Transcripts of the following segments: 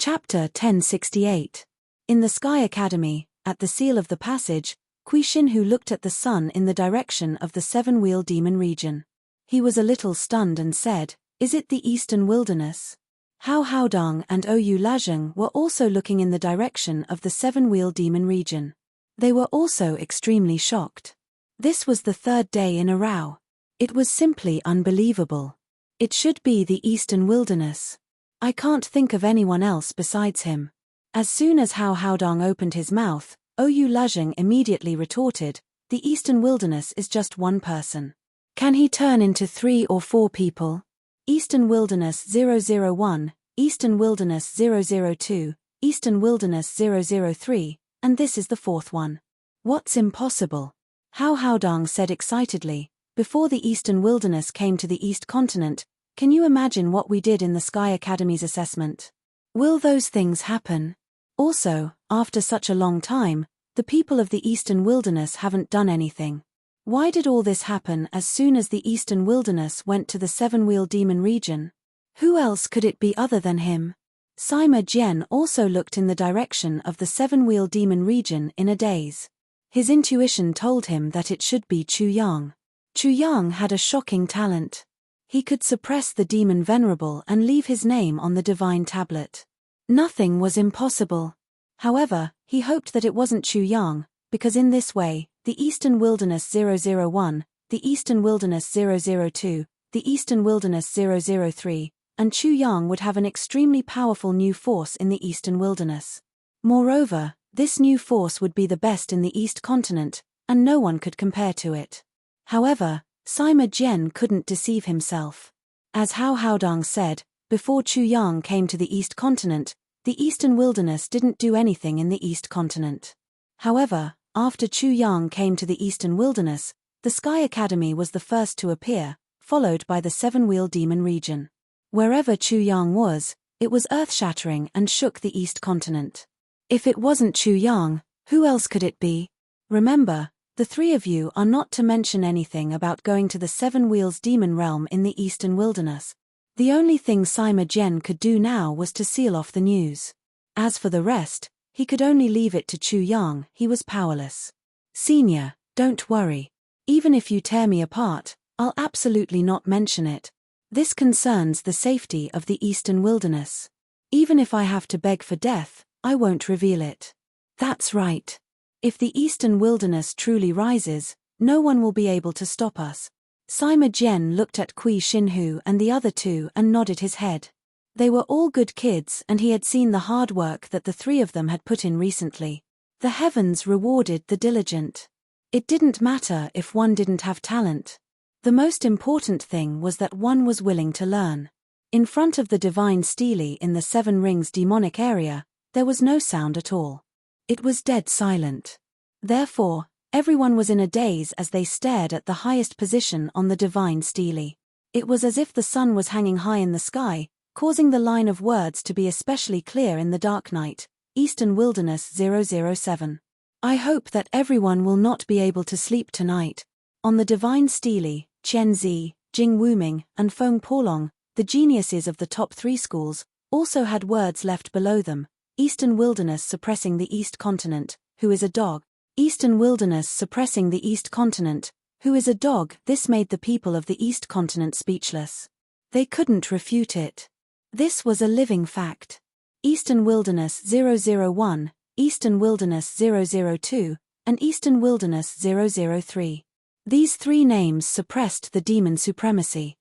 Chapter 1068. In the Sky Academy, at the seal of the passage, Shinhu looked at the sun in the direction of the seven-wheel demon region. He was a little stunned and said, "Is it the eastern wilderness?" Hao Haodong and Oyu Lajeng were also looking in the direction of the seven-wheel demon region. They were also extremely shocked. This was the third day in a row. It was simply unbelievable. It should be the eastern wilderness. I can't think of anyone else besides him. As soon as Hao Haodong opened his mouth, Oyu Lajeng immediately retorted, "The eastern wilderness is just one person. Can he turn into 3 or 4 people? Eastern Wilderness 001, Eastern Wilderness 002, Eastern Wilderness 003, and this is the 4th one. What's impossible?" Hao Haodong said excitedly, "Before the Eastern Wilderness came to the East Continent, can you imagine what we did in the Sky Academy's assessment? Will those things happen? Also, after such a long time, the people of the Eastern Wilderness haven't done anything. Why did all this happen as soon as the Eastern Wilderness went to the seven-wheel demon region? Who else could it be other than him?" Sima Jian also looked in the direction of the seven-wheel demon region in a daze. His intuition told him that it should be Chu Yang. Chu Yang had a shocking talent. He could suppress the demon venerable and leave his name on the divine tablet. Nothing was impossible. However, he hoped that it wasn't Chu Yang, because in this way, the Eastern Wilderness 001, the Eastern Wilderness 002, the Eastern Wilderness 003, and Chu Yang would have an extremely powerful new force in the Eastern Wilderness. Moreover, this new force would be the best in the East Continent, and no one could compare to it. However, Sima Jian couldn't deceive himself. As Hao Haodong said, before Chu Yang came to the East Continent, the Eastern Wilderness didn't do anything in the East Continent. However, after Chu Yang came to the Eastern Wilderness, the Sky Academy was the first to appear, followed by the seven-wheel demon region. Wherever Chu Yang was, it was earth-shattering and shook the East Continent. If it wasn't Chu Yang, who else could it be? Remember, the 3 of you are not to mention anything about going to the Seven Wheels Demon Realm in the Eastern Wilderness. The only thing Sima Jian could do now was to seal off the news. As for the rest, he could only leave it to Chu Yang. He was powerless. "Senior, don't worry. Even if you tear me apart, I'll absolutely not mention it. This concerns the safety of the Eastern Wilderness. Even if I have to beg for death, I won't reveal it." "That's right. If the Eastern Wilderness truly rises, no one will be able to stop us." Sima Jian looked at Shinhu and the other 2 and nodded his head. They were all good kids and he had seen the hard work that the 3 of them had put in recently. The heavens rewarded the diligent. It didn't matter if one didn't have talent. The most important thing was that one was willing to learn. In front of the divine stele in the 7 Rings demonic area, there was no sound at all. It was dead silent. Therefore, everyone was in a daze as they stared at the highest position on the divine stele. It was as if the sun was hanging high in the sky, causing the line of words to be especially clear in the dark night. Eastern Wilderness 007. "I hope that everyone will not be able to sleep tonight." On the divine stele, Qian Zi, Jing Wuming, and Feng Polong, the geniuses of the top 3 schools, also had words left below them. Eastern Wilderness suppressing the East Continent, who is a dog. Eastern Wilderness suppressing the East Continent, who is a dog. This made the people of the East Continent speechless. They couldn't refute it. This was a living fact. Eastern Wilderness 001, Eastern Wilderness 002, and Eastern Wilderness 003. These 3 names suppressed the demon supremacy.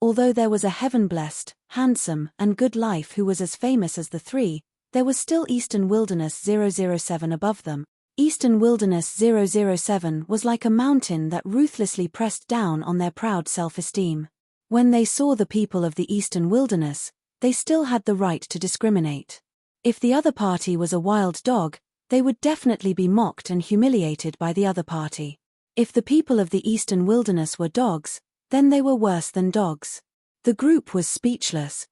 Although there was a heaven-blessed, handsome, and good life who was as famous as the 3, there was still Eastern Wilderness 007 above them. Eastern Wilderness 007 was like a mountain that ruthlessly pressed down on their proud self-esteem. When they saw the people of the Eastern Wilderness, they still had the right to discriminate. If the other party was a wild dog, they would definitely be mocked and humiliated by the other party. If the people of the Eastern Wilderness were dogs, then they were worse than dogs. The group was speechless.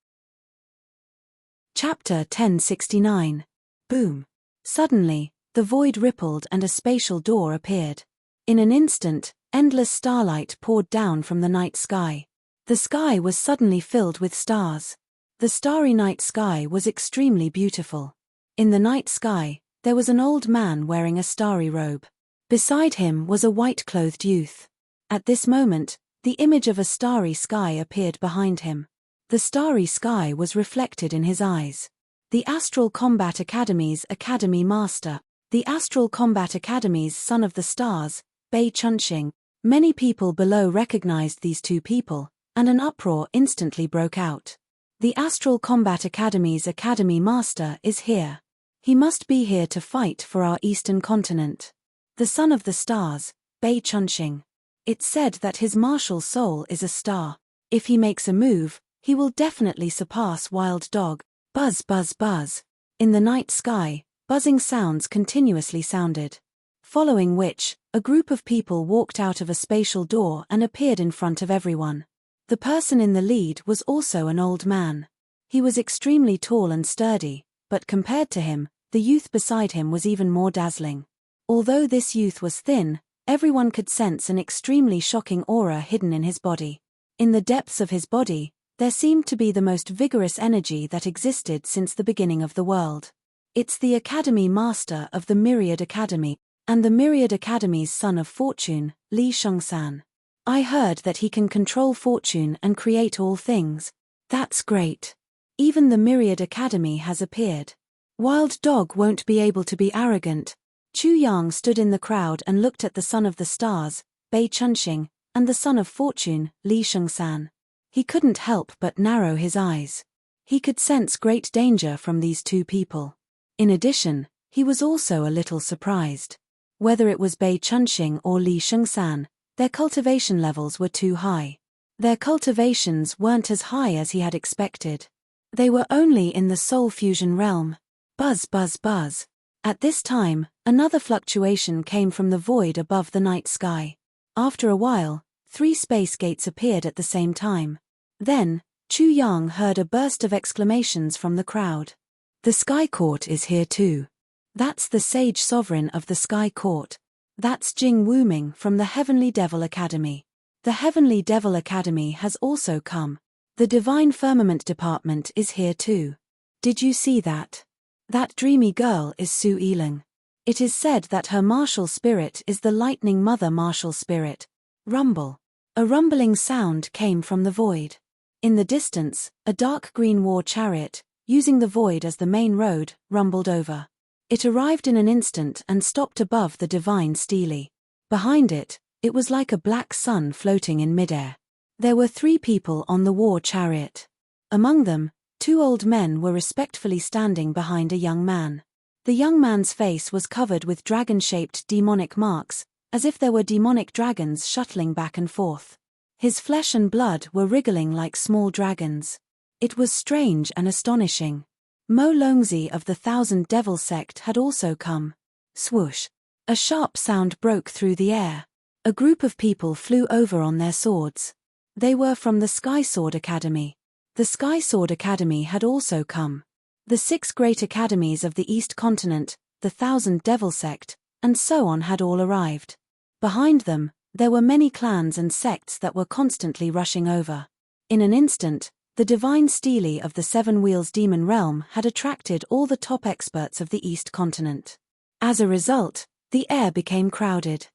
Chapter 1069. Boom. Suddenly, the void rippled and a spatial door appeared. In an instant, endless starlight poured down from the night sky. The sky was suddenly filled with stars. The starry night sky was extremely beautiful. In the night sky, there was an old man wearing a starry robe. Beside him was a white-clothed youth. At this moment, the image of a starry sky appeared behind him. The starry sky was reflected in his eyes. The Astral Combat Academy's Academy Master. The Astral Combat Academy's Son of the Stars, Bei Chunxing. Many people below recognized these two people, and an uproar instantly broke out. The Astral Combat Academy's Academy Master is here. He must be here to fight for our Eastern continent. The Son of the Stars, Bei Chunxing. It's said that his martial soul is a star. If he makes a move, he will definitely surpass Wild Dog. Buzz, buzz, buzz. In the night sky, buzzing sounds continuously sounded. Following which, a group of people walked out of a spatial door and appeared in front of everyone. The person in the lead was also an old man. He was extremely tall and sturdy, but compared to him, the youth beside him was even more dazzling. Although this youth was thin, everyone could sense an extremely shocking aura hidden in his body. In the depths of his body, there seemed to be the most vigorous energy that existed since the beginning of the world. It's the Academy Master of the Myriad Academy, and the Myriad Academy's Son of Fortune, Li Shengsan. I heard that he can control fortune and create all things. That's great. Even the Myriad Academy has appeared. Wild Dog won't be able to be arrogant. Chu Yang stood in the crowd and looked at the Son of the Stars, Bei Chunxing, and the Son of Fortune, Li Shengsan. He couldn't help but narrow his eyes. He could sense great danger from these two people. In addition, he was also a little surprised. Whether it was Bei Chunxing or Li Shengsan, their cultivation levels were too high. Their cultivations weren't as high as he had expected. They were only in the soul fusion realm. Buzz, buzz, buzz. At this time, another fluctuation came from the void above the night sky. After a while, 3 space gates appeared at the same time. Then, Chu Yang heard a burst of exclamations from the crowd. The Sky Court is here too. That's the Sage Sovereign of the Sky Court. That's Jing Wuming from the Heavenly Devil Academy. The Heavenly Devil Academy has also come. The Divine Firmament Department is here too. Did you see that? That dreamy girl is Su Yiling. It is said that her martial spirit is the Lightning Mother martial spirit. Rumble. A rumbling sound came from the void. In the distance, a dark green war chariot, using the void as the main road, rumbled over. It arrived in an instant and stopped above the divine stele. Behind it, it was like a black sun floating in midair. There were 3 people on the war chariot. Among them, 2 old men were respectfully standing behind a young man. The young man's face was covered with dragon-shaped demonic marks, as if there were demonic dragons shuttling back and forth. His flesh and blood were wriggling like small dragons. It was strange and astonishing. Mo Longzi of the Thousand Devil Sect had also come. Swoosh. A sharp sound broke through the air. A group of people flew over on their swords. They were from the Sky Sword Academy. The Sky Sword Academy had also come. The 6 great academies of the East Continent, the Thousand Devil Sect, and so on had all arrived. Behind them, there were many clans and sects that were constantly rushing over. In an instant, the divine stele of the 7 Wheels Demon Realm had attracted all the top experts of the East Continent. As a result, the air became crowded.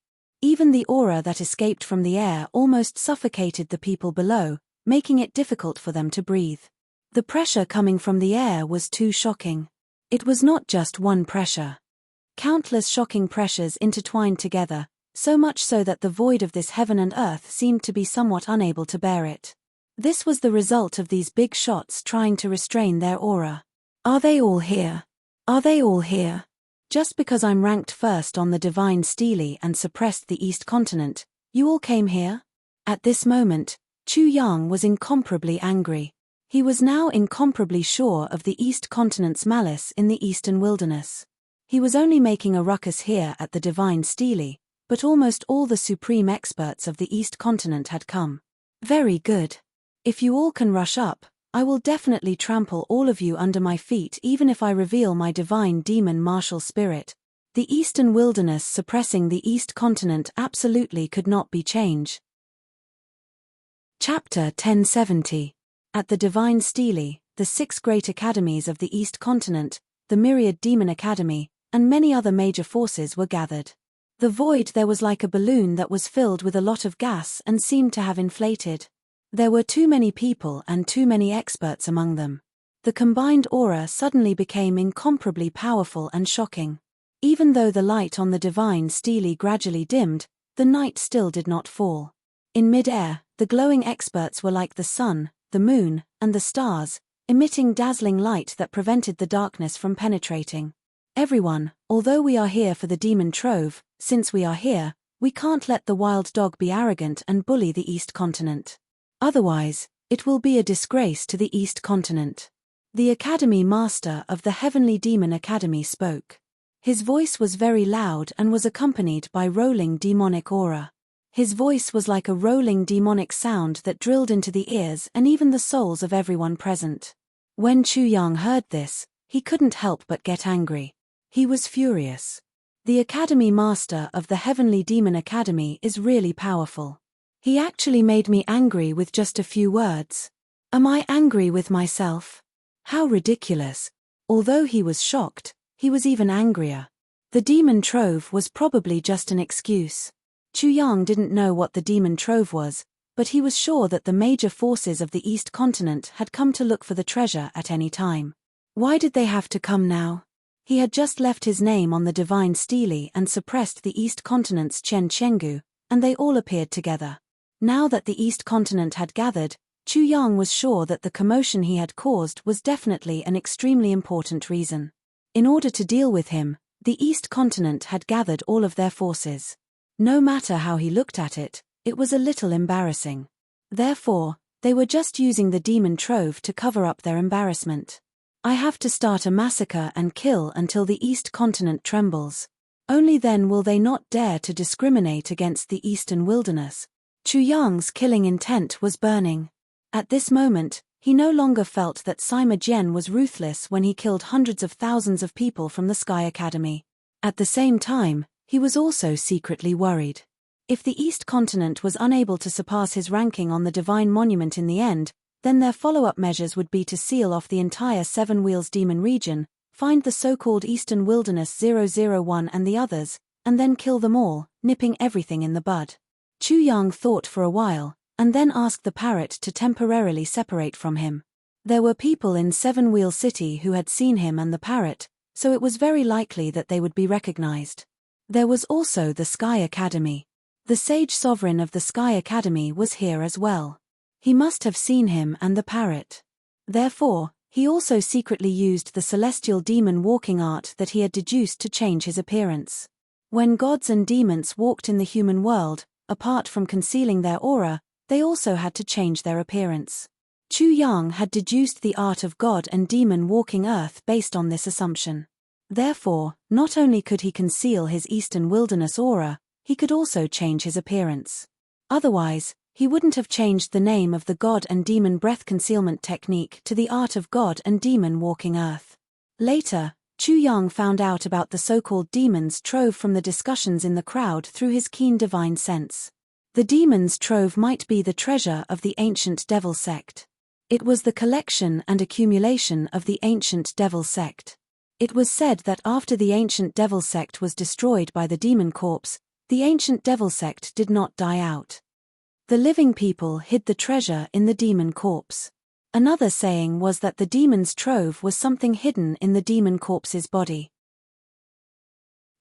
Even the aura that escaped from the air almost suffocated the people below, making it difficult for them to breathe. The pressure coming from the air was too shocking. It was not just one pressure. Countless shocking pressures intertwined together, so much so that the void of this heaven and earth seemed to be somewhat unable to bear it. This was the result of these big shots trying to restrain their aura. Are they all here? Are they all here? Just because I'm ranked first on the divine stele and suppressed the East Continent, you all came here? At this moment, Chu Yang was incomparably angry. He was now incomparably sure of the East Continent's malice in the Eastern Wilderness. He was only making a ruckus here at the divine stele, but almost all the supreme experts of the East Continent had come. Very good. If you all can rush up, I will definitely trample all of you under my feet even if I reveal my divine demon martial spirit. The Eastern Wilderness suppressing the East Continent absolutely could not be changed. Chapter 1070. At the divine stele, the 6 great academies of the East Continent, the myriad demon academy, and many other major forces were gathered. The void there was like a balloon that was filled with a lot of gas and seemed to have inflated. There were too many people and too many experts among them. The combined aura suddenly became incomparably powerful and shocking. Even though the light on the divine stele gradually dimmed, the night still did not fall. In mid-air, the glowing experts were like the sun, the moon, and the stars, emitting dazzling light that prevented the darkness from penetrating. Everyone, although we are here for the demon trove, since we are here, we can't let the wild dog be arrogant and bully the East Continent. Otherwise, it will be a disgrace to the East Continent. The Academy Master of the Heavenly Demon Academy spoke. His voice was very loud and was accompanied by rolling demonic aura. His voice was like a rolling demonic sound that drilled into the ears and even the souls of everyone present. When Chu Yang heard this, he couldn't help but get angry. He was furious. The Academy Master of the Heavenly Demon Academy is really powerful. He actually made me angry with just a few words. Am I angry with myself? How ridiculous. Although he was shocked, he was even angrier. The demon trove was probably just an excuse. Chu Yang didn't know what the demon trove was, but he was sure that the major forces of the East Continent had come to look for the treasure at any time. Why did they have to come now? He had just left his name on the divine stele and suppressed the East Continent's Chen Chenggu, and they all appeared together. Now that the East Continent had gathered, Chu Yang was sure that the commotion he had caused was definitely an extremely important reason. In order to deal with him, the East Continent had gathered all of their forces. No matter how he looked at it, it was a little embarrassing. Therefore, they were just using the demon trove to cover up their embarrassment. I have to start a massacre and kill until the East Continent trembles. Only then will they not dare to discriminate against the Eastern wilderness. Chu Yang's killing intent was burning. At this moment, he no longer felt that Sima Jian was ruthless when he killed hundreds of thousands of people from the Sky Academy. At the same time, he was also secretly worried. If the East Continent was unable to surpass his ranking on the Divine Monument in the end, then their follow-up measures would be to seal off the entire Seven Wheels Demon region, find the so-called Eastern Wilderness 001 and the others, and then kill them all, nipping everything in the bud. Chu Yang thought for a while, and then asked the parrot to temporarily separate from him. There were people in Seven Wheel City who had seen him and the parrot, so it was very likely that they would be recognized. There was also the Sky Academy. The Sage Sovereign of the Sky Academy was here as well. He must have seen him and the parrot. Therefore, he also secretly used the celestial demon walking art that he had deduced to change his appearance. When gods and demons walked in the human world, apart from concealing their aura, they also had to change their appearance. Chu Yang had deduced the art of god and demon walking earth based on this assumption. Therefore, not only could he conceal his Eastern Wilderness aura, he could also change his appearance. Otherwise, he wouldn't have changed the name of the god and demon breath concealment technique to the art of god and demon walking earth. Later, Chu Yang found out about the so-called demon's trove from the discussions in the crowd through his keen divine sense. The demon's trove might be the treasure of the ancient devil sect. It was the collection and accumulation of the ancient devil sect. It was said that after the ancient devil sect was destroyed by the demon corpse, the ancient devil sect did not die out. The living people hid the treasure in the demon corpse. Another saying was that the demon's trove was something hidden in the demon corpse's body.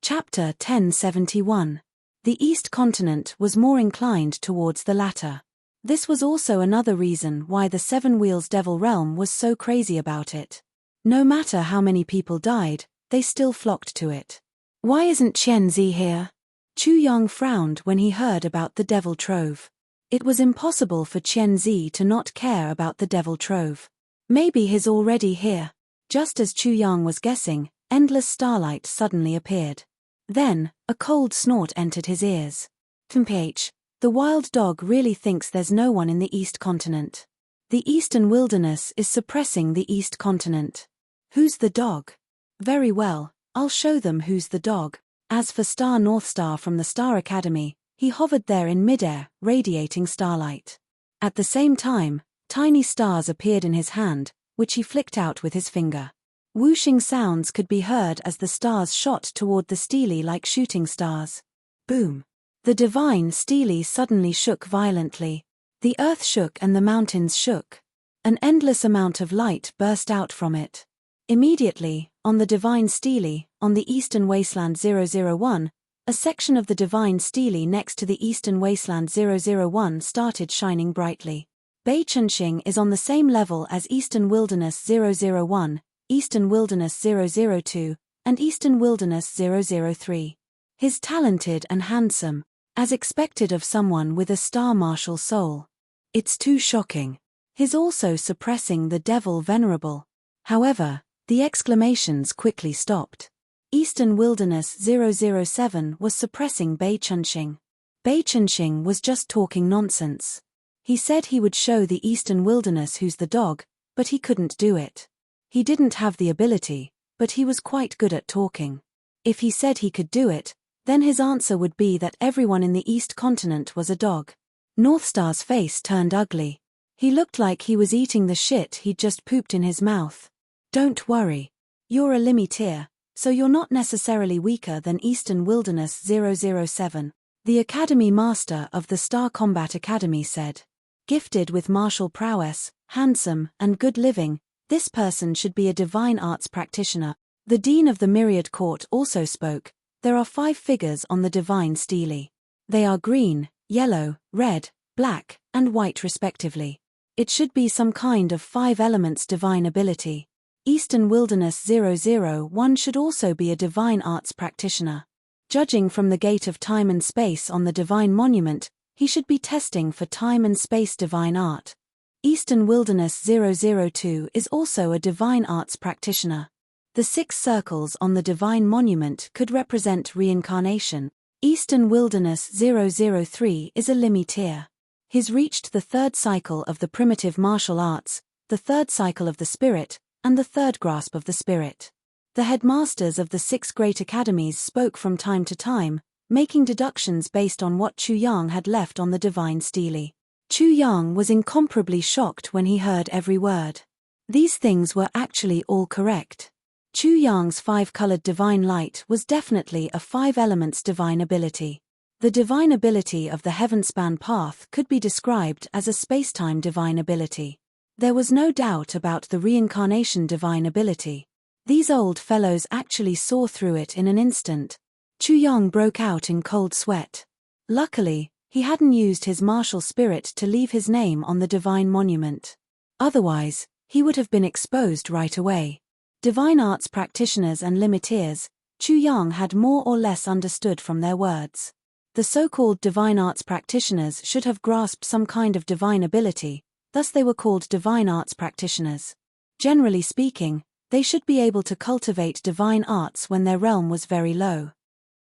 Chapter 1071. The East Continent was more inclined towards the latter. This was also another reason why the Seven Wheels Devil Realm was so crazy about it. No matter how many people died, they still flocked to it. Why isn't Chen Zi here? Chu Yang frowned when he heard about the Devil Trove. It was impossible for Chen Zi to not care about the Devil Trove. Maybe he's already here. Just as Chu Yang was guessing, endless starlight suddenly appeared. Then, a cold snort entered his ears. "Mph, the wild dog really thinks there's no one in the East Continent. The Eastern Wilderness is suppressing the East Continent. Who's the dog? Very well, I'll show them who's the dog." As for Star Northstar from the Star Academy, he hovered there in midair, radiating starlight. At the same time, tiny stars appeared in his hand, which he flicked out with his finger. Whooshing sounds could be heard as the stars shot toward the stele like shooting stars. Boom! The divine stele suddenly shook violently. The earth shook and the mountains shook. An endless amount of light burst out from it. Immediately, on the divine stele, on the eastern wasteland 001, a section of the divine stele next to the eastern wasteland 001 started shining brightly. Beichunxing is on the same level as Eastern Wilderness 001, Eastern Wilderness 002, and Eastern Wilderness 003. He's talented and handsome, as expected of someone with a star martial soul. It's too shocking. He's also suppressing the devil venerable. However, the exclamations quickly stopped. Eastern Wilderness 007 was suppressing Beichunxing. Beichunxing was just talking nonsense. He said he would show the Eastern Wilderness who's the dog, but he couldn't do it. He didn't have the ability, but he was quite good at talking. If he said he could do it, then his answer would be that everyone in the East continent was a dog. Northstar's face turned ugly. He looked like he was eating the shit he'd just pooped in his mouth. Don't worry. You're a limiteer, so you're not necessarily weaker than Eastern Wilderness 007, the Academy Master of the Star Combat Academy said. Gifted with martial prowess, handsome, and good living, this person should be a divine arts practitioner. The Dean of the Myriad Court also spoke. There are 5 figures on the divine stele. They are green, yellow, red, black, and white respectively. It should be some kind of 5 elements divine ability. Eastern Wilderness 001 should also be a divine arts practitioner. Judging from the gate of time and space on the divine monument, he should be testing for time and space divine art. Eastern Wilderness 002 is also a divine arts practitioner. The 6 circles on the divine monument could represent reincarnation. Eastern Wilderness 003 is a limiteer. He's reached the 3rd cycle of the primitive martial arts, the 3rd cycle of the spirit, and the 3rd grasp of the spirit. The headmasters of the 6 great academies spoke from time to time, making deductions based on what Chu Yang had left on the divine stele. Chu Yang was incomparably shocked when he heard every word. These things were actually all correct. Chu Yang's 5-colored divine light was definitely a 5 elements divine ability. The divine ability of the Heavenspan path could be described as a spacetime divine ability. There was no doubt about the reincarnation divine ability. These old fellows actually saw through it in an instant. Chu Yang broke out in cold sweat. Luckily, he hadn't used his martial spirit to leave his name on the divine monument. Otherwise, he would have been exposed right away. Divine arts practitioners and limiteers, Chu Yang had more or less understood from their words. The so-called divine arts practitioners should have grasped some kind of divine ability, thus they were called divine arts practitioners. Generally speaking, they should be able to cultivate divine arts when their realm was very low.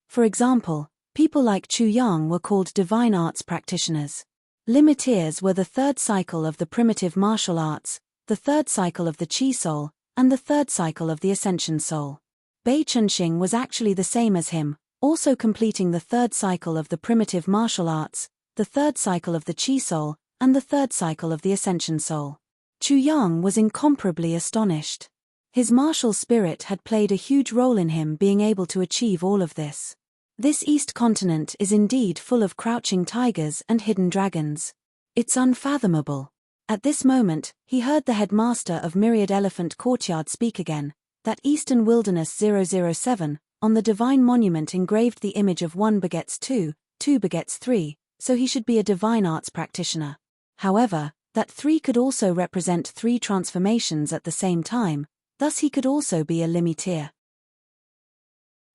For example, people like Chu Yang were called divine arts practitioners. Limiteers were the 3rd cycle of the primitive martial arts, the 3rd cycle of the Qi soul, and the 3rd cycle of the ascension soul. Beichunxing was actually the same as him, also completing the 3rd cycle of the primitive martial arts, the 3rd cycle of the Qi soul, and the 3rd cycle of the ascension soul. Chu Yang was incomparably astonished. His martial spirit had played a huge role in him being able to achieve all of this. This East continent is indeed full of crouching tigers and hidden dragons. It's unfathomable. At this moment, he heard the headmaster of Myriad Elephant Courtyard speak again, that Eastern Wilderness 007, on the divine monument engraved the image of 1 begets 2, 2 begets 3, so he should be a divine arts practitioner. However, that 3 could also represent 3 transformations at the same time, thus he could also be a limiteer.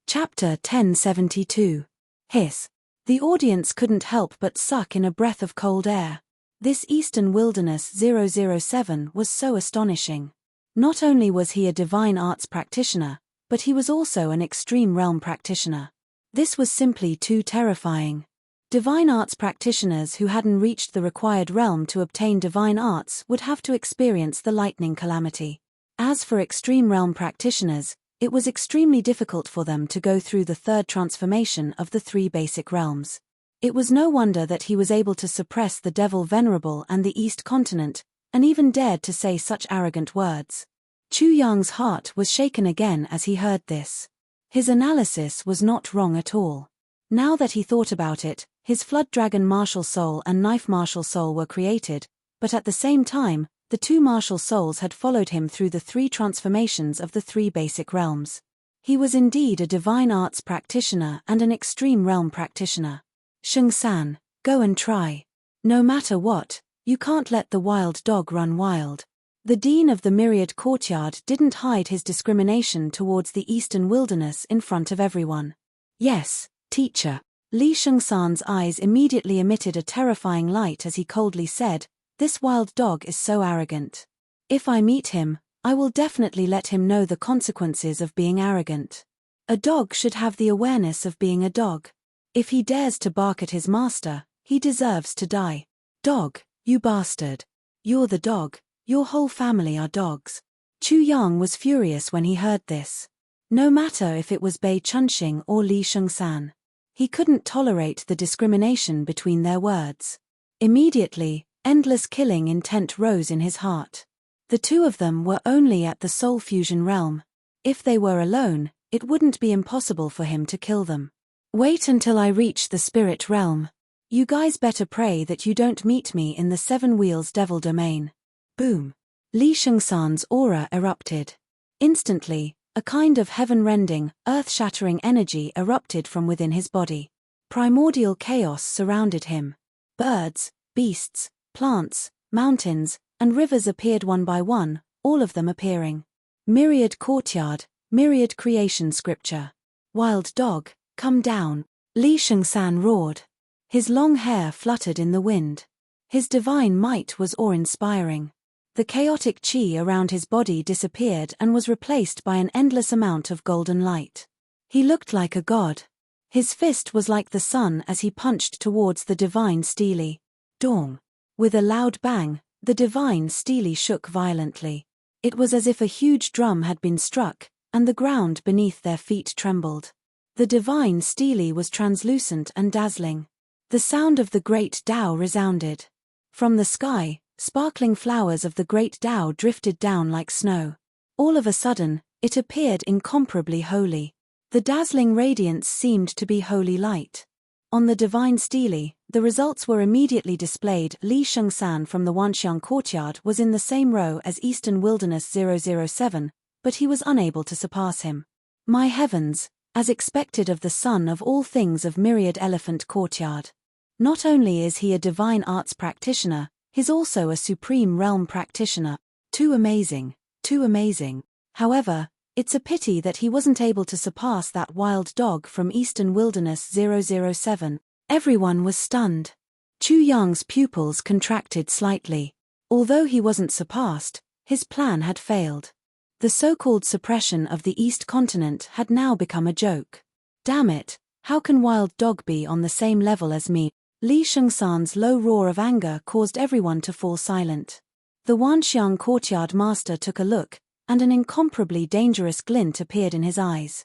Chapter 1072. Hiss. The audience couldn't help but suck in a breath of cold air. This Eastern Wilderness 007 was so astonishing. Not only was he a divine arts practitioner, but he was also an extreme realm practitioner. This was simply too terrifying. Divine arts practitioners who hadn't reached the required realm to obtain divine arts would have to experience the lightning calamity. As for extreme realm practitioners, it was extremely difficult for them to go through the 3rd transformation of the 3 basic realms. It was no wonder that he was able to suppress the devil venerable and the East continent, and even dared to say such arrogant words. Chu Yang's heart was shaken again as he heard this. His analysis was not wrong at all. Now that he thought about it, his Flood Dragon martial soul and Knife martial soul were created, but at the same time, the two martial souls had followed him through the three transformations of the three basic realms. He was indeed a divine arts practitioner and an extreme realm practitioner. Sheng San, go and try. No matter what, you can't let the wild dog run wild. The dean of the Myriad Courtyard didn't hide his discrimination towards the Eastern Wilderness in front of everyone. Yes, teacher. Li Shengsan's eyes immediately emitted a terrifying light as he coldly said, "This wild dog is so arrogant. If I meet him, I will definitely let him know the consequences of being arrogant. A dog should have the awareness of being a dog. If he dares to bark at his master, he deserves to die. Dog, you bastard. You're the dog, your whole family are dogs." Chu Yang was furious when he heard this. No matter if it was Bei Chunxing or Li Shengsan. He couldn't tolerate the discrimination between their words. Immediately, endless killing intent rose in his heart. The two of them were only at the soul fusion realm. If they were alone, it wouldn't be impossible for him to kill them. Wait until I reach the spirit realm. You guys better pray that you don't meet me in the Seven Wheels Devil Domain. Boom. Li Shengsan's aura erupted. Instantly, a kind of heaven-rending, earth-shattering energy erupted from within his body. Primordial chaos surrounded him. Birds, beasts, plants, mountains, and rivers appeared one by one, all of them appearing. Myriad Courtyard, Myriad Creation Scripture. Wild dog, come down. Li Shengsan roared. His long hair fluttered in the wind. His divine might was awe-inspiring. The chaotic chi around his body disappeared and was replaced by an endless amount of golden light. He looked like a god. His fist was like the sun as he punched towards the divine Steely. Dong. With a loud bang, the divine Steely shook violently. It was as if a huge drum had been struck, and the ground beneath their feet trembled. The divine Steely was translucent and dazzling. The sound of the great Tao resounded. From the sky, sparkling flowers of the great Tao drifted down like snow. All of a sudden, it appeared incomparably holy. The dazzling radiance seemed to be holy light. On the divine Steely, the results were immediately displayed. Li Shengsan from the Wanxiang Courtyard was in the same row as Eastern Wilderness 007, but he was unable to surpass him. My heavens, as expected of the son of all things of Myriad Elephant Courtyard. Not only is he a divine arts practitioner, he's also a supreme realm practitioner. Too amazing, too amazing. However, it's a pity that he wasn't able to surpass that wild dog from Eastern Wilderness 007. Everyone was stunned. Chu Yang's pupils contracted slightly. Although he wasn't surpassed, his plan had failed. The so-called suppression of the East Continent had now become a joke. Damn it, how can wild dog be on the same level as me? Li Shengsan's low roar of anger caused everyone to fall silent. The Wanxiang Courtyard master took a look, and an incomparably dangerous glint appeared in his eyes.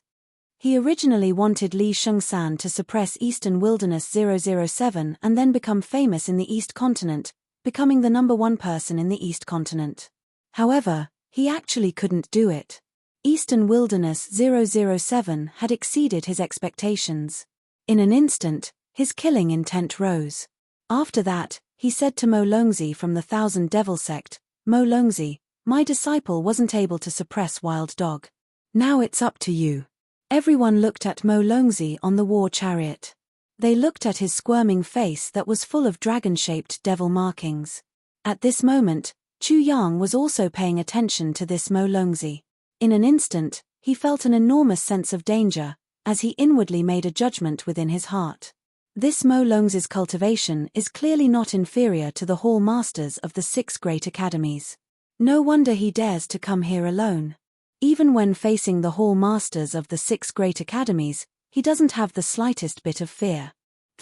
He originally wanted Li Shengsan to suppress Eastern Wilderness 007 and then become famous in the East Continent, becoming the #1 person in the East Continent. However, he actually couldn't do it. Eastern Wilderness 007 had exceeded his expectations. In an instant, his killing intent rose. After that, he said to Mo Longzi from the Thousand Devil Sect, "Mo Longzi, my disciple wasn't able to suppress Wild Dog. Now it's up to you." Everyone looked at Mo Longzi on the war chariot. They looked at his squirming face that was full of dragon-shaped devil markings. At this moment, Chu Yang was also paying attention to this Mo Longzi. In an instant, he felt an enormous sense of danger, as he inwardly made a judgment within his heart. This Mo Longzi's cultivation is clearly not inferior to the hall masters of the 6 great academies. No wonder he dares to come here alone. Even when facing the hall masters of the 6 great academies, he doesn't have the slightest bit of fear.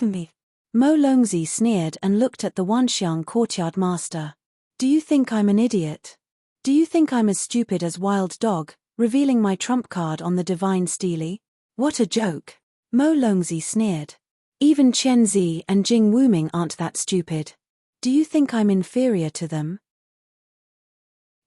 Me. Mo Longzi sneered and looked at the Wanxiang Courtyard master. "Do you think I'm an idiot? Do you think I'm as stupid as Wild Dog, revealing my trump card on the Divine Steely? What a joke." Mo Longzi sneered. "Even Qian Zi and Jing Wuming aren't that stupid. Do you think I'm inferior to them?"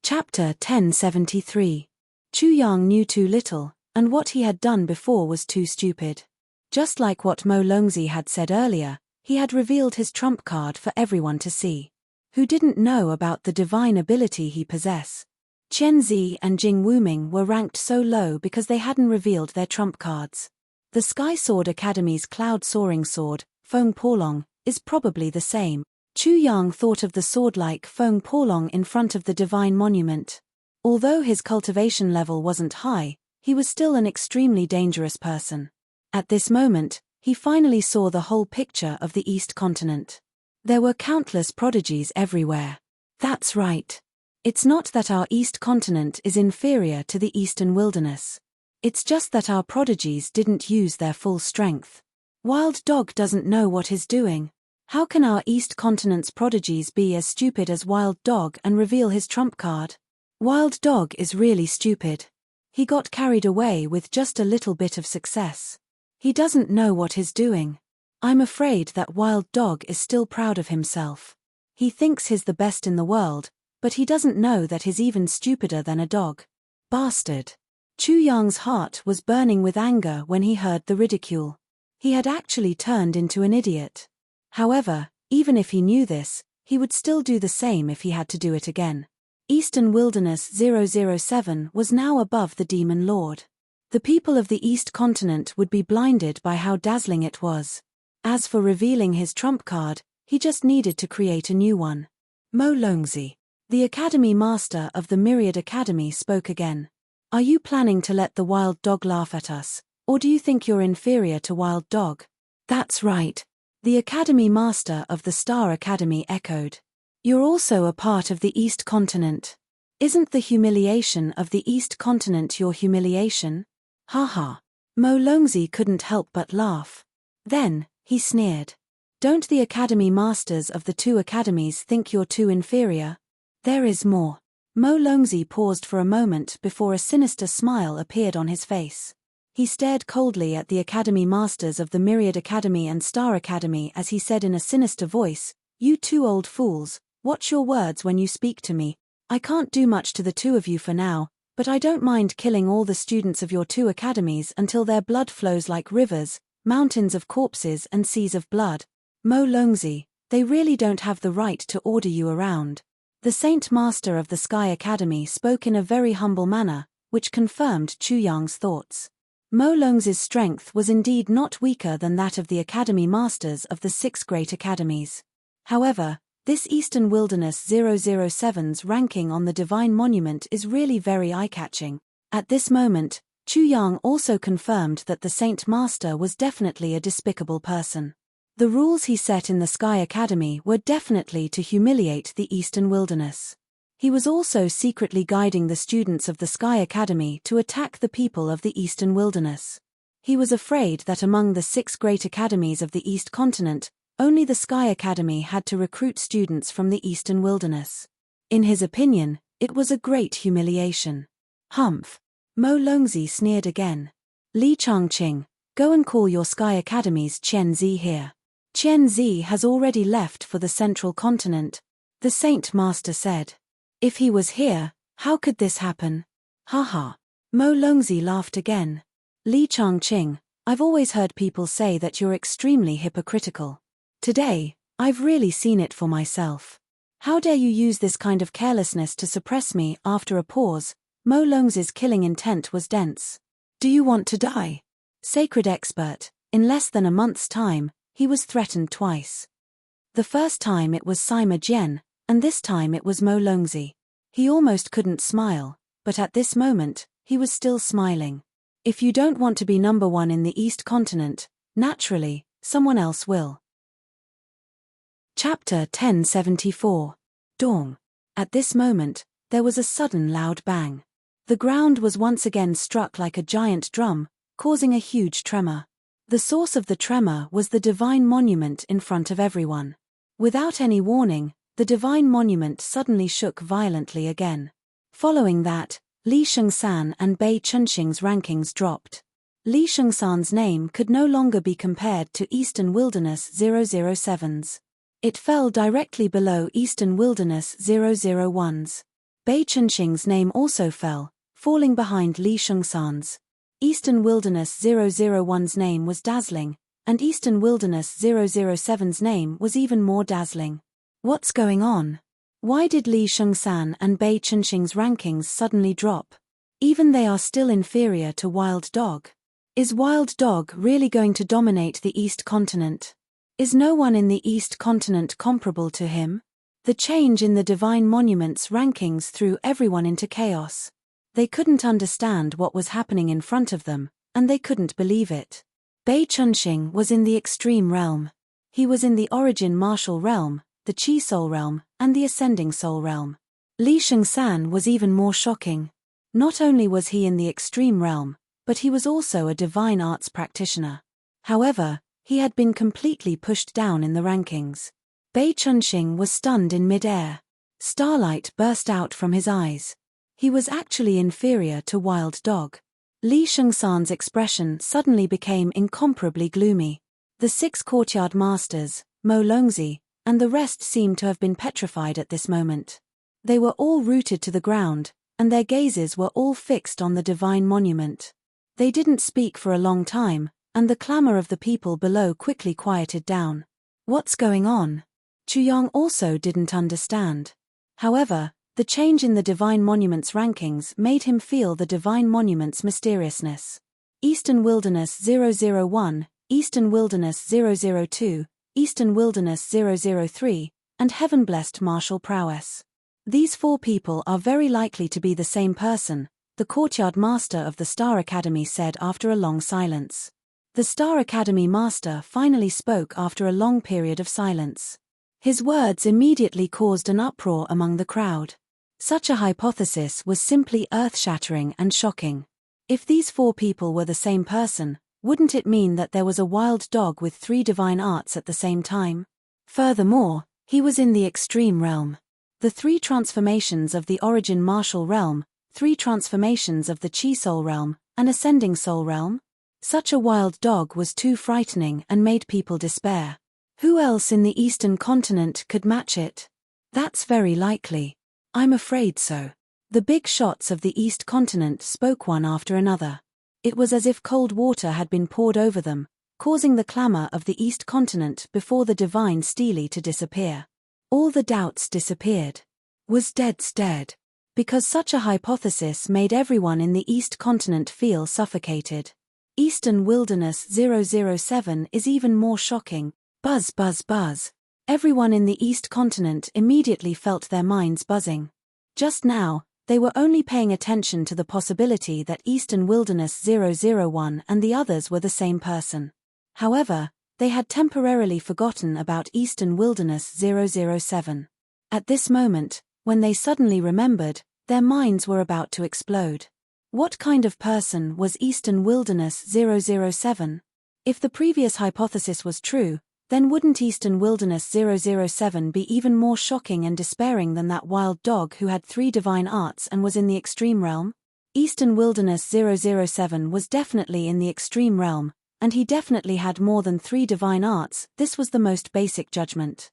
Chapter 1073. Chu Yang knew too little, and what he had done before was too stupid. Just like what Mo Longzi had said earlier, he had revealed his trump card for everyone to see. Who didn't know about the divine ability he possessed? Chen Zi and Jing Wuming were ranked so low because they hadn't revealed their trump cards. The Sky Sword Academy's cloud soaring sword, Feng Porlong, is probably the same. Chu Yang thought of the sword-like Feng Porlong in front of the divine monument. Although his cultivation level wasn't high, he was still an extremely dangerous person. At this moment, he finally saw the whole picture of the East Continent. There were countless prodigies everywhere. That's right. It's not that our East Continent is inferior to the Eastern Wilderness. It's just that our prodigies didn't use their full strength. Wild Dog doesn't know what he's doing. How can our East Continent's prodigies be as stupid as Wild Dog and reveal his trump card? Wild Dog is really stupid. He got carried away with just a little bit of success. He doesn't know what he's doing. I'm afraid that Wild Dog is still proud of himself. He thinks he's the best in the world, but he doesn't know that he's even stupider than a dog. Bastard. Chu Yang's heart was burning with anger when he heard the ridicule. He had actually turned into an idiot. However, even if he knew this, he would still do the same if he had to do it again. Eastern Wilderness 007 was now above the Demon Lord. The people of the East Continent would be blinded by how dazzling it was. As for revealing his trump card, he just needed to create a new one. Mo Longzi, the Academy Master of the Myriad Academy, spoke again. Are you planning to let the Wild Dog laugh at us, or do you think you're inferior to Wild Dog? That's right. The Academy Master of the Star Academy echoed. You're also a part of the East Continent. Isn't the humiliation of the East Continent your humiliation? Ha. Mo Longzi couldn't help but laugh. Then, he sneered. Don't the Academy Masters of the two academies think you're too inferior? There is more. Mo Longzi paused for a moment before a sinister smile appeared on his face. He stared coldly at the Academy Masters of the Myriad Academy and Star Academy as he said in a sinister voice, You two old fools, watch your words when you speak to me. I can't do much to the two of you for now, but I don't mind killing all the students of your two academies until their blood flows like rivers, mountains of corpses and seas of blood. Mo Longzi, they really don't have the right to order you around. The Saint Master of the Sky Academy spoke in a very humble manner, which confirmed Chu Yang's thoughts. Mo Longzi's strength was indeed not weaker than that of the Academy Masters of the 6 great academies. However, this Eastern Wilderness 007's ranking on the Divine Monument is really very eye-catching. At this moment, Chu Yang also confirmed that the Saint Master was definitely a despicable person. The rules he set in the Sky Academy were definitely to humiliate the Eastern Wilderness. He was also secretly guiding the students of the Sky Academy to attack the people of the Eastern Wilderness. He was afraid that among the 6 great academies of the East Continent, only the Sky Academy had to recruit students from the Eastern Wilderness. In his opinion, it was a great humiliation. Humph. Mo Longzi sneered again. Li Changqing, go and call your Sky Academy's Chen Zi here. Chen Zi has already left for the Central Continent, the Saint Master said. If he was here, how could this happen? Ha. Mo Longzi laughed again. Li Changqing, I've always heard people say that you're extremely hypocritical. Today, I've really seen it for myself. How dare you use this kind of carelessness to suppress me? After a pause, Mo Longzi's killing intent was dense. Do you want to die? Sacred expert, in less than a month's time, he was threatened twice. The first time it was Sima Jian, and this time it was Mo Longzi. He almost couldn't smile, but at this moment, he was still smiling. If you don't want to be number 1 in the East Continent, naturally, someone else will. Chapter 1074. Dawn. At this moment, there was a sudden loud bang. The ground was once again struck like a giant drum, causing a huge tremor. The source of the tremor was the Divine Monument in front of everyone. Without any warning, the Divine Monument suddenly shook violently again. Following that, Li Shengsan and Bei Chunxing's rankings dropped. Li Shengsan's name could no longer be compared to Eastern Wilderness 007's. It fell directly below Eastern Wilderness 001's. Bei Chunxing's name also fell, falling behind Li Shengsan's. Eastern Wilderness 001's name was dazzling, and Eastern Wilderness 007's name was even more dazzling. What's going on? Why did Li Shengsan and Bei Chunxing's rankings suddenly drop? Even they are still inferior to Wild Dog. Is Wild Dog really going to dominate the East Continent? Is no one in the East Continent comparable to him? The change in the Divine Monuments rankings threw everyone into chaos. They couldn't understand what was happening in front of them, and they couldn't believe it. Bei Chunxing was in the Extreme Realm. He was in the Origin Martial Realm, the Chi Soul Realm, and the Ascending Soul Realm. Li Shengsan was even more shocking. Not only was he in the Extreme Realm, but he was also a divine arts practitioner. However, he had been completely pushed down in the rankings. Bei Chunxing was stunned in mid-air. Starlight burst out from his eyes. He was actually inferior to Wild Dog. Li Shengsan's expression suddenly became incomparably gloomy. The 6 courtyard masters, Mo Longzi, and the rest seemed to have been petrified at this moment. They were all rooted to the ground, and their gazes were all fixed on the divine monument. They didn't speak for a long time, and the clamor of the people below quickly quieted down. What's going on? Chuyang also didn't understand. However, the change in the Divine Monuments rankings made him feel the Divine Monuments' mysteriousness. Eastern Wilderness 001, Eastern Wilderness 002, Eastern Wilderness 003, and Heaven-Blessed Martial Prowess. These 4 people are very likely to be the same person, the courtyard master of the Star Academy said after a long silence. The Star Academy master finally spoke after a long period of silence. His words immediately caused an uproar among the crowd. Such a hypothesis was simply earth-shattering and shocking. If these 4 people were the same person, wouldn't it mean that there was a Wild Dog with 3 divine arts at the same time? Furthermore, he was in the Extreme Realm. The 3 transformations of the Origin Martial Realm, 3 transformations of the Chi Soul Realm, an Ascending Soul Realm? Such a Wild Dog was too frightening and made people despair. Who else in the Eastern Continent could match it? That's very likely. I'm afraid so. The big shots of the East Continent spoke one after another. It was as if cold water had been poured over them, causing the clamor of the East Continent before the divine Steely to disappear. All the doubts disappeared. Was dead's dead? Because such a hypothesis made everyone in the East Continent feel suffocated. Eastern Wilderness 007 is even more shocking. Buzz buzz buzz. Everyone in the East Continent immediately felt their minds buzzing. Just now, they were only paying attention to the possibility that Eastern Wilderness 001 and the others were the same person. However, they had temporarily forgotten about Eastern Wilderness 007. At this moment, when they suddenly remembered, their minds were about to explode. What kind of person was Eastern Wilderness 007? If the previous hypothesis was true, then wouldn't Eastern Wilderness 007 be even more shocking and despairing than that Wild Dog who had 3 divine arts and was in the Extreme Realm? Eastern Wilderness 007 was definitely in the Extreme Realm, and he definitely had more than 3 divine arts. This was the most basic judgment.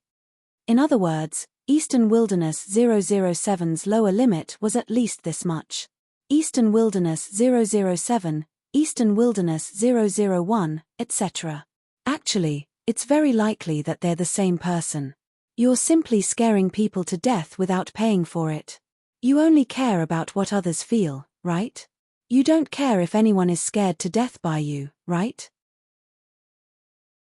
In other words, Eastern Wilderness 007's lower limit was at least this much. Eastern Wilderness 007, Eastern Wilderness 001, etc. Actually, it's very likely that they're the same person. You're simply scaring people to death without paying for it. You only care about what others feel, right? You don't care if anyone is scared to death by you, right?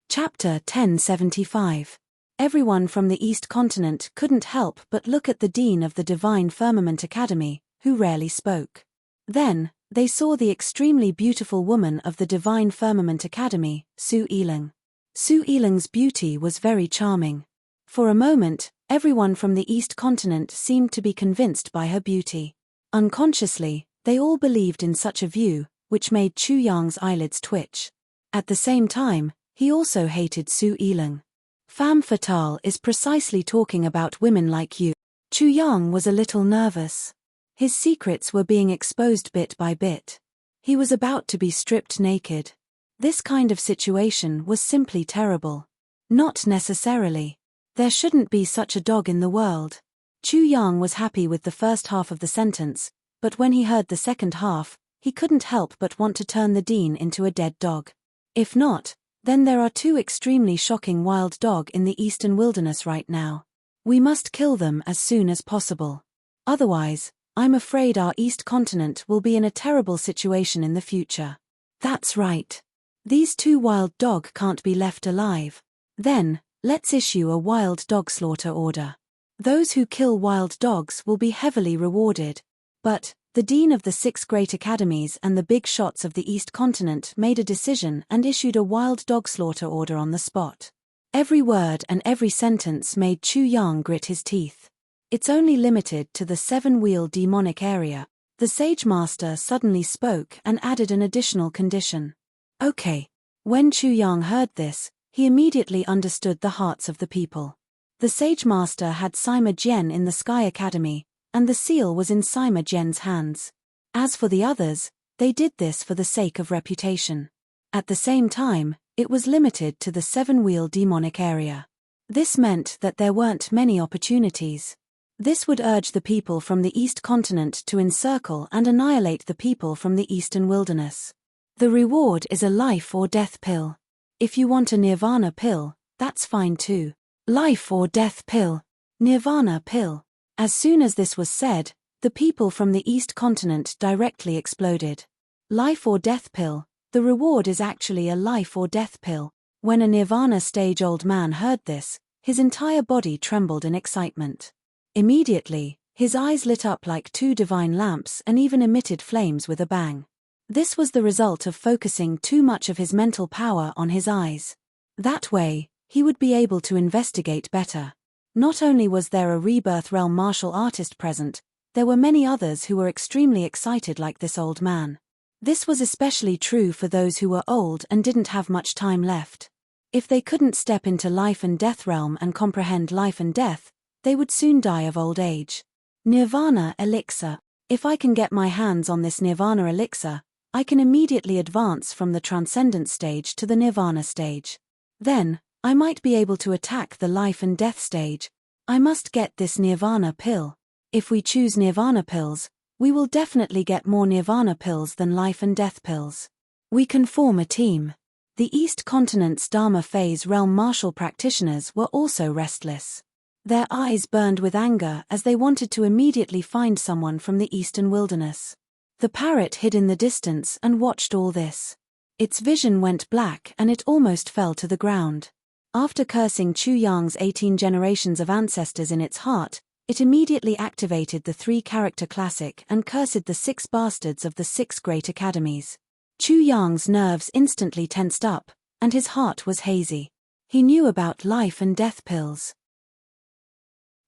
Chapter 1075. Everyone from the East Continent couldn't help but look at the Dean of the Divine Firmament Academy, who rarely spoke. Then, they saw the extremely beautiful woman of the Divine Firmament Academy, Su Yiling. Su Yiling's beauty was very charming. For a moment, everyone from the East Continent seemed to be convinced by her beauty. Unconsciously, they all believed in such a view, which made Chu Yang's eyelids twitch. At the same time, he also hated Su Yiling. Femme fatale is precisely talking about women like you. Chu Yang was a little nervous. His secrets were being exposed bit by bit. He was about to be stripped naked. This kind of situation was simply terrible. Not necessarily. There shouldn't be such a dog in the world. Chu Yang was happy with the first half of the sentence, but when he heard the second half, he couldn't help but want to turn the dean into a dead dog. If not, then there are two extremely shocking wild dog in the eastern wilderness right now. We must kill them as soon as possible. Otherwise, I'm afraid our east continent will be in a terrible situation in the future. That's right. These two wild dog can't be left alive. Then, let's issue a wild dog slaughter order. Those who kill wild dogs will be heavily rewarded. But, the dean of the 6 great academies and the big shots of the east continent made a decision and issued a wild dog slaughter order on the spot. Every word and every sentence made Chu Yang grit his teeth. It's only limited to the 7-wheel demonic area. The Sage Master suddenly spoke and added an additional condition. Okay. When Chu Yang heard this, he immediately understood the hearts of the people. The Sage Master had Sima Jian in the Sky Academy, and the seal was in Sima Jian's hands. As for the others, they did this for the sake of reputation. At the same time, it was limited to the 7-wheel demonic area. This meant that there weren't many opportunities. This would urge the people from the East Continent to encircle and annihilate the people from the Eastern Wilderness. The reward is a life or death pill. If you want a Nirvana pill, that's fine too. Life or death pill. Nirvana pill. As soon as this was said, the people from the East Continent directly exploded. Life or death pill. The reward is actually a life or death pill. When a Nirvana stage old man heard this, his entire body trembled in excitement. Immediately, his eyes lit up like 2 divine lamps and even emitted flames with a bang. This was the result of focusing too much of his mental power on his eyes. That way, he would be able to investigate better. Not only was there a rebirth realm martial artist present, there were many others who were extremely excited like this old man. This was especially true for those who were old and didn't have much time left. If they couldn't step into life and death realm and comprehend life and death, they would soon die of old age. Nirvana elixir. If I can get my hands on this Nirvana elixir, I can immediately advance from the transcendent stage to the Nirvana stage. Then, I might be able to attack the life and death stage. I must get this Nirvana pill. If we choose Nirvana pills, we will definitely get more Nirvana pills than life and death pills. We can form a team. The East Continent's Dharma phase realm martial practitioners were also restless. Their eyes burned with anger as they wanted to immediately find someone from the Eastern Wilderness. The parrot hid in the distance and watched all this. Its vision went black and it almost fell to the ground. After cursing Chu Yang's 18 generations of ancestors in its heart, it immediately activated the 3-character classic and cursed the 6 bastards of the 6 great academies. Chu Yang's nerves instantly tensed up, and his heart was hazy. He knew about life and death pills.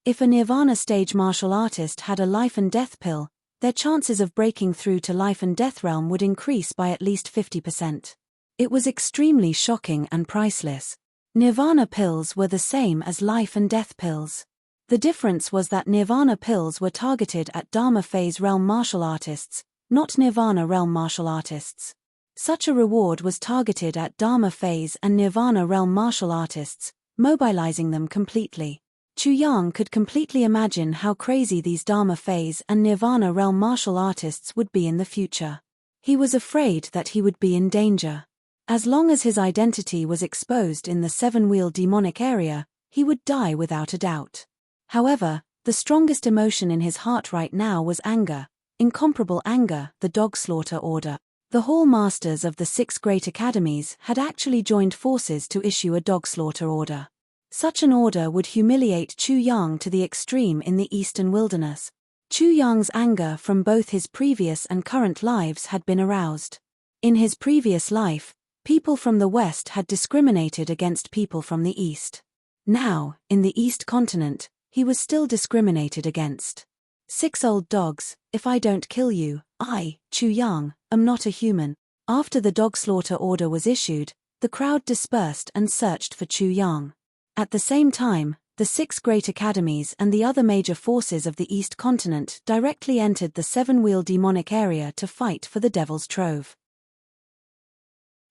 If a Nirvana stage martial artist had a life and death pill, their chances of breaking through to life and death realm would increase by at least 50%. It was extremely shocking and priceless. Nirvana pills were the same as life and death pills. The difference was that Nirvana pills were targeted at Dharma phase realm martial artists, not Nirvana realm martial artists. Such a reward was targeted at Dharma phase and Nirvana realm martial artists, mobilizing them completely. Chu Yang could completely imagine how crazy these Dharma phase and Nirvana realm martial artists would be in the future. He was afraid that he would be in danger. As long as his identity was exposed in the 7-wheel demonic area, he would die without a doubt. However, the strongest emotion in his heart right now was anger, incomparable anger. The dog slaughter order. The Hall Masters of the 6 great academies had actually joined forces to issue a dog slaughter order. Such an order would humiliate Chu Yang to the extreme in the Eastern Wilderness. Chu Yang's anger from both his previous and current lives had been aroused. In his previous life, people from the West had discriminated against people from the East. Now, in the East Continent, he was still discriminated against. 6 old dogs, if I don't kill you, I, Chu Yang, am not a human. After the dog slaughter order was issued, the crowd dispersed and searched for Chu Yang. At the same time, the 6 great academies and the other major forces of the East Continent directly entered the 7-wheel demonic area to fight for the Devil's Trove.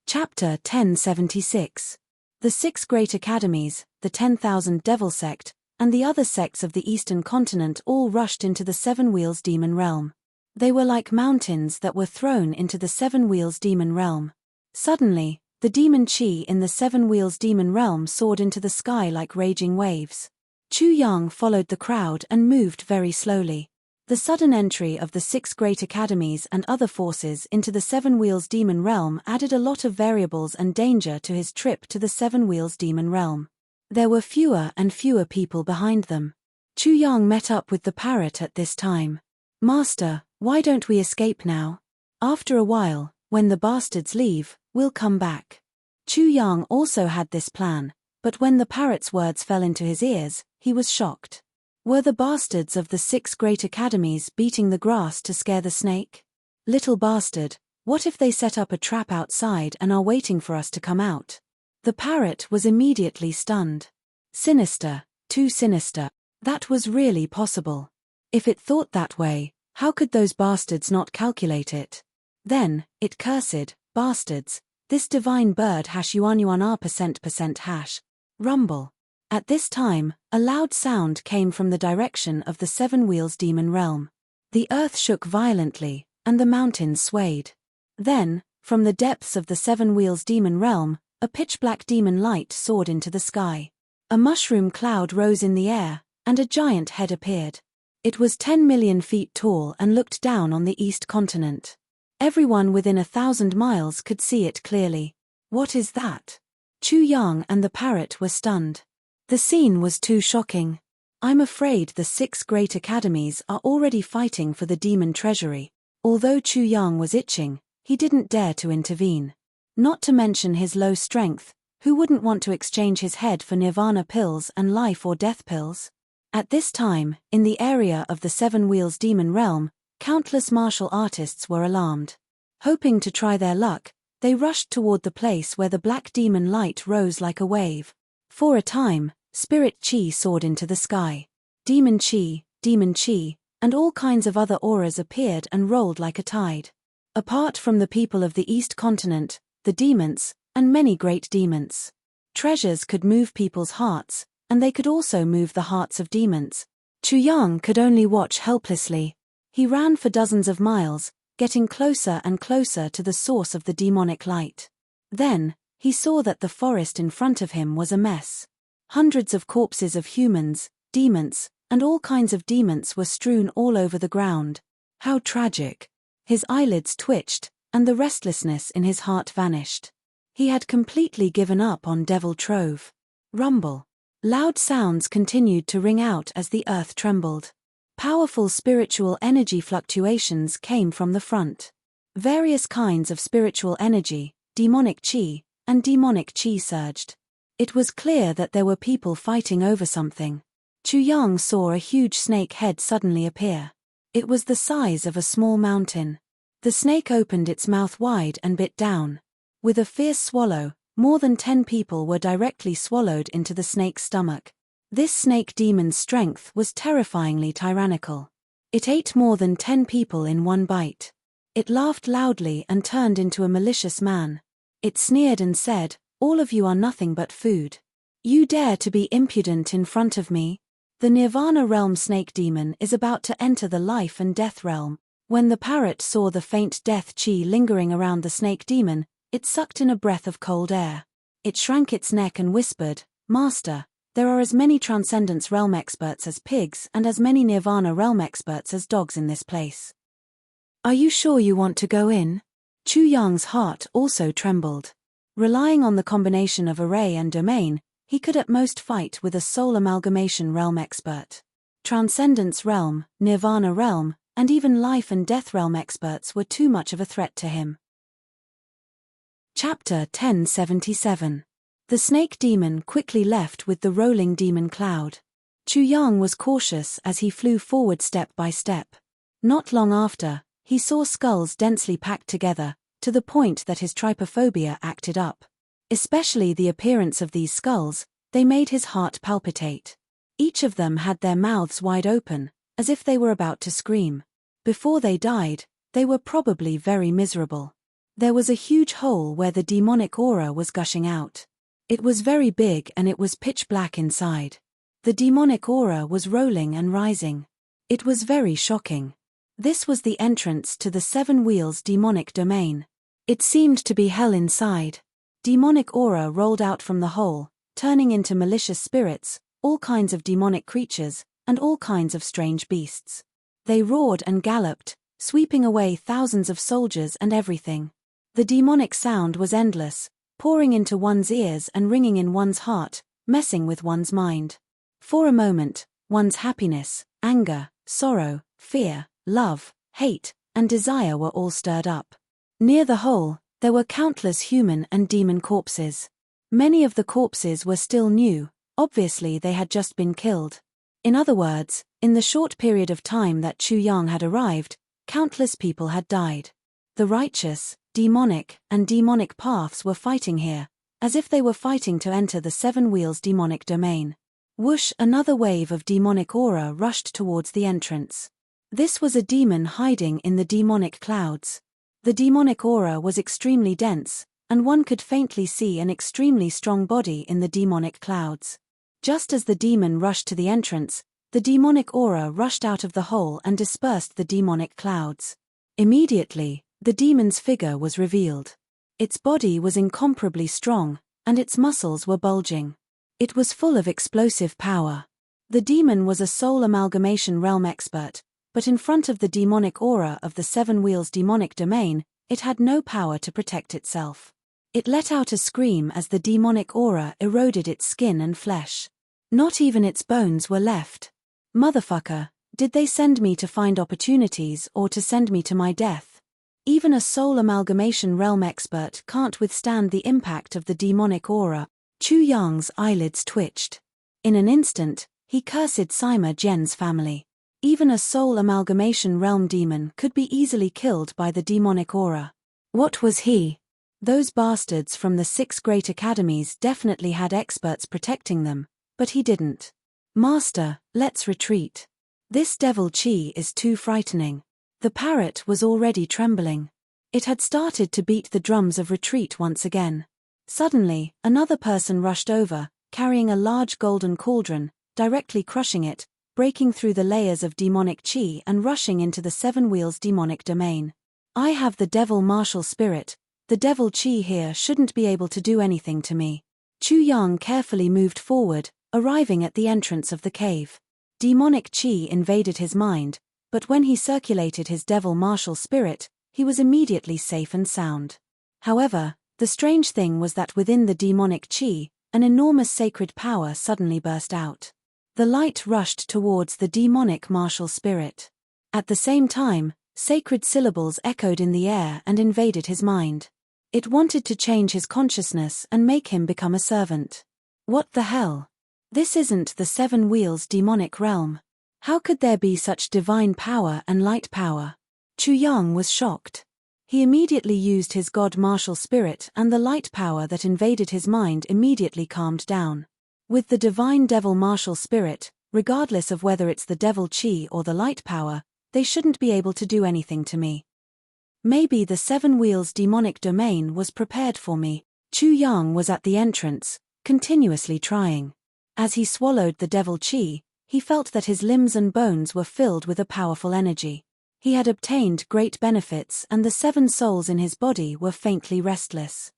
Chapter 1076. The 6 great academies, the 10,000 Devil Sect, and the other sects of the eastern continent all rushed into the Seven Wheels demon realm. They were like mountains that were thrown into the Seven Wheels demon realm. Suddenly, the demon chi in the Seven Wheels demon realm soared into the sky like raging waves. Chu Yang followed the crowd and moved very slowly. The sudden entry of the 6 great academies and other forces into the Seven Wheels demon realm added a lot of variables and danger to his trip to the Seven Wheels demon realm. There were fewer and fewer people behind them. Chu Yang met up with the parrot at this time. "Master, why don't we escape now? After a while, when the bastards leave, we'll come back." Chu Yang also had this plan, but when the parrot's words fell into his ears, he was shocked. Were the bastards of the 6 great academies beating the grass to scare the snake? "Little bastard, what if they set up a trap outside and are waiting for us to come out?" The parrot was immediately stunned. Sinister, too sinister. That was really possible. If it thought that way, how could those bastards not calculate it? Then, it cursed, "Bastards, this divine bird #yuan %% #. Rumble. At this time, a loud sound came from the direction of the Seven Wheels demon realm. The earth shook violently, and the mountains swayed. Then, from the depths of the Seven Wheels demon realm, a pitch-black demon light soared into the sky. A mushroom cloud rose in the air, and a giant head appeared. It was 10 million feet tall and looked down on the east continent. Everyone within 1,000 miles could see it clearly. "What is that?" Chu Yang and the parrot were stunned. The scene was too shocking. "I'm afraid the 6 great academies are already fighting for the demon treasury." Although Chu Yang was itching, he didn't dare to intervene. Not to mention his low strength, who wouldn't want to exchange his head for nirvana pills and life or death pills? At this time, in the area of the Seven Wheels demon realm, countless martial artists were alarmed. Hoping to try their luck, they rushed toward the place where the black demon light rose like a wave. For a time, spirit chi soared into the sky. Demon chi, and all kinds of other auras appeared and rolled like a tide. Apart from the people of the East Continent, the demons, and many great demons. Treasures could move people's hearts, and they could also move the hearts of demons. Chu Yang could only watch helplessly. He ran for dozens of miles, getting closer and closer to the source of the demonic light. Then, he saw that the forest in front of him was a mess. Hundreds of corpses of humans, demons, and all kinds of demons were strewn all over the ground. How tragic. His eyelids twitched, and the restlessness in his heart vanished. He had completely given up on Devil Trove. Rumble. Loud sounds continued to ring out as the earth trembled. Powerful spiritual energy fluctuations came from the front. Various kinds of spiritual energy, demonic chi, and demonic chi surged. It was clear that there were people fighting over something. Chu Yang saw a huge snake head suddenly appear. It was the size of a small mountain. The snake opened its mouth wide and bit down. With a fierce swallow, more than 10 people were directly swallowed into the snake's stomach. This snake demon's strength was terrifyingly tyrannical. It ate more than 10 people in one bite. It laughed loudly and turned into a malicious man. It sneered and said, "All of you are nothing but food. You dare to be impudent in front of me? The Nirvana realm snake demon is about to enter the life and death realm." When the parrot saw the faint death chi lingering around the snake demon, it sucked in a breath of cold air. It shrank its neck and whispered, "Master, there are as many Transcendence Realm experts as pigs and as many Nirvana Realm experts as dogs in this place. Are you sure you want to go in?" Chu Yang's heart also trembled. Relying on the combination of array and domain, he could at most fight with a soul amalgamation realm expert. Transcendence Realm, Nirvana Realm, and even life and death realm experts were too much of a threat to him. Chapter 1077. The snake demon quickly left with the rolling demon cloud. Chu Yang was cautious as he flew forward step by step. Not long after, he saw skulls densely packed together, to the point that his trypophobia acted up. Especially the appearance of these skulls, they made his heart palpitate. Each of them had their mouths wide open, as if they were about to scream. Before they died, they were probably very miserable. There was a huge hole where the demonic aura was gushing out. It was very big and it was pitch black inside. The demonic aura was rolling and rising. It was very shocking. This was the entrance to the Seven Wheels demonic domain. It seemed to be hell inside. Demonic aura rolled out from the hole, turning into malicious spirits, all kinds of demonic creatures, and all kinds of strange beasts. They roared and galloped, sweeping away thousands of soldiers and everything. The demonic sound was endless, pouring into one's ears and ringing in one's heart, messing with one's mind. For a moment, one's happiness, anger, sorrow, fear, love, hate, and desire were all stirred up. Near the hole, there were countless human and demon corpses. Many of the corpses were still new, obviously they had just been killed. In other words, in the short period of time that Chu Yang had arrived, countless people had died. The righteous, demonic, and demonic paths were fighting here, as if they were fighting to enter the Seven Wheels demonic domain. Whoosh! Another wave of demonic aura rushed towards the entrance. This was a demon hiding in the demonic clouds. The demonic aura was extremely dense, and one could faintly see an extremely strong body in the demonic clouds. Just as the demon rushed to the entrance, the demonic aura rushed out of the hole and dispersed the demonic clouds. Immediately, the demon's figure was revealed. Its body was incomparably strong, and its muscles were bulging. It was full of explosive power. The demon was a soul amalgamation realm expert, but in front of the demonic aura of the Seven Wheels demonic domain, it had no power to protect itself. It let out a scream as the demonic aura eroded its skin and flesh. Not even its bones were left. Motherfucker, did they send me to find opportunities or to send me to my death? Even a soul amalgamation realm expert can't withstand the impact of the demonic aura. Chu Yang's eyelids twitched. In an instant, he cursed Sima Jian's family. Even a soul amalgamation realm demon could be easily killed by the demonic aura. What was he? Those bastards from the 6 great academies definitely had experts protecting them, but he didn't. Master, let's retreat. This devil chi is too frightening. The parrot was already trembling. It had started to beat the drums of retreat once again. Suddenly, another person rushed over, carrying a large golden cauldron, directly crushing it, breaking through the layers of demonic chi and rushing into the Seven Wheels demonic domain. I have the devil martial spirit. The devil chi here shouldn't be able to do anything to me. Chu Yang carefully moved forward, arriving at the entrance of the cave. Demonic chi invaded his mind, but when he circulated his devil martial spirit, he was immediately safe and sound. However, the strange thing was that within the demonic chi, an enormous sacred power suddenly burst out. The light rushed towards the demonic martial spirit. At the same time, sacred syllables echoed in the air and invaded his mind. It wanted to change his consciousness and make him become a servant. What the hell? This isn't the Seven Wheels demonic realm. How could there be such divine power and light power? Chu Yang was shocked. He immediately used his god martial spirit, and the light power that invaded his mind immediately calmed down. With the divine devil martial spirit, regardless of whether it's the devil chi or the light power, they shouldn't be able to do anything to me. Maybe the Seven Wheels demonic domain was prepared for me. Chu Yang was at the entrance, continuously trying. As he swallowed the devil chi, he felt that his limbs and bones were filled with a powerful energy. He had obtained great benefits, and the 7 souls in his body were faintly restless.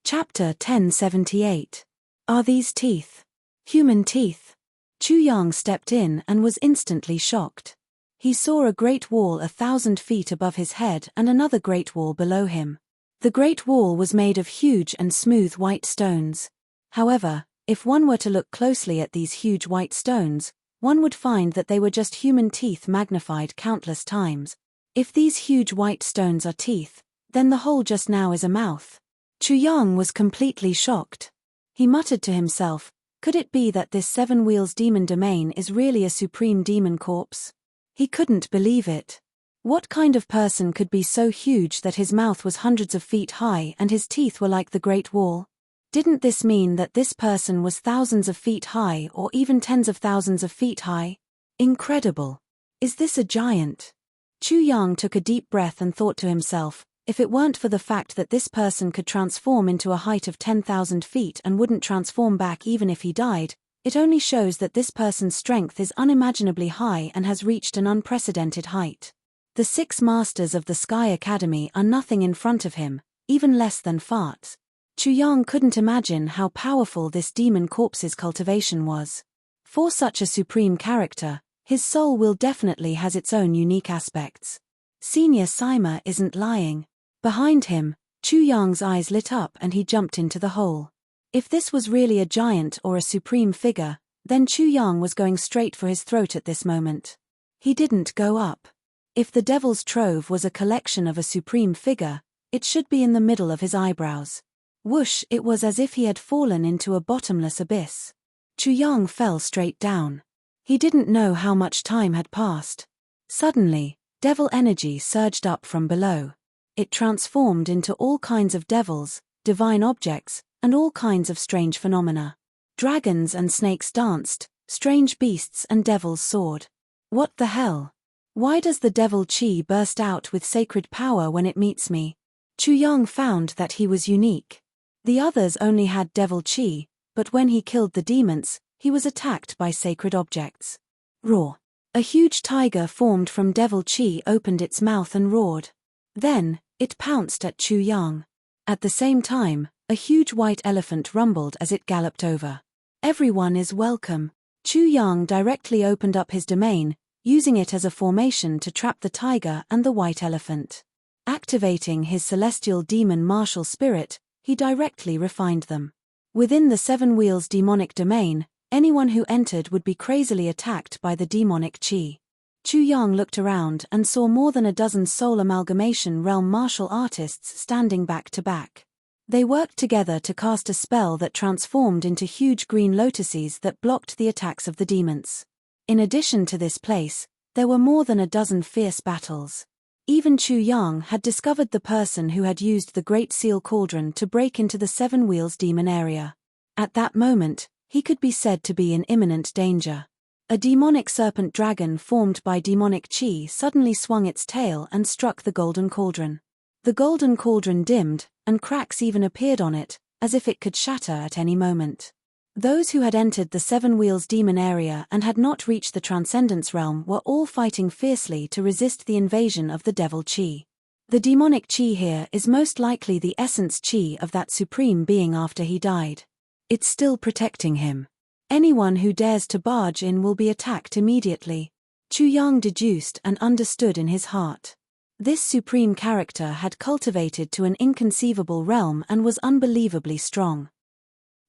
Chapter 1078. Are these teeth? Human teeth? Chu Yang stepped in and was instantly shocked. He saw a great wall 1,000 feet above his head and another great wall below him. The great wall was made of huge and smooth white stones. However, if one were to look closely at these huge white stones, one would find that they were just human teeth magnified countless times. If these huge white stones are teeth, then the hole just now is a mouth. Chu Yang was completely shocked. He muttered to himself, could it be that this Seven Wheels demon domain is really a supreme demon corpse? He couldn't believe it. What kind of person could be so huge that his mouth was hundreds of feet high and his teeth were like the Great Wall? Didn't this mean that this person was thousands of feet high or even tens of thousands of feet high? Incredible. Is this a giant? Chu Yang took a deep breath and thought to himself, If it weren't for the fact that this person could transform into a height of 10,000 feet and wouldn't transform back even if he died, it only shows that this person's strength is unimaginably high and has reached an unprecedented height. The 6 masters of the Sky Academy are nothing in front of him, even less than farts. Chuyang couldn't imagine how powerful this demon corpse's cultivation was. For such a supreme character, his soul will definitely has its own unique aspects. Senior Sima isn't lying. Behind him, Chuyang's eyes lit up and he jumped into the hole. If this was really a giant or a supreme figure, then Chuyang was going straight for his throat at this moment. He didn't go up. If the Devil's Trove was a collection of a supreme figure, it should be in the middle of his eyebrows. Whoosh, it was as if he had fallen into a bottomless abyss. Chuyang fell straight down. He didn't know how much time had passed. Suddenly, devil energy surged up from below. It transformed into all kinds of devils, divine objects, and all kinds of strange phenomena. Dragons and snakes danced, strange beasts and devils soared. What the hell? Why does the devil chi burst out with sacred power when it meets me? Chuyang found that he was unique. The others only had devil chi, but when he killed the demons, he was attacked by sacred objects. Roar. A huge tiger formed from devil chi opened its mouth and roared. Then, it pounced at Chuyang. At the same time, a huge white elephant rumbled as it galloped over. Everyone is welcome. Chuyang directly opened up his domain, using it as a formation to trap the tiger and the white elephant. Activating his celestial demon martial spirit, he directly refined them. Within the 7 wheels demonic domain, anyone who entered would be crazily attacked by the demonic chi. Chuyang looked around and saw more than a dozen soul amalgamation realm martial artists standing back to back. They worked together to cast a spell that transformed into huge green lotuses that blocked the attacks of the demons. In addition to this place, there were more than a dozen fierce battles. Even Chuyang had discovered the person who had used the Great Seal Cauldron to break into the 7 wheels demon area. At that moment, he could be said to be in imminent danger. A demonic serpent dragon formed by demonic chi suddenly swung its tail and struck the golden cauldron. The golden cauldron dimmed, and cracks even appeared on it, as if it could shatter at any moment. Those who had entered the 7 wheels demon area and had not reached the Transcendence realm were all fighting fiercely to resist the invasion of the devil chi. The demonic chi here is most likely the essence chi of that supreme being after he died. It's still protecting him. Anyone who dares to barge in will be attacked immediately. Chuyang deduced and understood in his heart. This supreme character had cultivated to an inconceivable realm and was unbelievably strong.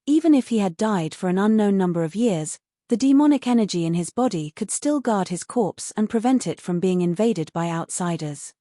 Even if he had died for an unknown number of years, the demonic energy in his body could still guard his corpse and prevent it from being invaded by outsiders.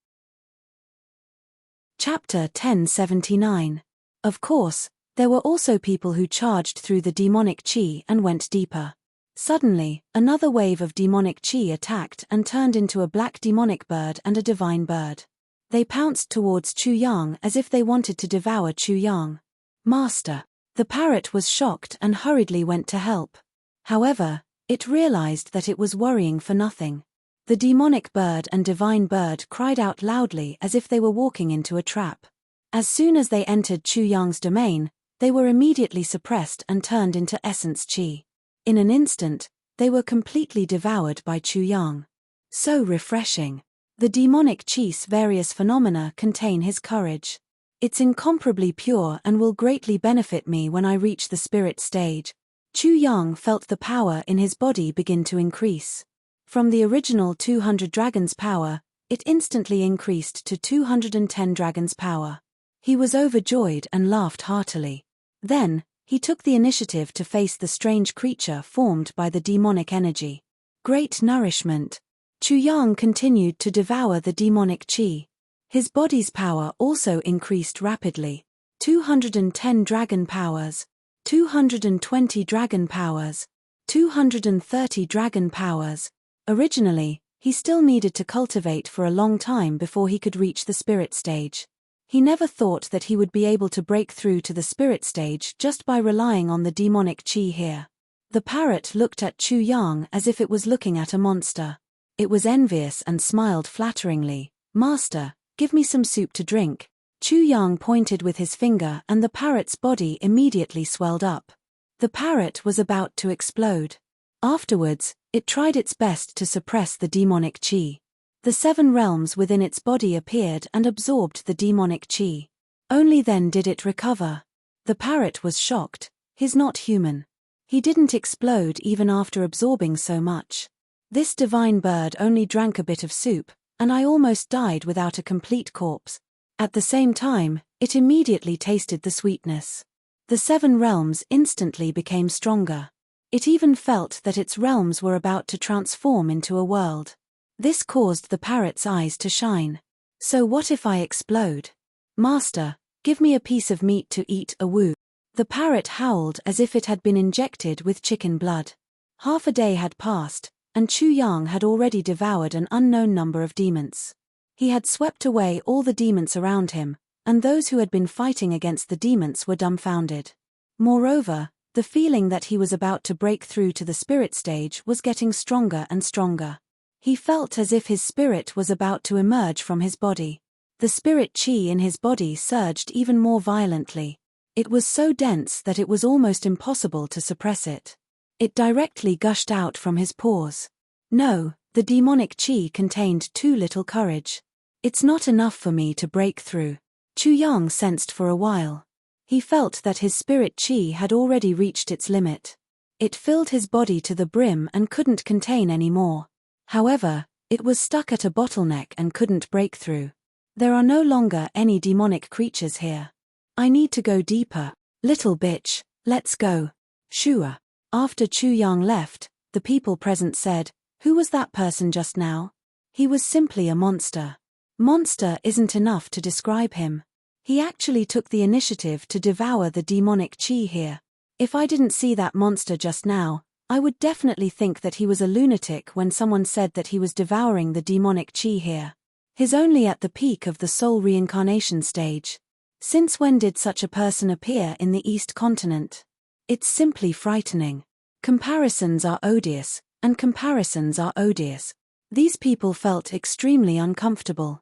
Chapter 1079. Of course, there were also people who charged through the demonic chi and went deeper. Suddenly, another wave of demonic chi attacked and turned into a black demonic bird and a divine bird. They pounced towards Chuyang as if they wanted to devour Chuyang. Master. The parrot was shocked and hurriedly went to help. However, it realized that it was worrying for nothing. The demonic bird and divine bird cried out loudly as if they were walking into a trap. As soon as they entered Chuyang's domain, they were immediately suppressed and turned into essence chi. In an instant, they were completely devoured by Chuyang. So refreshing. The demonic chi's various phenomena contain his courage. It's incomparably pure and will greatly benefit me when I reach the spirit stage. Chuyang felt the power in his body begin to increase. From the original 200 dragons power, it instantly increased to 210 dragons power. He was overjoyed and laughed heartily. Then, he took the initiative to face the strange creature formed by the demonic energy. Great nourishment. Chuyang continued to devour the demonic chi. His body's power also increased rapidly. 210 dragon powers, 220 dragon powers, 230 dragon powers. Originally, he still needed to cultivate for a long time before he could reach the spirit stage. He never thought that he would be able to break through to the spirit stage just by relying on the demonic chi here. The parrot looked at Chuyang as if it was looking at a monster. It was envious and smiled flatteringly. Master, give me some soup to drink. Chu Yang pointed with his finger and the parrot's body immediately swelled up. The parrot was about to explode. Afterwards, it tried its best to suppress the demonic qi. The 7 realms within its body appeared and absorbed the demonic qi. Only then did it recover. The parrot was shocked. He's not human. He didn't explode even after absorbing so much. This divine bird only drank a bit of soup, and I almost died without a complete corpse. At the same time, it immediately tasted the sweetness. The 7 realms instantly became stronger. It even felt that its realms were about to transform into a world. This caused the parrot's eyes to shine. So what if I explode? Master, give me a piece of meat to eat. Woo. The parrot howled as if it had been injected with chicken blood. Half a day had passed, and Chu Yang had already devoured an unknown number of demons. He had swept away all the demons around him, and those who had been fighting against the demons were dumbfounded. Moreover, the feeling that he was about to break through to the spirit stage was getting stronger and stronger. He felt as if his spirit was about to emerge from his body. The spirit qi in his body surged even more violently. It was so dense that it was almost impossible to suppress it. It directly gushed out from his pores. No, the demonic qi contained too little courage. It's not enough for me to break through. Chu Yang sensed for a while. He felt that his spirit qi had already reached its limit. It filled his body to the brim and couldn't contain any more. However, it was stuck at a bottleneck and couldn't break through. There are no longer any demonic creatures here. I need to go deeper. Little bitch, let's go. Shua. After Chu Yang left, the people present said, "Who was that person just now?" He was simply a monster. Monster isn't enough to describe him. He actually took the initiative to devour the demonic qi here. If I didn't see that monster just now, I would definitely think that he was a lunatic when someone said that he was devouring the demonic qi here. He's only at the peak of the soul reincarnation stage. Since when did such a person appear in the East continent? It's simply frightening. Comparisons are odious, and comparisons are odious. These people felt extremely uncomfortable.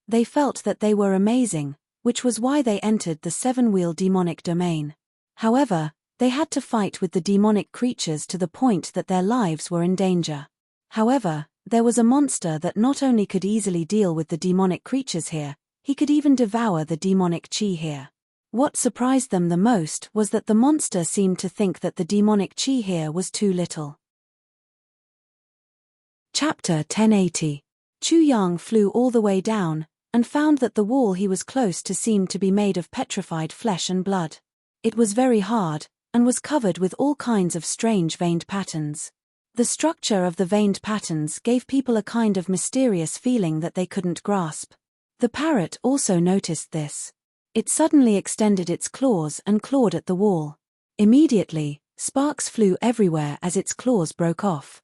They felt that they were amazing, which was why they entered the 7-wheel demonic domain. However, they had to fight with the demonic creatures to the point that their lives were in danger. However, there was a monster that not only could easily deal with the demonic creatures here, he could even devour the demonic qi here. What surprised them the most was that the monster seemed to think that the demonic qi here was too little. Chapter 1080. Chu Yang flew all the way down, and found that the wall he was close to seemed to be made of petrified flesh and blood. It was very hard, and was covered with all kinds of strange veined patterns. The structure of the veined patterns gave people a kind of mysterious feeling that they couldn't grasp. The parrot also noticed this. It suddenly extended its claws and clawed at the wall. Immediately, sparks flew everywhere as its claws broke off.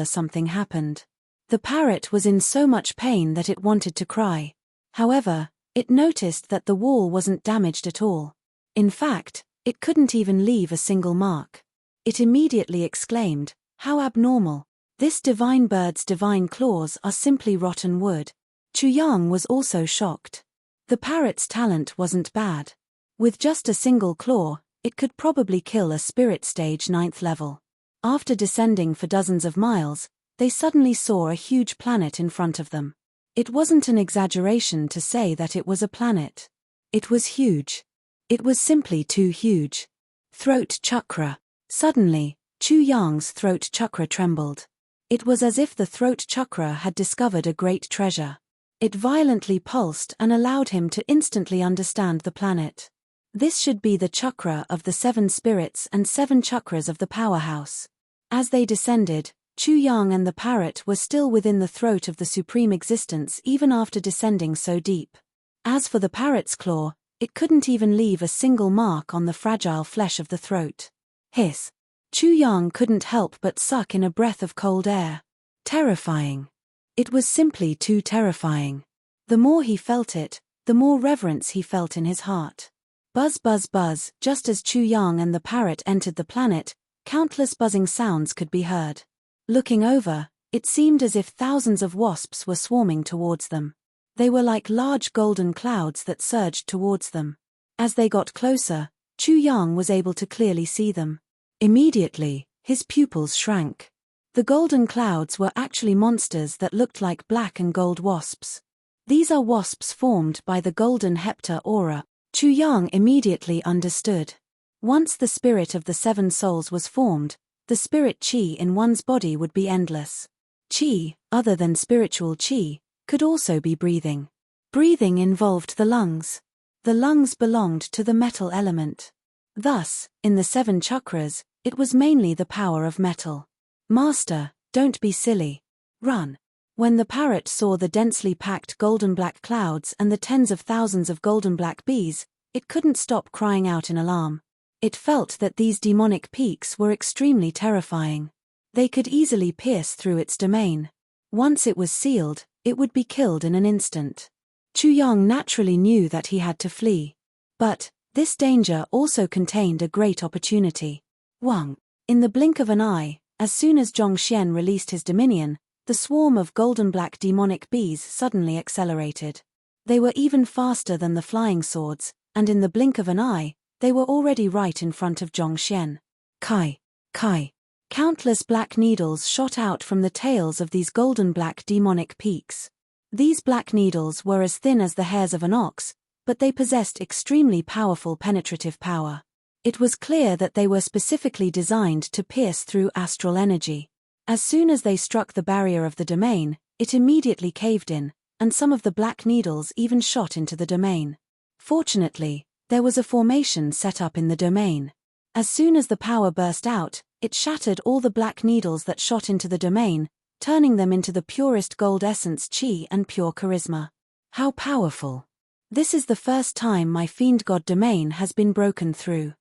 Something happened. The parrot was in so much pain that it wanted to cry. However, it noticed that the wall wasn't damaged at all. In fact, it couldn't even leave a single mark. It immediately exclaimed, "How abnormal. This divine bird's divine claws are simply rotten wood." Chu Yang was also shocked. The parrot's talent wasn't bad. With just a single claw, it could probably kill a spirit stage 9th level. After descending for dozens of miles, they suddenly saw a huge planet in front of them. It wasn't an exaggeration to say that it was a planet. It was huge. It was simply too huge. Throat chakra. Suddenly, Chu Yang's throat chakra trembled. It was as if the throat chakra had discovered a great treasure. It violently pulsed and allowed him to instantly understand the planet. This should be the chakra of the 7 spirits and 7 chakras of the powerhouse. As they descended, Chu Yang and the parrot were still within the throat of the supreme existence even after descending so deep. As for the parrot's claw, it couldn't even leave a single mark on the fragile flesh of the throat. Hiss. Chu Yang couldn't help but suck in a breath of cold air. Terrifying. It was simply too terrifying. The more he felt it, the more reverence he felt in his heart. Buzz buzz buzz. Just as Chu Yang and the parrot entered the planet, countless buzzing sounds could be heard. Looking over, It seemed as if thousands of wasps were swarming towards them. They were like large golden clouds that surged towards them. As they got closer, Chu Yang was able to clearly see them. Immediately, his pupils shrank. The golden clouds were actually monsters that looked like black and gold wasps. These are wasps formed by the golden hepta aura. Chu Yang immediately understood. Once the spirit of the seven souls was formed, the spirit qi in one's body would be endless. Qi, other than spiritual qi, could also be breathing. Breathing involved the lungs. The lungs belonged to the metal element. Thus, in the seven chakras, it was mainly the power of metal. Master, don't be silly. Run. When the parrot saw the densely packed golden black clouds and the tens of thousands of golden black bees, it couldn't stop crying out in alarm. It felt that these demonic peaks were extremely terrifying. They could easily pierce through its domain. Once it was sealed, it would be killed in an instant. Chu Yang naturally knew that he had to flee. But this danger also contained a great opportunity. Wang. In the blink of an eye, as soon as Zhongxian released his dominion, the swarm of golden black demonic bees suddenly accelerated. They were even faster than the flying swords, and in the blink of an eye, they were already right in front of Zhongxian. Kai. Kai. Countless black needles shot out from the tails of these golden black demonic peaks. These black needles were as thin as the hairs of an ox, but they possessed extremely powerful penetrative power. It was clear that they were specifically designed to pierce through astral energy. As soon as they struck the barrier of the domain, it immediately caved in, and some of the black needles even shot into the domain. Fortunately, there was a formation set up in the domain. As soon as the power burst out, it shattered all the black needles that shot into the domain, turning them into the purest gold essence qi and pure charisma. How powerful! This is the first time my fiend god domain has been broken through.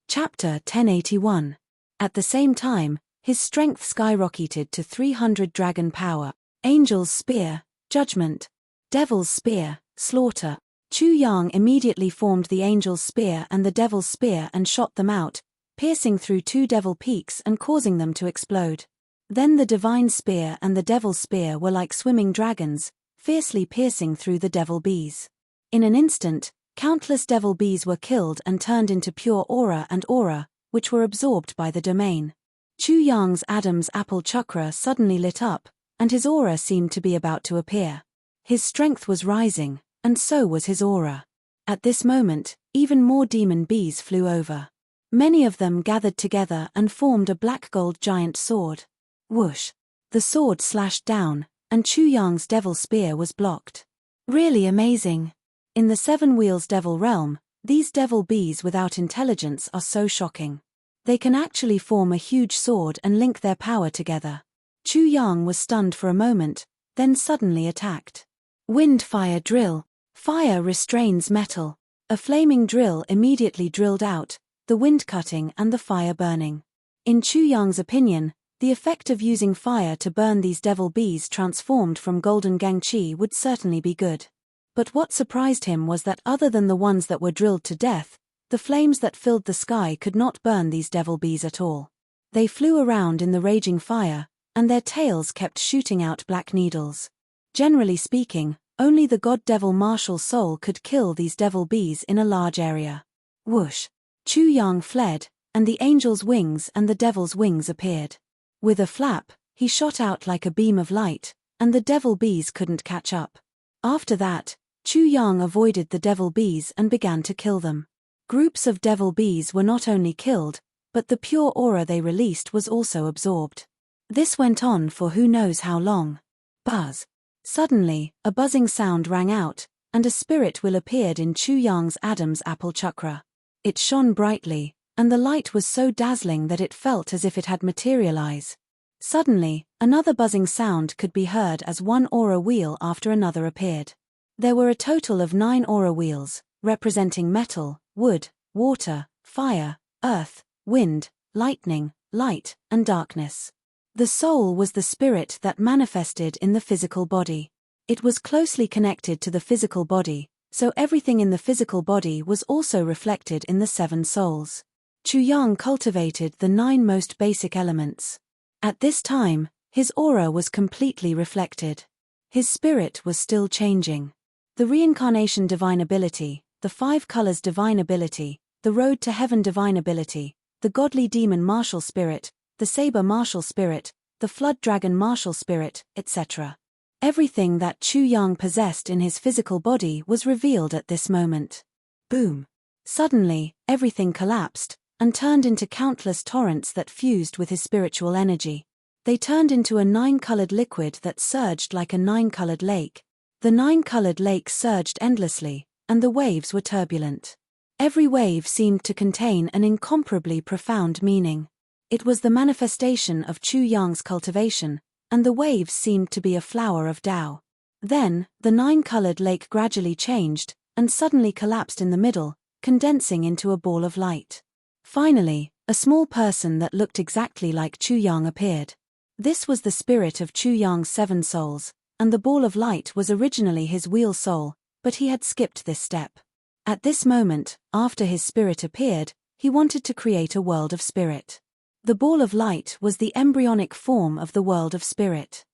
Chapter 1081. At the same time, his strength skyrocketed to 300 dragon power. Angel's spear, judgment. Devil's spear, slaughter. Chu Yang immediately formed the angel's spear and the devil's spear and shot them out, piercing through two devil peaks and causing them to explode. Then the divine spear and the devil's spear were like swimming dragons, fiercely piercing through the devil bees. In an instant, countless devil bees were killed and turned into pure aura, which were absorbed by the domain. Chu Yang's Adam's apple chakra suddenly lit up, and his aura seemed to be about to appear. His strength was rising, and so was his aura. At this moment, even more demon bees flew over. Many of them gathered together and formed a black-gold giant sword. Whoosh! The sword slashed down, and Chu Yang's devil spear was blocked. Really amazing. In the Seven Wheels Devil realm, these devil bees without intelligence are so shocking. They can actually form a huge sword and link their power together. Chu Yang was stunned for a moment, then suddenly attacked. Wind fire drill. Fire restrains metal. A flaming drill immediately drilled out, the wind cutting and the fire burning. In Chu Yang's opinion, the effect of using fire to burn these devil bees transformed from golden gangqi would certainly be good. But what surprised him was that other than the ones that were drilled to death, the flames that filled the sky could not burn these devil bees at all. They flew around in the raging fire, and their tails kept shooting out black needles. Generally speaking, only the god-devil martial soul could kill these devil bees in a large area. Whoosh! Chu Yang fled, and the angel's wings and the devil's wings appeared. With a flap, he shot out like a beam of light, and the devil bees couldn't catch up. After that, Chu Yang avoided the devil bees and began to kill them. Groups of devil bees were not only killed, but the pure aura they released was also absorbed. This went on for who knows how long. Buzz! Suddenly, a buzzing sound rang out, and a spirit wheel appeared in Chu Yang's Adam's apple chakra. It shone brightly, and the light was so dazzling that it felt as if it had materialized. Suddenly, another buzzing sound could be heard as one aura wheel after another appeared. There were a total of 9 aura wheels, representing metal, wood, water, fire, earth, wind, lightning, light, and darkness. The soul was the spirit that manifested in the physical body. It was closely connected to the physical body, so everything in the physical body was also reflected in the 7 souls. Chu Yang cultivated the 9 most basic elements. At this time, his aura was completely reflected. His spirit was still changing. The reincarnation divine ability, the 5 colors divine ability, the road to heaven divine ability, the godly demon martial spirit, the saber martial spirit, the flood dragon martial spirit, etc. Everything that Chu Yang possessed in his physical body was revealed at this moment. Boom! Suddenly, everything collapsed, and turned into countless torrents that fused with his spiritual energy. They turned into a 9-colored liquid that surged like a 9-colored lake. The 9-colored lake surged endlessly, and the waves were turbulent. Every wave seemed to contain an incomparably profound meaning. It was the manifestation of Chu Yang's cultivation, and the waves seemed to be a flower of Tao. Then, the 9-colored lake gradually changed, and suddenly collapsed in the middle, condensing into a ball of light. Finally, a small person that looked exactly like Chu Yang appeared. This was the spirit of Chu Yang's 7 souls, and the ball of light was originally his wheel soul, but he had skipped this step. At this moment, after his spirit appeared, he wanted to create a world of spirit. The ball of light was the embryonic form of the world of spirit.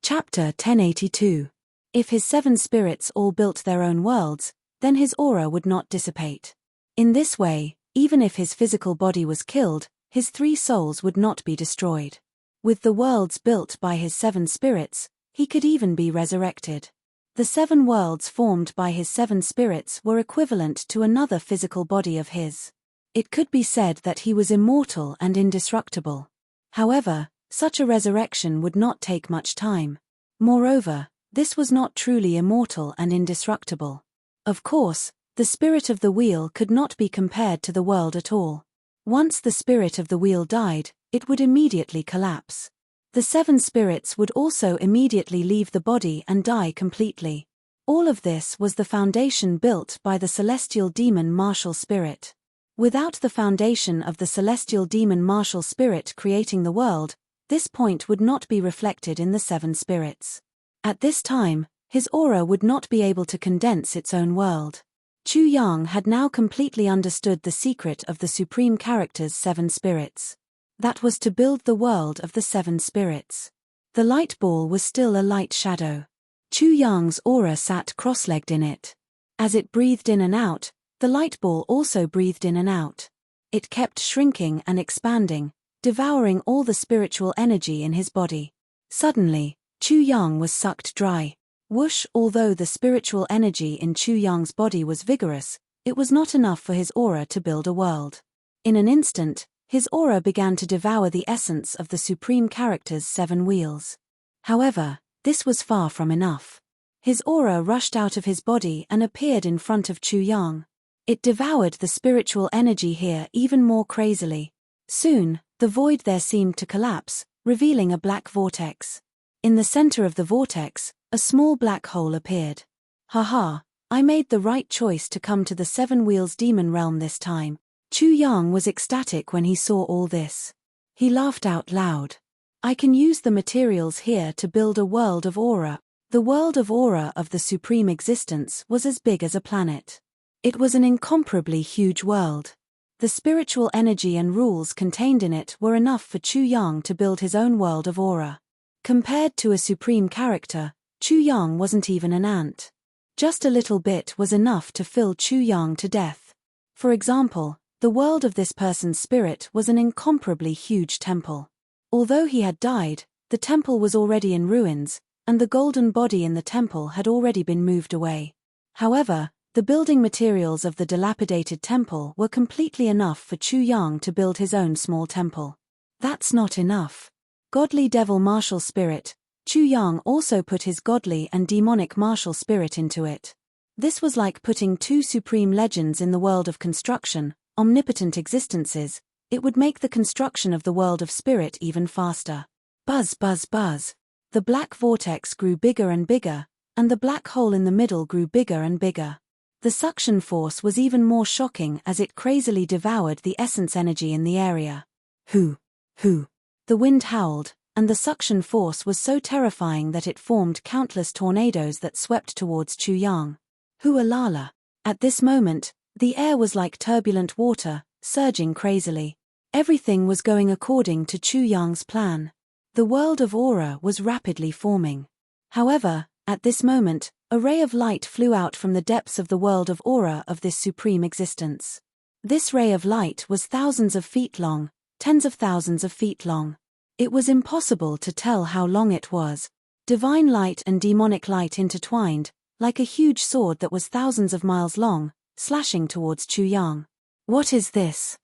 Chapter 1082. If his 7 spirits all built their own worlds, then his aura would not dissipate. In this way, even if his physical body was killed, his 3 souls would not be destroyed. With the worlds built by his 7 spirits, he could even be resurrected. The 7 worlds formed by his 7 spirits were equivalent to another physical body of his. It could be said that he was immortal and indestructible. However, such a resurrection would not take much time. Moreover, this was not truly immortal and indestructible. Of course, the spirit of the wheel could not be compared to the world at all. Once the spirit of the wheel died, it would immediately collapse. The 7 spirits would also immediately leave the body and die completely. All of this was the foundation built by the celestial demon martial spirit. Without the foundation of the celestial demon martial spirit creating the world, this point would not be reflected in the 7 spirits. At this time, his aura would not be able to condense its own world. Chu Yang had now completely understood the secret of the Supreme Character's 7 spirits. That was to build the world of the 7 spirits. The light ball was still a light shadow. Chu Yang's aura sat cross-legged in it. As it breathed in and out, the light ball also breathed in and out. It kept shrinking and expanding, devouring all the spiritual energy in his body. Suddenly, Chu Yang was sucked dry. Whoosh! Although the spiritual energy in Chu Yang's body was vigorous, it was not enough for his aura to build a world. In an instant, his aura began to devour the essence of the Supreme Character's 7 wheels. However, this was far from enough. His aura rushed out of his body and appeared in front of Chu Yang. It devoured the spiritual energy here even more crazily. Soon, the void there seemed to collapse, revealing a black vortex. In the center of the vortex, a small black hole appeared. Haha, I made the right choice to come to the 7 wheels demon realm this time. Chu Yang was ecstatic when he saw all this. He laughed out loud. I can use the materials here to build a world of aura. The world of aura of the supreme existence was as big as a planet. It was an incomparably huge world. The spiritual energy and rules contained in it were enough for Chu Yang to build his own world of aura. Compared to a supreme character, Chu Yang wasn't even an ant. Just a little bit was enough to fill Chu Yang to death. For example, the world of this person's spirit was an incomparably huge temple. Although he had died, the temple was already in ruins, and the golden body in the temple had already been moved away. However, the building materials of the dilapidated temple were completely enough for Chu Yang to build his own small temple. That's not enough. Godly devil martial spirit, Chu Yang also put his godly and demonic martial spirit into it. This was like putting 2 supreme legends in the world of construction, omnipotent existences. It would make the construction of the world of spirit even faster. Buzz, buzz, buzz. The black vortex grew bigger and bigger, and the black hole in the middle grew bigger and bigger. The suction force was even more shocking as it crazily devoured the essence energy in the area. Hoo! Hoo! The wind howled, and the suction force was so terrifying that it formed countless tornadoes that swept towards Chu Yang. Hoo-alala! At this moment, The air was like turbulent water, surging crazily. Everything was going according to Chu Yang's plan. The world of aura was rapidly forming. However, at this moment, a ray of light flew out from the depths of the world of aura of this supreme existence. This ray of light was thousands of feet long, tens of thousands of feet long. It was impossible to tell how long it was. Divine light and demonic light intertwined, like a huge sword that was thousands of miles long, slashing towards Chu Yang. What is this?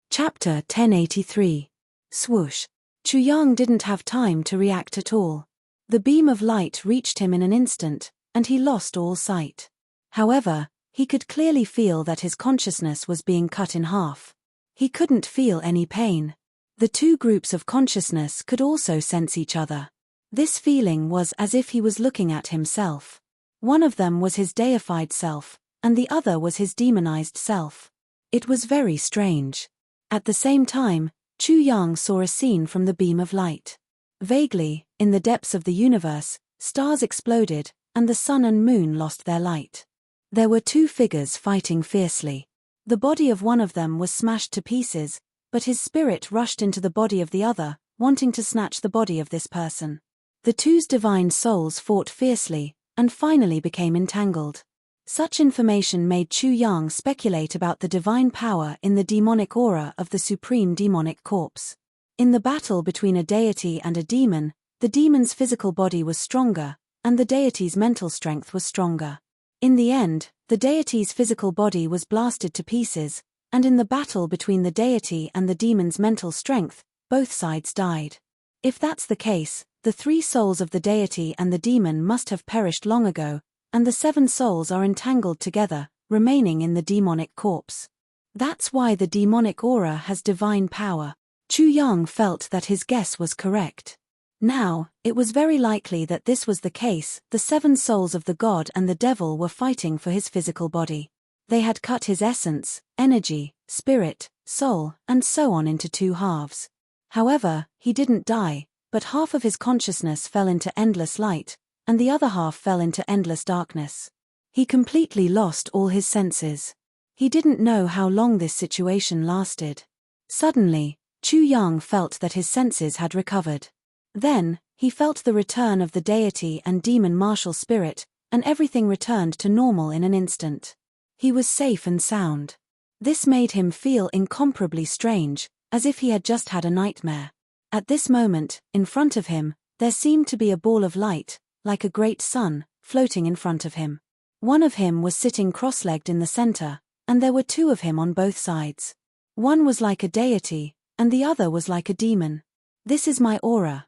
Chapter 1083. Swoosh. Chu Yang didn't have time to react at all. The beam of light reached him in an instant, and he lost all sight. However, he could clearly feel that his consciousness was being cut in half. He couldn't feel any pain. The two groups of consciousness could also sense each other. This feeling was as if he was looking at himself. One of them was his deified self, and the other was his demonized self. It was very strange. At the same time, Chu Yang saw a scene from the beam of light. Vaguely, in the depths of the universe, stars exploded, and the sun and moon lost their light. There were two figures fighting fiercely. The body of one of them was smashed to pieces, but his spirit rushed into the body of the other, wanting to snatch the body of this person. The two's divine souls fought fiercely, and finally became entangled. Such information made Chu Yang speculate about the divine power in the demonic aura of the supreme demonic corpse. In the battle between a deity and a demon, the demon's physical body was stronger, and the deity's mental strength was stronger. In the end, the deity's physical body was blasted to pieces, and in the battle between the deity and the demon's mental strength, both sides died. If that's the case, the three souls of the deity and the demon must have perished long ago, and the seven souls are entangled together, remaining in the demonic corpse. That's why the demonic aura has divine power. Chu Yang felt that his guess was correct. Now, it was very likely that this was the case. The seven souls of the god and the devil were fighting for his physical body. They had cut his essence, energy, spirit, soul, and so on into two halves. However, he didn't die, but half of his consciousness fell into endless light, and the other half fell into endless darkness. He completely lost all his senses. He didn't know how long this situation lasted. Suddenly, Chu Yang felt that his senses had recovered. Then, he felt the return of the deity and demon martial spirit, and everything returned to normal in an instant. He was safe and sound. This made him feel incomparably strange, as if he had just had a nightmare. At this moment, in front of him, there seemed to be a ball of light, like a great sun, floating in front of him. One of him was sitting cross-legged in the center, and there were two of him on both sides. One was like a deity, and the other was like a demon. This is my aura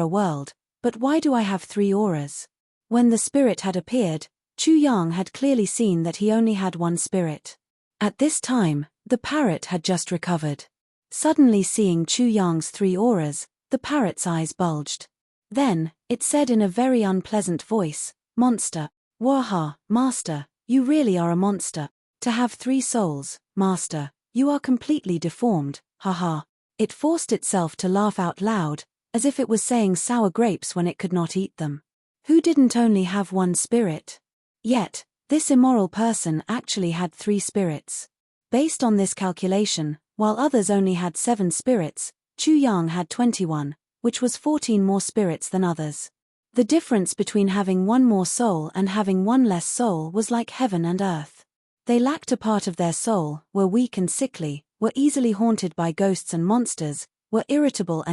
world, but why do I have three auras? When the spirit had appeared, Chu Yang had clearly seen that he only had one spirit. At this time, the parrot had just recovered. Suddenly seeing Chu Yang's three auras, the parrot's eyes bulged. Then, it said in a very unpleasant voice, "Monster. Waha, master, you really are a monster. To have three souls, master, you are completely deformed, haha." It forced itself to laugh out loud, as if it was saying sour grapes when it could not eat them. Who didn't only have one spirit? Yet, this immoral person actually had three spirits. Based on this calculation, while others only had 7 spirits, Chu Yang had 21, which was 14 more spirits than others. The difference between having one more soul and having one less soul was like heaven and earth. They lacked a part of their soul, were weak and sickly, were easily haunted by ghosts and monsters, were irritable,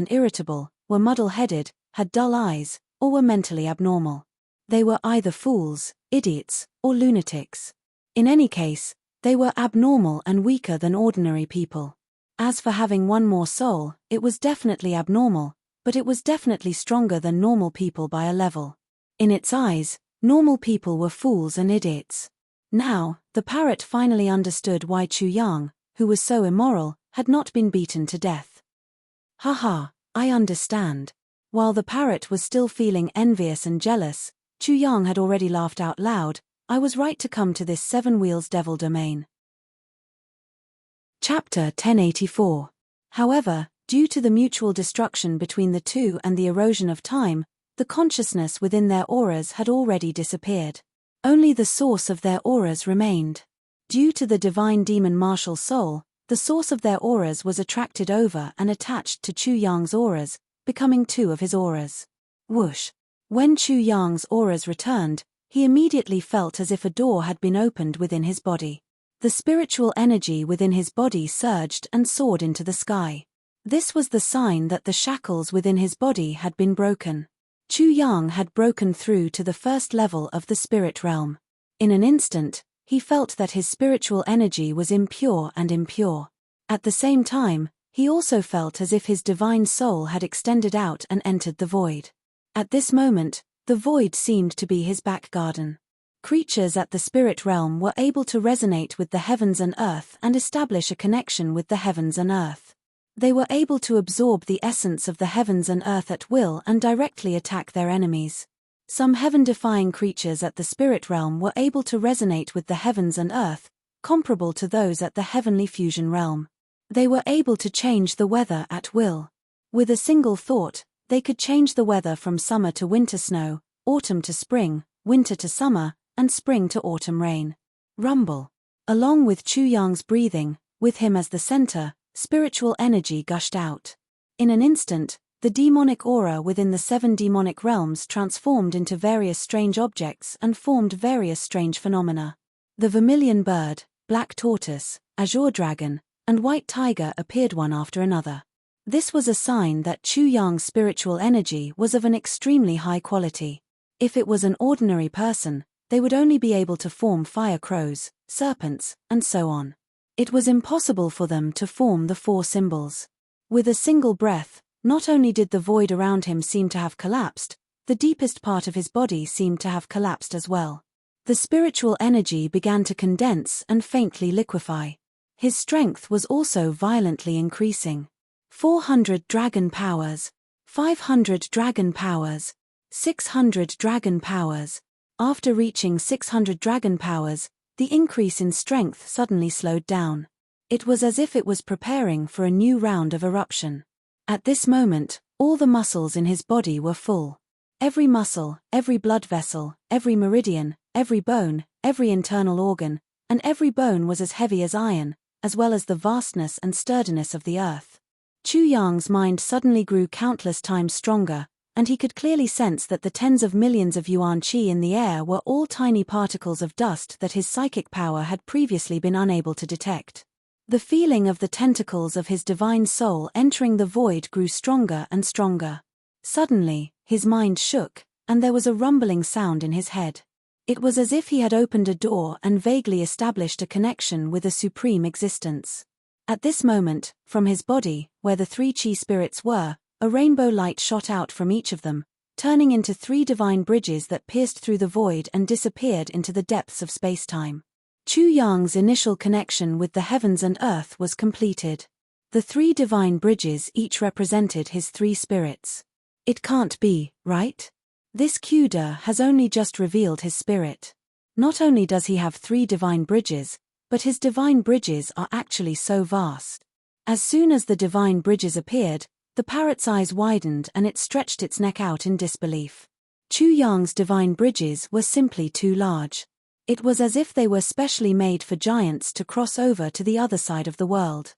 were muddle-headed, had dull eyes, or were mentally abnormal. They were either fools, idiots, or lunatics. In any case, they were abnormal and weaker than ordinary people. As for having one more soul, it was definitely abnormal, but it was definitely stronger than normal people by a level. In its eyes, normal people were fools and idiots. Now, the parrot finally understood why Chu Yang, who was so immoral, had not been beaten to death. Haha, I understand. While the parrot was still feeling envious and jealous, Chu Yang had already laughed out loud. I was right to come to this 7 wheels devil domain. Chapter 1084. However, due to the mutual destruction between the two and the erosion of time, the consciousness within their auras had already disappeared. Only the source of their auras remained. Due to the divine demon martial soul, the source of their auras was attracted over and attached to Chu Yang's auras, becoming two of his auras. Whoosh! When Chu Yang's auras returned, he immediately felt as if a door had been opened within his body. The spiritual energy within his body surged and soared into the sky. This was the sign that the shackles within his body had been broken. Chu Yang had broken through to the first level of the spirit realm. In an instant, he felt that his spiritual energy was impure and impure. At the same time, he also felt as if his divine soul had extended out and entered the void. At this moment, the void seemed to be his back garden. Creatures at the spirit realm were able to resonate with the heavens and earth and establish a connection with the heavens and earth. They were able to absorb the essence of the heavens and earth at will and directly attack their enemies. Some heaven-defying creatures at the spirit realm were able to resonate with the heavens and earth, comparable to those at the heavenly fusion realm. They were able to change the weather at will. With a single thought, they could change the weather from summer to winter snow, autumn to spring, winter to summer, and spring to autumn rain. Rumble. Along with Chu Yang's breathing, with him as the center, spiritual energy gushed out. In an instant, the demonic aura within the 7 demonic realms transformed into various strange objects and formed various strange phenomena. The vermilion bird, black tortoise, azure dragon, and white tiger appeared one after another. This was a sign that Chu Yang's spiritual energy was of an extremely high quality. If it was an ordinary person, they would only be able to form fire crows, serpents, and so on. It was impossible for them to form the 4 symbols. With a single breath, not only did the void around him seem to have collapsed, the deepest part of his body seemed to have collapsed as well. The spiritual energy began to condense and faintly liquefy. His strength was also violently increasing. 400 dragon powers, 500 dragon powers, 600 dragon powers. After reaching 600 dragon powers, the increase in strength suddenly slowed down. It was as if it was preparing for a new round of eruption. At this moment, all the muscles in his body were full. Every muscle, every blood vessel, every meridian, every bone, every internal organ, and every bone was as heavy as iron, as well as the vastness and sturdiness of the earth. Chu Yang's mind suddenly grew countless times stronger, and he could clearly sense that the tens of millions of yuan qi in the air were all tiny particles of dust that his psychic power had previously been unable to detect. The feeling of the tentacles of his divine soul entering the void grew stronger and stronger. Suddenly, his mind shook, and there was a rumbling sound in his head. It was as if he had opened a door and vaguely established a connection with a supreme existence. At this moment, from his body, where the 3 qi spirits were, a rainbow light shot out from each of them, turning into 3 divine bridges that pierced through the void and disappeared into the depths of space-time. Chu Yang's initial connection with the heavens and earth was completed. The 3 divine bridges each represented his 3 spirits. It can't be, right? This Kuda has only just revealed his spirit. Not only does he have 3 divine bridges, but his divine bridges are actually so vast. As soon as the divine bridges appeared, the parrot's eyes widened and it stretched its neck out in disbelief. Chu Yang's divine bridges were simply too large. It was as if they were specially made for giants to cross over to the other side of the world.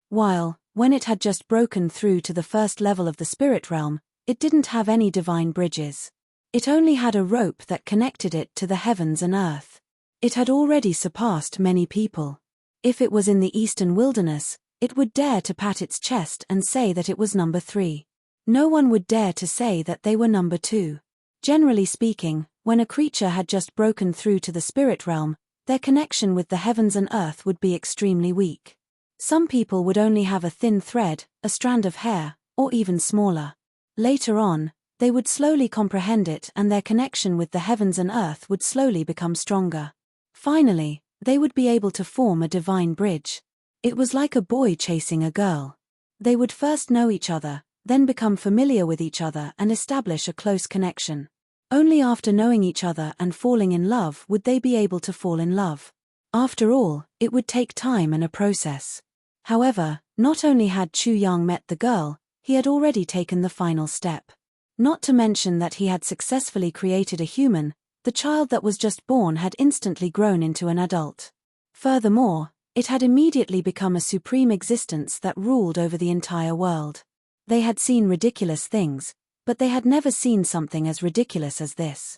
While, when it had just broken through to the first level of the spirit realm, it didn't have any divine bridges. It only had a rope that connected it to the heavens and earth. It had already surpassed many people. If it was in the eastern wilderness, it would dare to pat its chest and say that it was number 3. No one would dare to say that they were number 2. Generally speaking, when a creature had just broken through to the spirit realm, their connection with the heavens and earth would be extremely weak. Some people would only have a thin thread, a strand of hair, or even smaller. Later on, they would slowly comprehend it and their connection with the heavens and earth would slowly become stronger. Finally, they would be able to form a divine bridge. It was like a boy chasing a girl. They would first know each other, then become familiar with each other and establish a close connection. Only after knowing each other and falling in love would they be able to fall in love. After all, it would take time and a process. However, not only had Chu Yang met the girl, he had already taken the final step. Not to mention that he had successfully created a human, The child that was just born had instantly grown into an adult. Furthermore, it had immediately become a supreme existence that ruled over the entire world. They had seen ridiculous things, but they had never seen something as ridiculous as this.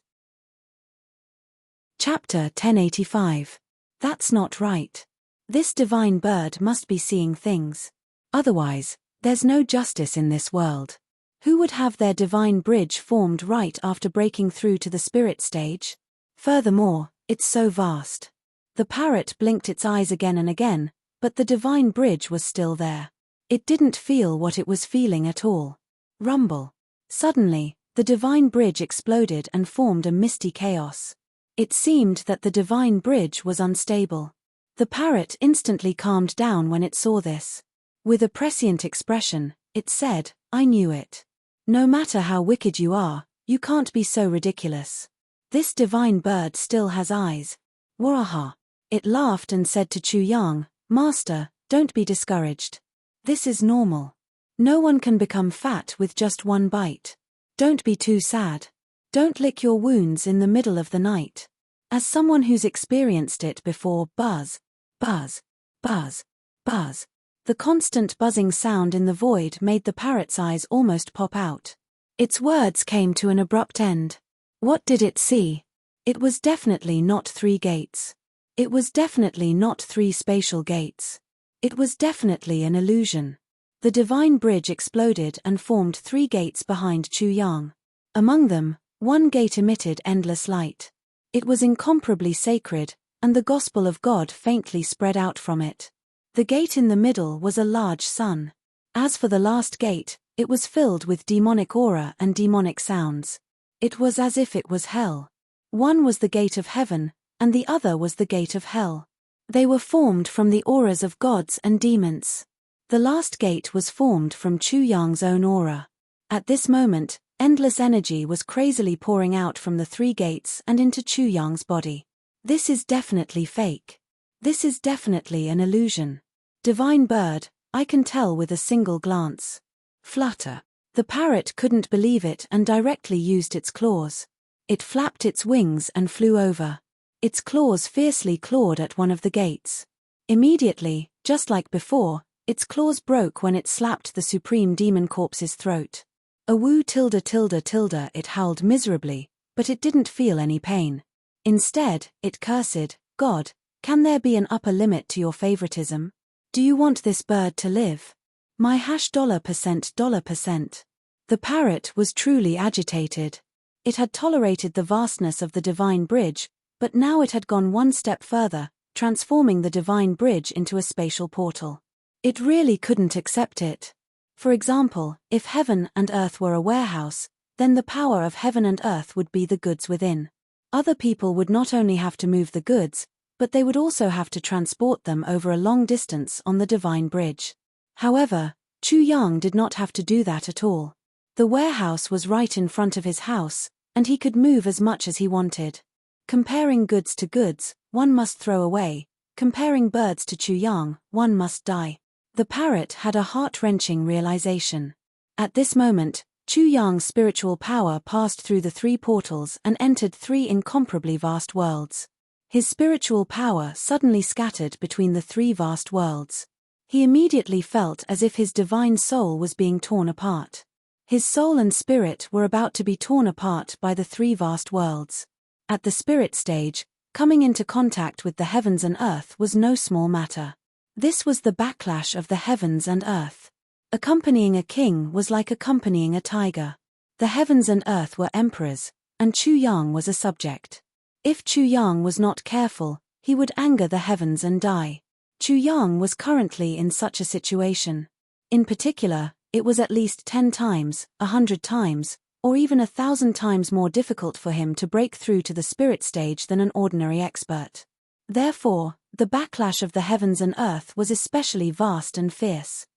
Chapter 1085. That's not right. This divine bird must be seeing things. Otherwise, there's no justice in this world. Who would have their divine bridge formed right after breaking through to the spirit stage? Furthermore, it's so vast. The parrot blinked its eyes again and again, but the divine bridge was still there. It didn't feel what it was feeling at all. Rumble. Suddenly, the divine bridge exploded and formed a misty chaos. It seemed that the divine bridge was unstable. The parrot instantly calmed down when it saw this. With a prescient expression, it said, "I knew it. No matter how wicked you are, you can't be so ridiculous. This divine bird still has eyes." Waha. It laughed and said to Chu Yang, "Master, don't be discouraged. This is normal. No one can become fat with just one bite. Don't be too sad. Don't lick your wounds in the middle of the night." As someone who's experienced it before, buzz, buzz, buzz, buzz. The constant buzzing sound in the void made the parrot's eyes almost pop out. Its words came to an abrupt end. What did it see? It was definitely not 3 gates. It was definitely not 3 spatial gates. It was definitely an illusion. The divine bridge exploded and formed 3 gates behind Chu Yang. Among them, one gate emitted endless light. It was incomparably sacred, and the gospel of God faintly spread out from it. The gate in the middle was a large sun. As for the last gate, it was filled with demonic aura and demonic sounds. It was as if it was hell. One was the gate of heaven, and the other was the gate of hell. They were formed from the auras of gods and demons. The last gate was formed from Chu Yang's own aura. At this moment, endless energy was crazily pouring out from the 3 gates and into Chu Yang's body. This is definitely fake. This is definitely an illusion. Divine bird, I can tell with a single glance. Flutter. The parrot couldn't believe it and directly used its claws. It flapped its wings and flew over. Its claws fiercely clawed at one of the gates. Immediately, just like before, its claws broke when it slapped the supreme demon corpse's throat. A woo tilde tilde tilde, it howled miserably, but it didn't feel any pain. Instead, it cursed, "God, can there be an upper limit to your favoritism? Do you want this bird to live? My $%. The parrot was truly agitated. It had tolerated the vastness of the divine bridge, but now it had gone one step further, transforming the divine bridge into a spatial portal. It really couldn't accept it. For example, if heaven and earth were a warehouse, then the power of heaven and earth would be the goods within. Other people would not only have to move the goods, but they would also have to transport them over a long distance on the divine bridge. However, Chu Yang did not have to do that at all. The warehouse was right in front of his house, and he could move as much as he wanted. Comparing goods to goods, one must throw away. Comparing birds to Chu Yang, one must die. The parrot had a heart-wrenching realization. At this moment, Chu Yang's spiritual power passed through the 3 portals and entered 3 incomparably vast worlds. His spiritual power suddenly scattered between the 3 vast worlds. He immediately felt as if his divine soul was being torn apart. His soul and spirit were about to be torn apart by the 3 vast worlds. At the spirit stage, coming into contact with the heavens and earth was no small matter. This was the backlash of the heavens and earth. Accompanying a king was like accompanying a tiger. The heavens and earth were emperors, and Chu Yang was a subject. If Chu Yang was not careful, he would anger the heavens and die. Chu Yang was currently in such a situation. In particular, it was at least 10 times, 100 times, or even 1,000 times more difficult for him to break through to the spirit stage than an ordinary expert. Therefore, the backlash of the heavens and earth was especially vast and fierce.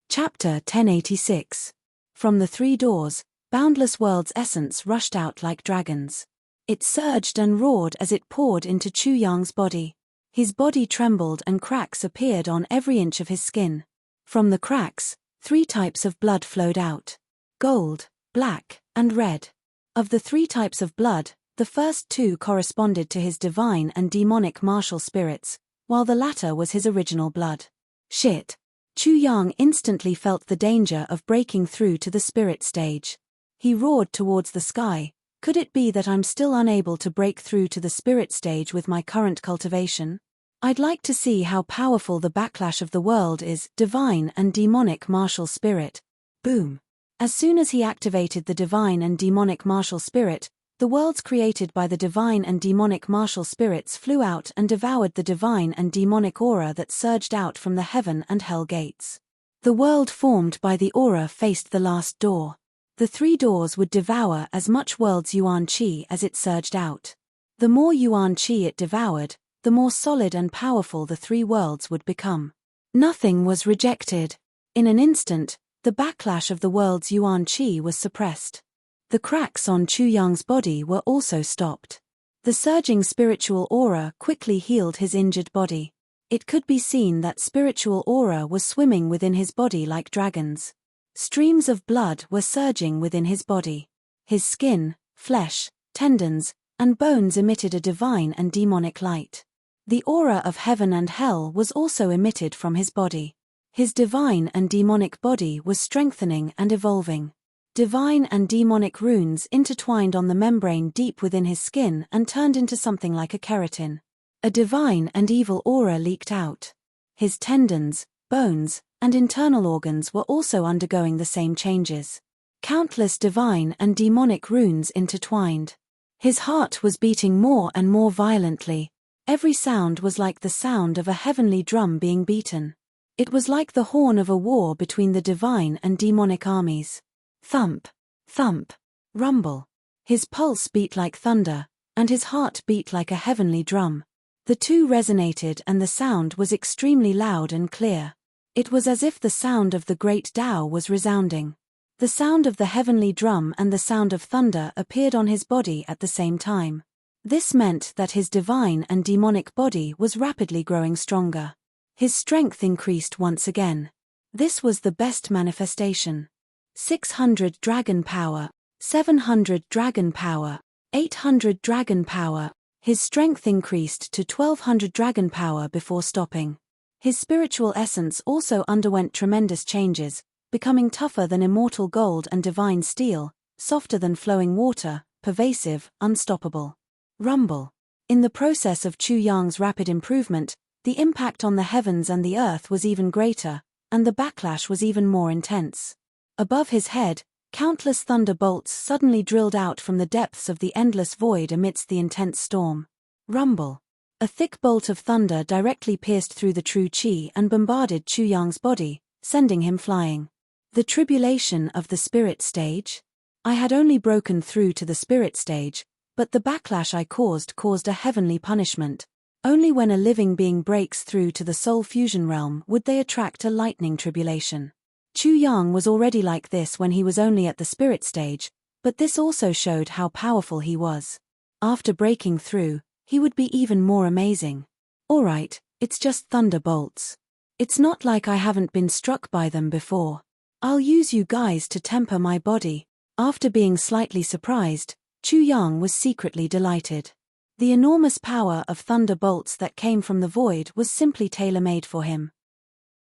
Chapter 1086. From the 3 doors, boundless world's essence rushed out like dragons. It surged and roared as it poured into Chu Yang's body. His body trembled and cracks appeared on every inch of his skin. From the cracks, 3 types of blood flowed out: gold, black, and red. Of the three types of blood, the first two corresponded to his divine and demonic martial spirits, while the latter was his original blood. Shit. Chu Yang instantly felt the danger of breaking through to the spirit stage. He roared towards the sky. Could it be that I'm still unable to break through to the spirit stage with my current cultivation? I'd like to see how powerful the backlash of the world is. Divine and demonic martial spirit. Boom. As soon as he activated the divine and demonic martial spirit, the worlds created by the divine and demonic martial spirits flew out and devoured the divine and demonic aura that surged out from the heaven and hell gates. The world formed by the aura faced the last door. The three doors would devour as much world's yuan qi as it surged out. The more yuan qi it devoured, the more solid and powerful the three worlds would become. Nothing was rejected. In an instant, the backlash of the world's yuan qi was suppressed. The cracks on Chu Yang's body were also stopped. The surging spiritual aura quickly healed his injured body. It could be seen that spiritual aura was swimming within his body like dragons. Streams of blood were surging within his body. His skin, flesh, tendons, and bones emitted a divine and demonic light. The aura of heaven and hell was also emitted from his body. His divine and demonic body was strengthening and evolving. Divine and demonic runes intertwined on the membrane deep within his skin and turned into something like a keratin. A divine and evil aura leaked out. His tendons, bones, and internal organs were also undergoing the same changes. Countless divine and demonic runes intertwined. His heart was beating more and more violently. Every sound was like the sound of a heavenly drum being beaten. It was like the horn of a war between the divine and demonic armies. Thump, thump, rumble. His pulse beat like thunder, and his heart beat like a heavenly drum. The two resonated and the sound was extremely loud and clear. It was as if the sound of the great Tao was resounding. The sound of the heavenly drum and the sound of thunder appeared on his body at the same time. This meant that his divine and demonic body was rapidly growing stronger. His strength increased once again. This was the best manifestation. 600 dragon power, 700 dragon power, 800 dragon power. His strength increased to 1200 dragon power before stopping. His spiritual essence also underwent tremendous changes, becoming tougher than immortal gold and divine steel, softer than flowing water, pervasive, unstoppable. Rumble. In the process of Chu Yang's rapid improvement, the impact on the heavens and the earth was even greater, and the backlash was even more intense. Above his head, countless thunderbolts suddenly drilled out from the depths of the endless void amidst the intense storm. Rumble. A thick bolt of thunder directly pierced through the true qi and bombarded Chu Yang's body, sending him flying. The tribulation of the spirit stage? I had only broken through to the spirit stage, but the backlash I caused a heavenly punishment. Only when a living being breaks through to the soul fusion realm would they attract a lightning tribulation. Chu Yang was already like this when he was only at the spirit stage, but this also showed how powerful he was. After breaking through, he would be even more amazing. Alright, it's just thunderbolts. It's not like I haven't been struck by them before. I'll use you guys to temper my body. After being slightly surprised, Chu Yang was secretly delighted. The enormous power of thunderbolts that came from the void was simply tailor-made for him.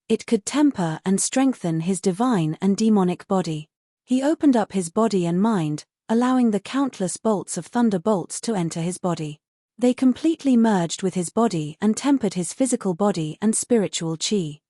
It could temper and strengthen his divine and demonic body. He opened up his body and mind, allowing the countless bolts of thunderbolts to enter his body. They completely merged with his body and tempered his physical body and spiritual qi.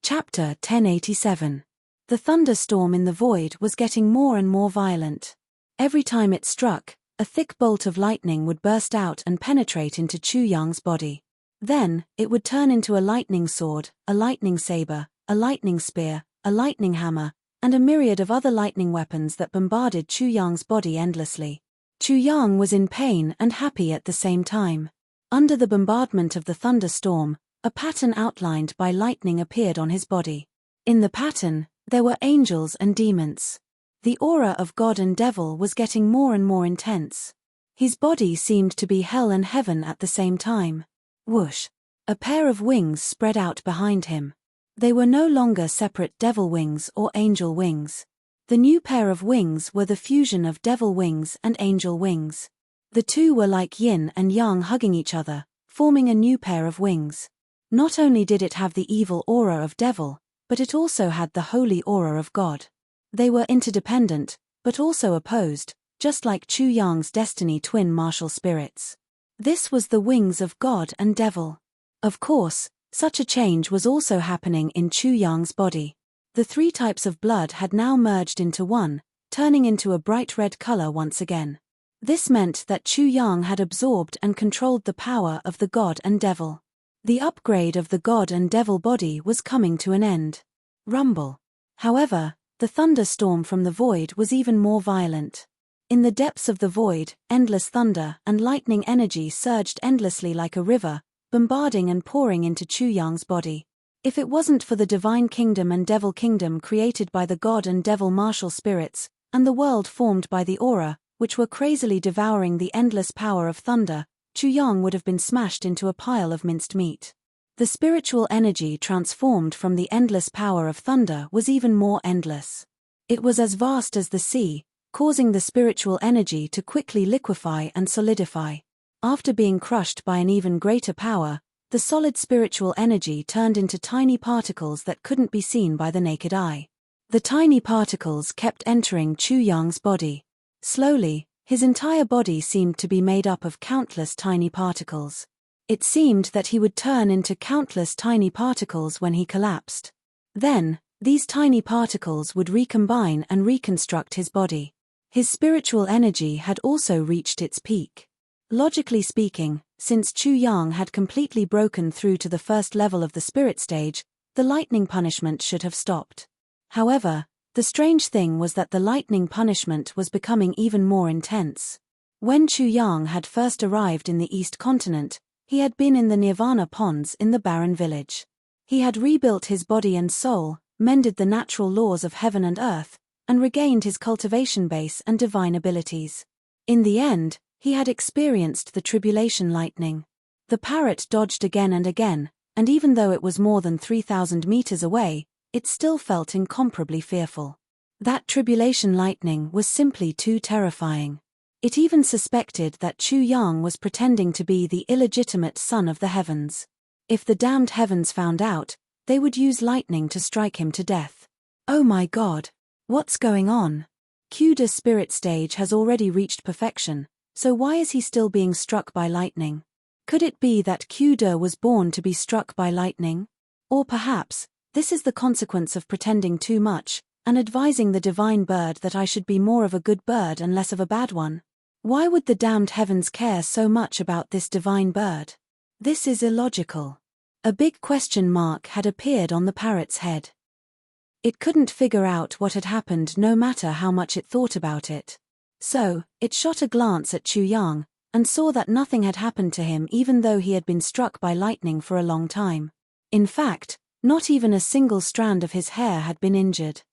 Chapter 1087. The thunderstorm in the void was getting more and more violent. Every time it struck, a thick bolt of lightning would burst out and penetrate into Chu Yang's body. Then, it would turn into a lightning sword, a lightning saber, a lightning spear, a lightning hammer, and a myriad of other lightning weapons that bombarded Chu Yang's body endlessly. Chu Yang was in pain and happy at the same time. Under the bombardment of the thunderstorm, a pattern outlined by lightning appeared on his body. In the pattern, there were angels and demons. The aura of God and devil was getting more and more intense. His body seemed to be hell and heaven at the same time. Whoosh! A pair of wings spread out behind him. They were no longer separate devil wings or angel wings. The new pair of wings were the fusion of devil wings and angel wings. The two were like yin and yang hugging each other, forming a new pair of wings. Not only did it have the evil aura of devil, but it also had the holy aura of God. They were interdependent, but also opposed, just like Chu Yang's destiny twin martial spirits. This was the wings of God and devil. Of course, such a change was also happening in Chu Yang's body. The three types of blood had now merged into one, turning into a bright red color once again. This meant that Chu Yang had absorbed and controlled the power of the God and devil. The upgrade of the God and devil body was coming to an end. Rumble. However, the thunderstorm from the void was even more violent. In the depths of the void, endless thunder and lightning energy surged endlessly like a river, bombarding and pouring into Chu Yang's body. If it wasn't for the divine kingdom and devil kingdom created by the God and devil martial spirits, and the world formed by the aura, which were crazily devouring the endless power of thunder, Chu Yang would have been smashed into a pile of minced meat. The spiritual energy transformed from the endless power of thunder was even more endless. It was as vast as the sea, causing the spiritual energy to quickly liquefy and solidify. After being crushed by an even greater power, the solid spiritual energy turned into tiny particles that couldn't be seen by the naked eye. The tiny particles kept entering Chu Yang's body. Slowly, his entire body seemed to be made up of countless tiny particles. It seemed that he would turn into countless tiny particles when he collapsed. Then, these tiny particles would recombine and reconstruct his body. His spiritual energy had also reached its peak. Logically speaking, since Chu Yang had completely broken through to the first level of the spirit stage, the lightning punishment should have stopped. However, the strange thing was that the lightning punishment was becoming even more intense. When Chu Yang had first arrived in the East Continent, he had been in the Nirvana ponds in the barren village. He had rebuilt his body and soul, mended the natural laws of heaven and earth, and regained his cultivation base and divine abilities. In the end, he had experienced the tribulation lightning. The parrot dodged again and again, and even though it was more than 3,000 meters away, it still felt incomparably fearful. That tribulation lightning was simply too terrifying. It even suspected that Chu Yang was pretending to be the illegitimate son of the heavens. If the damned heavens found out, they would use lightning to strike him to death. Oh my God! What's going on? Kuda's spirit stage has already reached perfection, so why is he still being struck by lightning? Could it be that Kuda was born to be struck by lightning? Or perhaps, this is the consequence of pretending too much, and advising the divine bird that I should be more of a good bird and less of a bad one? Why would the damned heavens care so much about this divine bird? This is illogical. A big question mark had appeared on the parrot's head. It couldn't figure out what had happened no matter how much it thought about it. So, it shot a glance at Chu Yang, and saw that nothing had happened to him even though he had been struck by lightning for a long time. In fact, not even a single strand of his hair had been injured.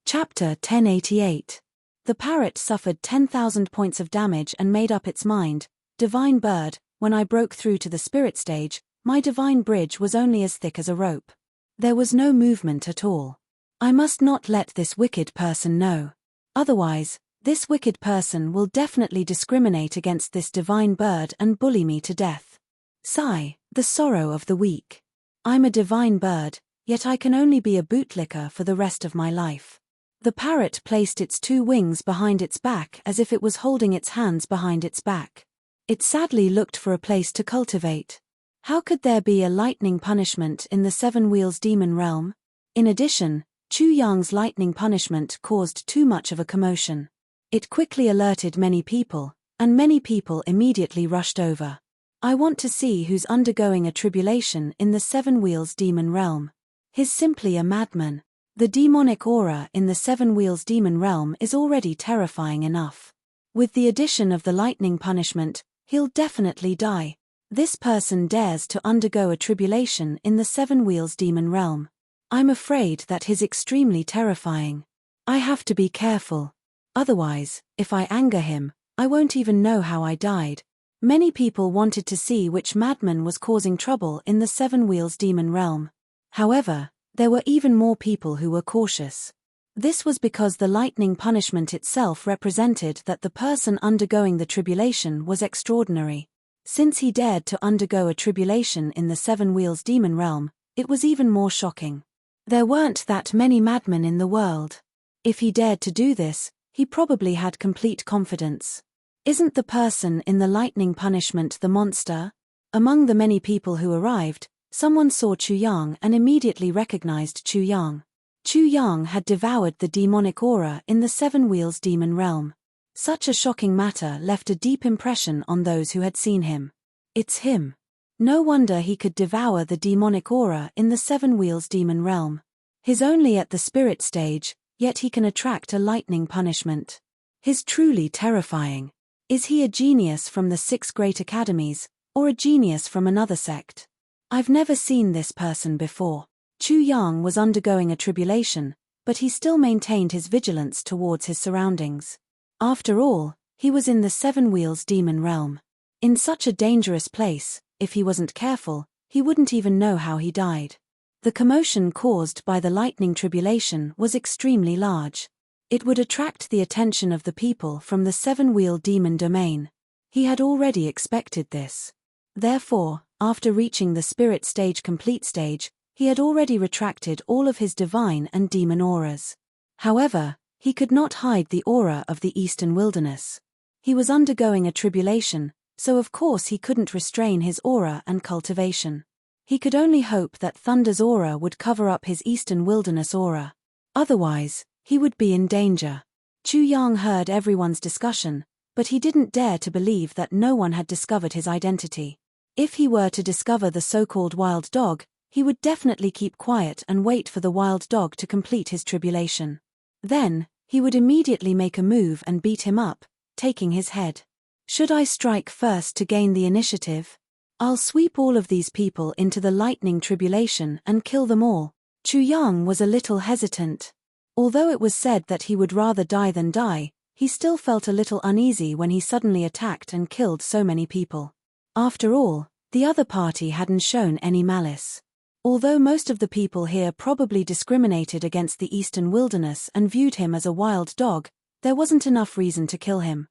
Chapter 1088. The parrot suffered 10,000 points of damage and made up its mind. Divine bird, when I broke through to the spirit stage, my divine bridge was only as thick as a rope. There was no movement at all. I must not let this wicked person know. Otherwise, this wicked person will definitely discriminate against this divine bird and bully me to death. Sigh, the sorrow of the weak. I'm a divine bird, yet I can only be a bootlicker for the rest of my life. The parrot placed its two wings behind its back as if it was holding its hands behind its back. It sadly looked for a place to cultivate. How could there be a lightning punishment in the Seven Wheels demon realm? In addition, Chu Yang's lightning punishment caused too much of a commotion. It quickly alerted many people, and many people immediately rushed over. I want to see who's undergoing a tribulation in the Seven Wheels demon realm. He's simply a madman. The demonic aura in the Seven Wheels demon realm is already terrifying enough. With the addition of the lightning punishment, he'll definitely die. This person dares to undergo a tribulation in the Seven Wheels demon realm. I'm afraid that he's extremely terrifying. I have to be careful. Otherwise, if I anger him, I won't even know how I died. Many people wanted to see which madman was causing trouble in the Seven Wheels demon realm. However, There were even more people who were cautious. This was because the lightning punishment itself represented that the person undergoing the tribulation was extraordinary. Since he dared to undergo a tribulation in the Seven Wheels demon realm, it was even more shocking. There weren't that many madmen in the world. If he dared to do this, he probably had complete confidence. Isn't the person in the lightning punishment the monster? Among the many people who arrived, someone saw Chu Yang and immediately recognized Chu Yang. Chu Yang had devoured the demonic aura in the Seven Wheels demon realm. Such a shocking matter left a deep impression on those who had seen him. It's him. No wonder he could devour the demonic aura in the Seven Wheels demon realm. He's only at the spirit stage, yet he can attract a lightning punishment. He's truly terrifying. Is he a genius from the 6 great academies, or a genius from another sect? I've never seen this person before. Chu Yang was undergoing a tribulation, but he still maintained his vigilance towards his surroundings. After all, he was in the Seven Wheels demon realm. In such a dangerous place, if he wasn't careful, he wouldn't even know how he died. The commotion caused by the lightning tribulation was extremely large. It would attract the attention of the people from the Seven Wheel demon domain. He had already expected this. Therefore, after reaching the spirit stage complete stage, he had already retracted all of his divine and demon auras. However, he could not hide the aura of the Eastern Wilderness. He was undergoing a tribulation, so of course he couldn't restrain his aura and cultivation. He could only hope that Thunder's aura would cover up his Eastern Wilderness aura. Otherwise, he would be in danger. Chu Yang heard everyone's discussion, but he didn't dare to believe that no one had discovered his identity. If he were to discover the so-called wild dog, he would definitely keep quiet and wait for the wild dog to complete his tribulation. Then, he would immediately make a move and beat him up, taking his head. Should I strike first to gain the initiative? I'll sweep all of these people into the lightning tribulation and kill them all. Chu Yang was a little hesitant. Although it was said that he would rather die than die, he still felt a little uneasy when he suddenly attacked and killed so many people. After all, the other party hadn't shown any malice. Although most of the people here probably discriminated against the Eastern Wilderness and viewed him as a wild dog, there wasn't enough reason to kill him.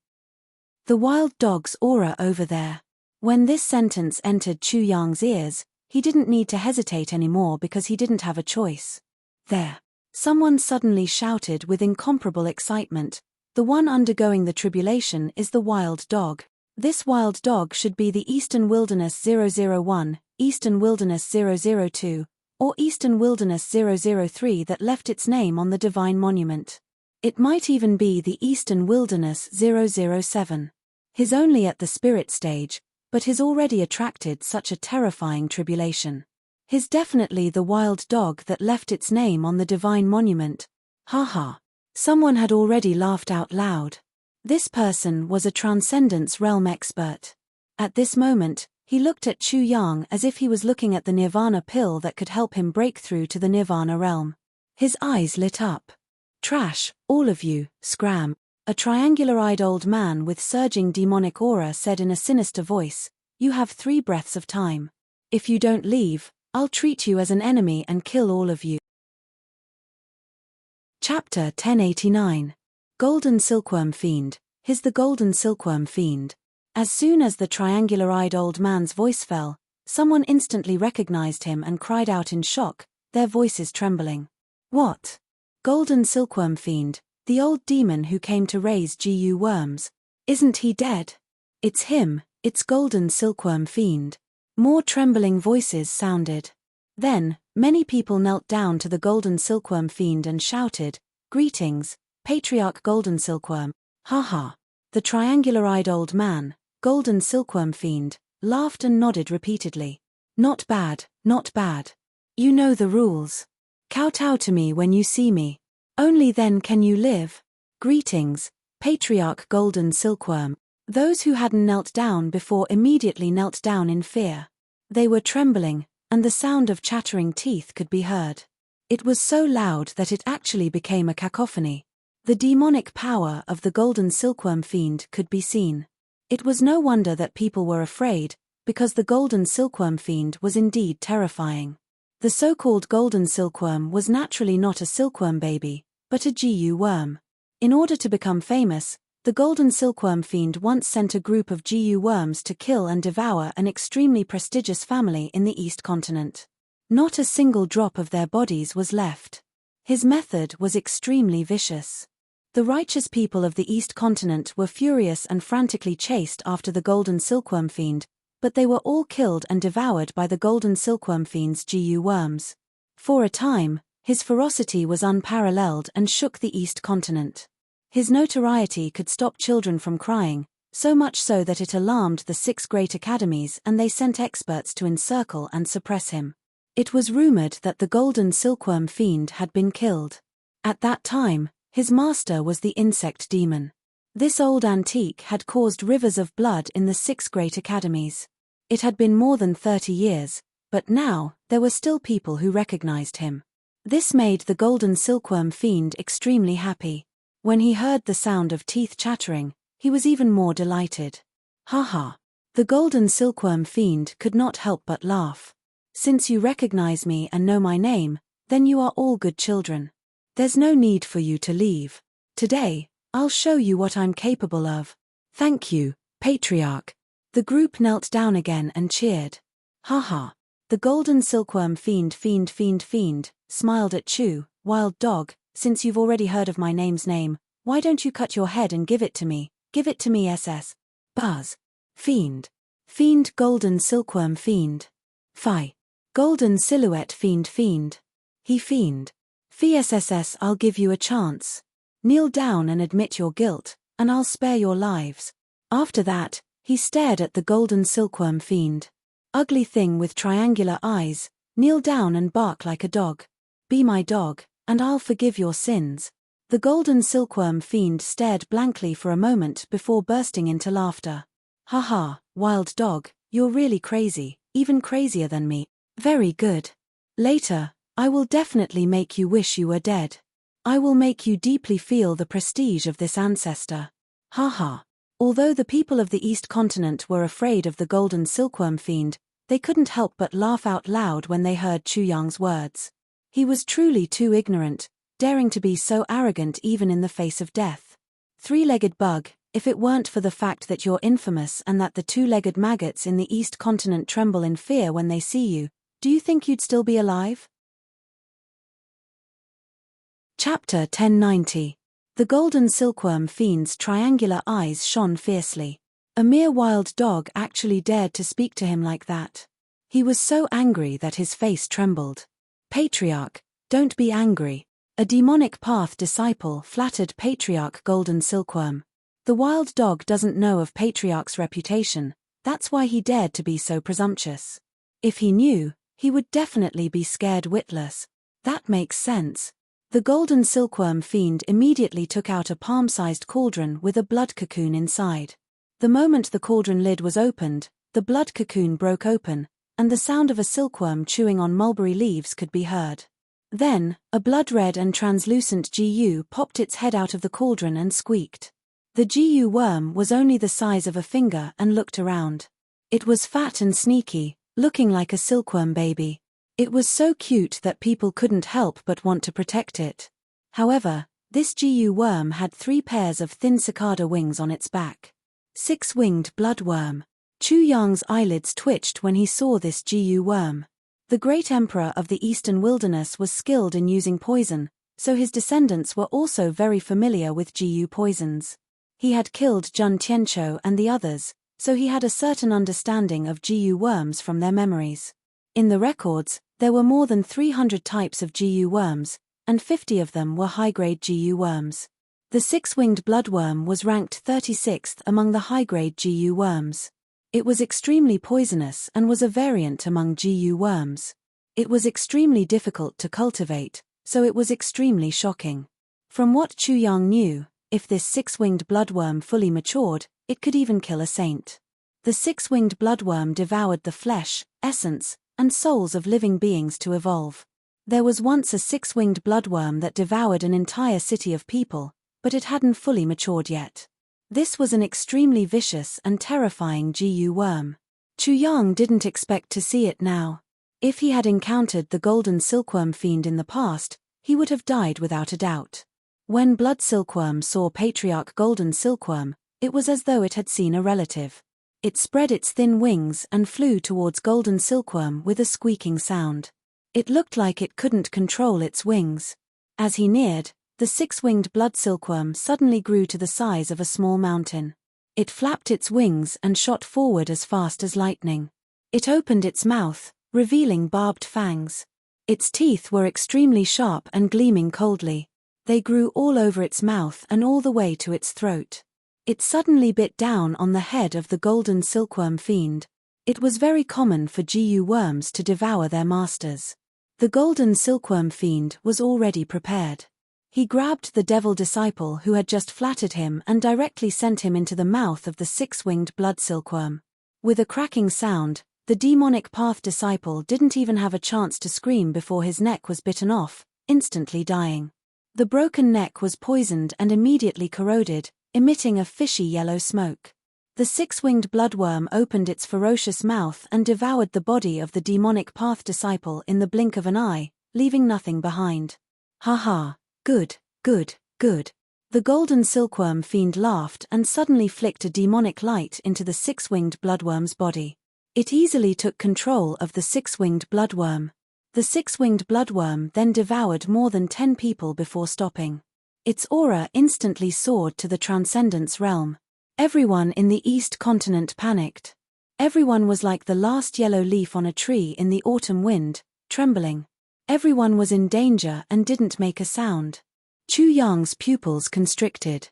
The wild dog's aura over there. When this sentence entered Chu Yang's ears, he didn't need to hesitate anymore because he didn't have a choice. There. Someone suddenly shouted with incomparable excitement, the one undergoing the tribulation is the wild dog. This wild dog should be the Eastern Wilderness 001, Eastern Wilderness 002, or Eastern Wilderness 003 that left its name on the Divine Monument. It might even be the Eastern Wilderness 007. He's only at the spirit stage, but he's already attracted such a terrifying tribulation. He's definitely the wild dog that left its name on the Divine Monument. Haha. Someone had already laughed out loud. This person was a Transcendence Realm expert. At this moment, he looked at Chu Yang as if he was looking at the Nirvana pill that could help him break through to the Nirvana realm. His eyes lit up. Trash, all of you, scram. A triangular-eyed old man with surging demonic aura said in a sinister voice, you have 3 breaths of time. If you don't leave, I'll treat you as an enemy and kill all of you. Chapter 1089. Golden Silkworm Fiend. He's the Golden Silkworm Fiend. As soon as the triangular-eyed old man's voice fell, someone instantly recognized him and cried out in shock, their voices trembling. What? Golden Silkworm Fiend, the old demon who came to raise GU worms. Isn't he dead? It's him, it's Golden Silkworm Fiend. More trembling voices sounded. Then, many people knelt down to the Golden Silkworm Fiend and shouted, Greetings, Patriarch Golden Silkworm. Haha. The triangular-eyed old man, Golden Silkworm Fiend, laughed and nodded repeatedly. Not bad, not bad. You know the rules. Kowtow to me when you see me. Only then can you live. Greetings, Patriarch Golden Silkworm. Those who hadn't knelt down before immediately knelt down in fear. They were trembling, and the sound of chattering teeth could be heard. It was so loud that it actually became a cacophony. The demonic power of the Golden Silkworm Fiend could be seen. It was no wonder that people were afraid, because the Golden Silkworm Fiend was indeed terrifying. The so-called golden silkworm was naturally not a silkworm baby, but a GU worm. In order to become famous, the golden silkworm fiend once sent a group of GU worms to kill and devour an extremely prestigious family in the East Continent. Not a single drop of their bodies was left. His method was extremely vicious. The righteous people of the East Continent were furious and frantically chased after the golden silkworm fiend, but they were all killed and devoured by the golden silkworm fiend's GU worms. For a time, his ferocity was unparalleled and shook the East Continent. His notoriety could stop children from crying, so much so that it alarmed the 6 great academies and they sent experts to encircle and suppress him. It was rumored that the golden silkworm fiend had been killed. At that time, his master was the insect demon. This old antique had caused rivers of blood in the 6 great academies. It had been more than 30 years, but now, there were still people who recognized him. This made the golden silkworm fiend extremely happy. When he heard the sound of teeth chattering, he was even more delighted. Ha! The golden silkworm fiend could not help but laugh. Since you recognize me and know my name, then you are all good children. There's no need for you to leave. Today, I'll show you what I'm capable of. Thank you, Patriarch. The group knelt down again and cheered. Ha! The golden silkworm fiend smiled at Chew. Wild dog, since you've already heard of my name, why don't you cut your head and give it to me? Give it to me SS. Buzz. Fiend. Fiend golden silkworm fiend. Phi. Golden silhouette fiend. He fiend. FSSS I'll give you a chance. Kneel down and admit your guilt, and I'll spare your lives. After that, he stared at the golden silkworm fiend. Ugly thing with triangular eyes, kneel down and bark like a dog. Be my dog, and I'll forgive your sins. The golden silkworm fiend stared blankly for a moment before bursting into laughter. Ha! Wild dog, you're really crazy, even crazier than me. Very good. Later, I will definitely make you wish you were dead. I will make you deeply feel the prestige of this ancestor. Ha! Although the people of the East Continent were afraid of the golden silkworm fiend, they couldn't help but laugh out loud when they heard Chu Yang's words. He was truly too ignorant, daring to be so arrogant even in the face of death. 3-legged bug, if it weren't for the fact that you're infamous and that the 2-legged maggots in the East Continent tremble in fear when they see you, do you think you'd still be alive? Chapter 1090. The golden silkworm fiend's triangular eyes shone fiercely. A mere wild dog actually dared to speak to him like that. He was so angry that his face trembled. Patriarch, don't be angry. A demonic path disciple flattered Patriarch Golden Silkworm. The wild dog doesn't know of Patriarch's reputation, that's why he dared to be so presumptuous. If he knew, he would definitely be scared witless. That makes sense. The golden silkworm fiend immediately took out a palm-sized cauldron with a blood cocoon inside. The moment the cauldron lid was opened, the blood cocoon broke open, and the sound of a silkworm chewing on mulberry leaves could be heard. Then, a blood-red and translucent GU popped its head out of the cauldron and squeaked. The GU worm was only the size of a finger and looked around. It was fat and sneaky, looking like a silkworm baby. It was so cute that people couldn't help but want to protect it. However, this GU worm had 3 pairs of thin cicada wings on its back. 6-winged bloodworm. Chu Yang's eyelids twitched when he saw this GU worm. The great emperor of the eastern wilderness was skilled in using poison, so his descendants were also very familiar with GU poisons. He had killed Jun Tianqiu and the others, so he had a certain understanding of GU worms from their memories. In the records, there were more than 300 types of GU worms, and 50 of them were high-grade GU worms. The 6-winged bloodworm was ranked 36th among the high-grade GU worms. It was extremely poisonous and was a variant among GU worms. It was extremely difficult to cultivate, so it was extremely shocking. From what Chu Yang knew, if this 6-winged bloodworm fully matured, it could even kill a saint. The 6-winged bloodworm devoured the flesh, essence, and souls of living beings to evolve. There was once a 6-winged bloodworm that devoured an entire city of people, but it hadn't fully matured yet. This was an extremely vicious and terrifying GU worm. Chu Yang didn't expect to see it now. If he had encountered the golden silkworm fiend in the past, he would have died without a doubt. When Blood Silkworm saw Patriarch Golden Silkworm, it was as though it had seen a relative. It spread its thin wings and flew towards Golden Silkworm with a squeaking sound. It looked like it couldn't control its wings. As he neared, the six-winged blood silkworm suddenly grew to the size of a small mountain. It flapped its wings and shot forward as fast as lightning. It opened its mouth, revealing barbed fangs. Its teeth were extremely sharp and gleaming coldly. They grew all over its mouth and all the way to its throat. It suddenly bit down on the head of the golden silkworm fiend. It was very common for GU worms to devour their masters. The golden silkworm fiend was already prepared. He grabbed the devil disciple who had just flattered him and directly sent him into the mouth of the six-winged blood silkworm. With a cracking sound, the demonic path disciple didn't even have a chance to scream before his neck was bitten off, instantly dying. The broken neck was poisoned and immediately corroded, emitting a fishy yellow smoke. The six-winged bloodworm opened its ferocious mouth and devoured the body of the demonic path disciple in the blink of an eye, leaving nothing behind. Ha ha, good, good, good. The golden silkworm fiend laughed and suddenly flicked a demonic light into the six-winged bloodworm's body. It easily took control of the six-winged bloodworm. The six-winged bloodworm then devoured more than 10 people before stopping. Its aura instantly soared to the transcendence realm. Everyone in the East continent panicked. Everyone was like the last yellow leaf on a tree in the autumn wind, trembling. Everyone was in danger and didn't make a sound. Chu Yang's pupils constricted.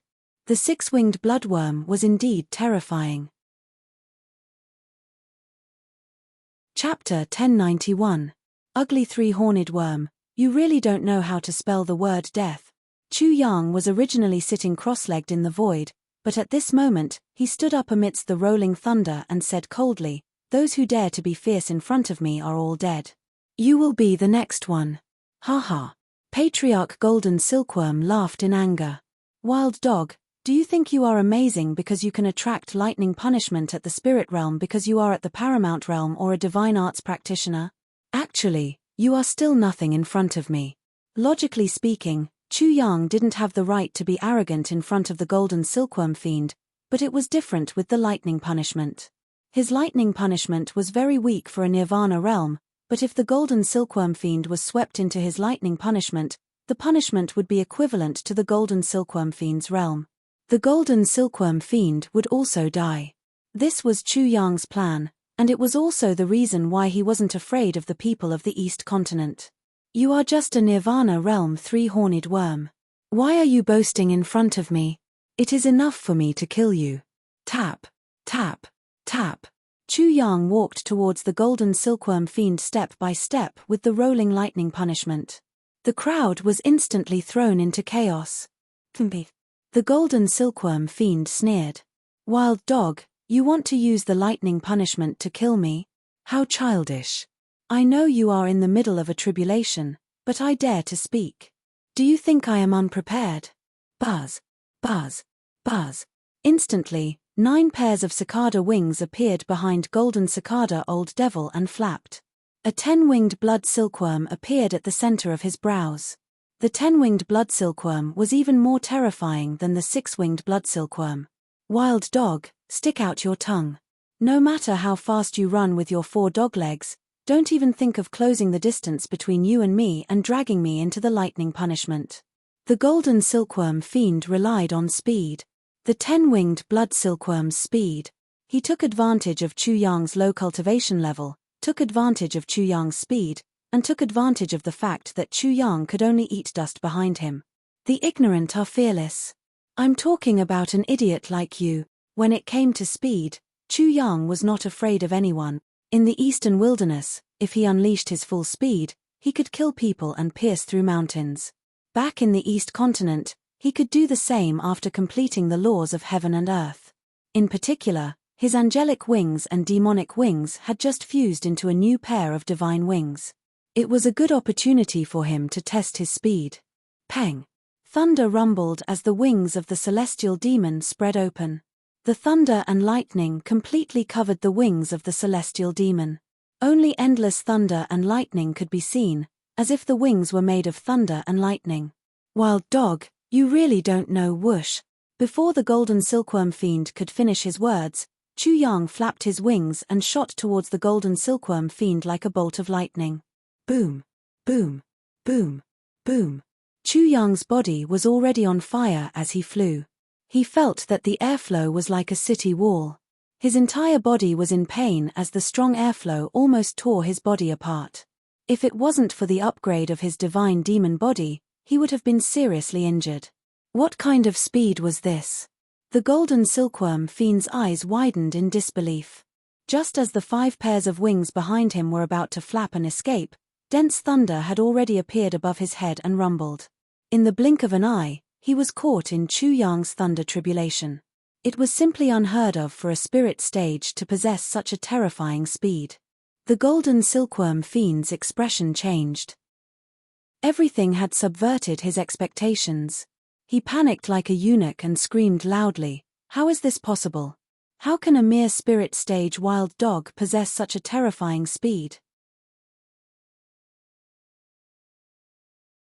The six-winged bloodworm was indeed terrifying. Chapter 1091. Ugly three-horned worm, you really don't know how to spell the word death. Chu Yang was originally sitting cross-legged in the void, but at this moment, he stood up amidst the rolling thunder and said coldly, "Those who dare to be fierce in front of me are all dead. You will be the next one." Ha ha. Patriarch Golden Silkworm laughed in anger. Wild dog, do you think you are amazing because you can attract lightning punishment at the spirit realm because you are at the paramount realm or a divine arts practitioner? Actually, you are still nothing in front of me. Logically speaking, Chu Yang didn't have the right to be arrogant in front of the golden silkworm fiend, but it was different with the lightning punishment. His lightning punishment was very weak for a nirvana realm, but if the golden silkworm fiend was swept into his lightning punishment, the punishment would be equivalent to the golden silkworm fiend's realm. The golden silkworm fiend would also die. This was Chu Yang's plan, and it was also the reason why he wasn't afraid of the people of the East continent. You are just a nirvana realm three-horned worm. Why are you boasting in front of me? It is enough for me to kill you. Tap, tap, tap. Chu Yang walked towards the golden silkworm fiend step by step with the rolling lightning punishment. The crowd was instantly thrown into chaos. The golden silkworm fiend sneered. Wild dog, you want to use the lightning punishment to kill me? How childish. I know you are in the middle of a tribulation, but I dare to speak. Do you think I am unprepared? Buzz, buzz, buzz. Instantly, 9 pairs of cicada wings appeared behind golden cicada old devil and flapped. A 10-winged blood silkworm appeared at the center of his brows. The 10-winged blood silkworm was even more terrifying than the 6-winged blood silkworm. Wild dog, stick out your tongue. No matter how fast you run with your 4 dog legs, don't even think of closing the distance between you and me and dragging me into the lightning punishment. The golden silkworm fiend relied on speed. The 10-winged blood silkworm's speed. He took advantage of Chu Yang's low cultivation level, took advantage of Chu Yang's speed, and took advantage of the fact that Chu Yang could only eat dust behind him. The ignorant are fearless. I'm talking about an idiot like you. When it came to speed, Chu Yang was not afraid of anyone. In the eastern wilderness, if he unleashed his full speed, he could kill people and pierce through mountains. Back in the East continent, he could do the same after completing the laws of heaven and earth. In particular, his angelic wings and demonic wings had just fused into a new pair of divine wings. It was a good opportunity for him to test his speed. Peng! Thunder rumbled as the wings of the celestial demon spread open. The thunder and lightning completely covered the wings of the celestial demon. Only endless thunder and lightning could be seen, as if the wings were made of thunder and lightning. Wild dog, you really don't know whoosh. Before the golden silkworm fiend could finish his words, Chu Yang flapped his wings and shot towards the golden silkworm fiend like a bolt of lightning. Boom, boom, boom, boom. Chu Yang's body was already on fire as he flew. He felt that the airflow was like a city wall. His entire body was in pain as the strong airflow almost tore his body apart. If it wasn't for the upgrade of his divine demon body, he would have been seriously injured. What kind of speed was this? The golden silkworm fiend's eyes widened in disbelief. Just as the 5 pairs of wings behind him were about to flap and escape, dense thunder had already appeared above his head and rumbled. In the blink of an eye, he was caught in Chu Yang's thunder tribulation. It was simply unheard of for a spirit stage to possess such a terrifying speed. The golden silkworm fiend's expression changed. Everything had subverted his expectations. He panicked like a eunuch and screamed loudly, "How is this possible? How can a mere spirit stage wild dog possess such a terrifying speed?"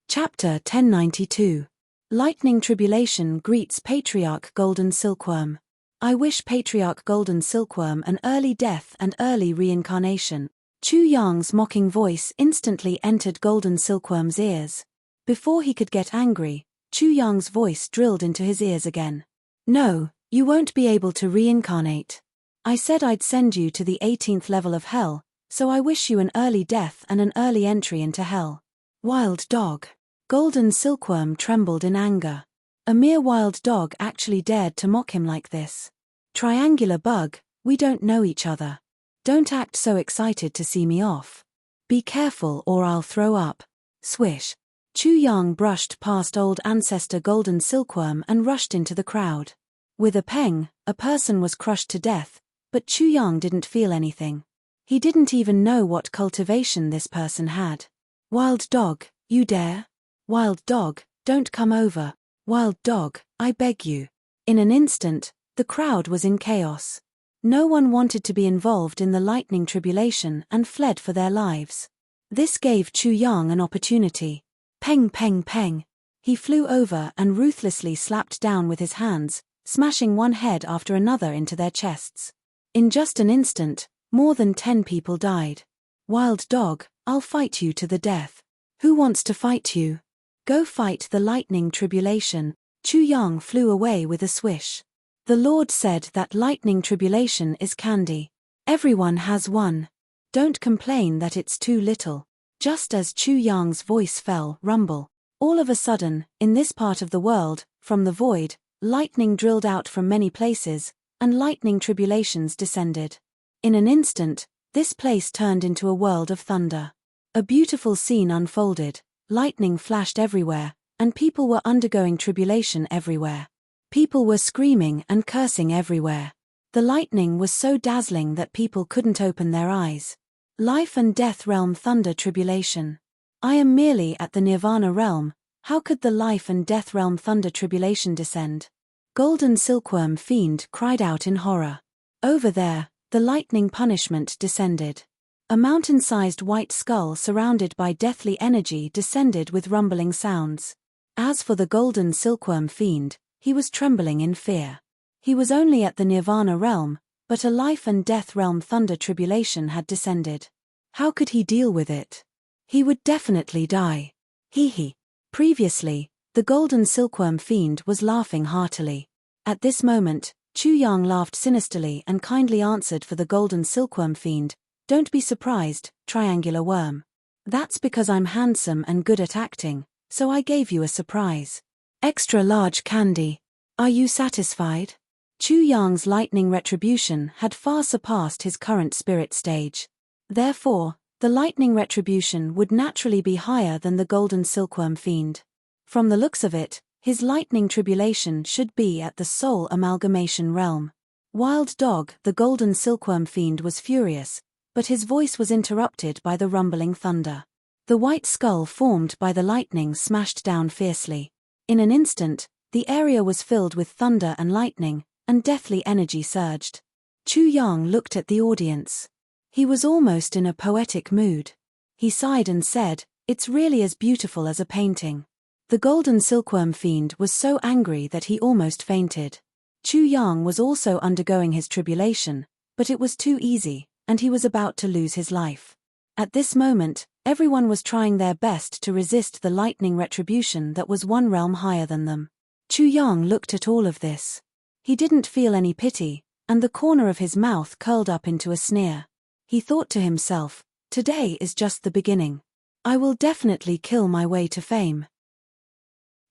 Chapter 1092. Lightning Tribulation greets Patriarch Golden Silkworm. I wish Patriarch Golden Silkworm an early death and early reincarnation. Chu Yang's mocking voice instantly entered Golden Silkworm's ears. Before he could get angry, Chu Yang's voice drilled into his ears again. "No, you won't be able to reincarnate. I said I'd send you to the 18th level of hell, so I wish you an early death and an early entry into hell." Wild dog. Golden Silkworm trembled in anger. A mere wild dog actually dared to mock him like this. "Triangular bug, we don't know each other. Don't act so excited to see me off. Be careful or I'll throw up." Swish. Chu Yang brushed past old ancestor Golden Silkworm and rushed into the crowd. With a pang, a person was crushed to death, but Chu Yang didn't feel anything. He didn't even know what cultivation this person had. "Wild dog, you dare? Wild dog, don't come over. Wild dog, I beg you." In an instant, the crowd was in chaos. No one wanted to be involved in the lightning tribulation and fled for their lives. This gave Chu Yang an opportunity. Peng peng peng. He flew over and ruthlessly slapped down with his hands, smashing one head after another into their chests. In just an instant, more than 10 people died. "Wild dog, I'll fight you to the death. Who wants to fight you? Go fight the lightning tribulation." Chu Yang flew away with a swish. The Lord said that lightning tribulation is candy. Everyone has one. Don't complain that it's too little. Just as Chu Yang's voice fell, rumble. All of a sudden, in this part of the world, from the void, lightning drilled out from many places, and lightning tribulations descended. In an instant, this place turned into a world of thunder. A beautiful scene unfolded, lightning flashed everywhere, and people were undergoing tribulation everywhere. People were screaming and cursing everywhere. The lightning was so dazzling that people couldn't open their eyes. Life and death realm thunder tribulation. I am merely at the nirvana realm, how could the life and death realm thunder tribulation descend? Golden Silkworm fiend cried out in horror. Over there, the lightning punishment descended. A mountain-sized white skull surrounded by deathly energy descended with rumbling sounds. As for the Golden Silkworm fiend, he was trembling in fear. He was only at the nirvana realm, but a life and death realm thunder tribulation had descended. How could he deal with it? He would definitely die. Hee. Previously, the Golden Silkworm fiend was laughing heartily. At this moment, Chu Yang laughed sinisterly and kindly answered for the Golden Silkworm fiend, "Don't be surprised, triangular worm. That's because I'm handsome and good at acting, so I gave you a surprise. Extra large candy. Are you satisfied?" Chu Yang's lightning retribution had far surpassed his current spirit stage. Therefore, the lightning retribution would naturally be higher than the Golden Silkworm fiend. From the looks of it, his lightning tribulation should be at the soul amalgamation realm. Wild dog, the Golden Silkworm fiend was furious, but his voice was interrupted by the rumbling thunder. The white skull formed by the lightning smashed down fiercely. In an instant, the area was filled with thunder and lightning, and deathly energy surged. Chu Yang looked at the audience. He was almost in a poetic mood. He sighed and said, "It's really as beautiful as a painting." The golden silkworm fiend was so angry that he almost fainted. Chu Yang was also undergoing his tribulation, but it was too easy, and he was about to lose his life. At this moment, everyone was trying their best to resist the lightning retribution that was one realm higher than them. Chu Yang looked at all of this. He didn't feel any pity, and the corner of his mouth curled up into a sneer. He thought to himself, "Today is just the beginning. I will definitely kill my way to fame.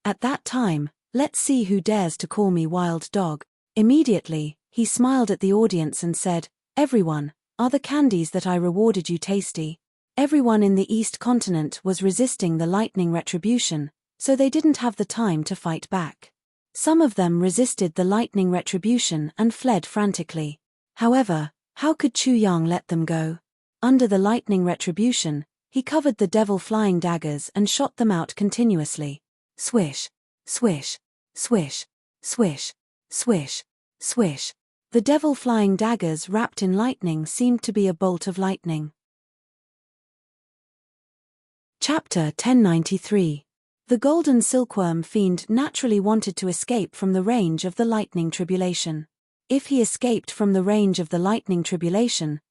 At that time, let's see who dares to call me wild dog." Immediately, he smiled at the audience and said, "Everyone, are the candies that I rewarded you tasty?" Everyone in the East continent was resisting the lightning retribution, so they didn't have the time to fight back. Some of them resisted the lightning retribution and fled frantically. However, how could Chu Yang let them go? Under the lightning retribution, he covered the devil flying daggers and shot them out continuously. Swish, swish, swish, swish, swish, swish. The devil flying daggers wrapped in lightning seemed to be a bolt of lightning. Chapter 1093. The golden silkworm fiend naturally wanted to escape from the range of the lightning tribulation. If he escaped from the range of the lightning tribulation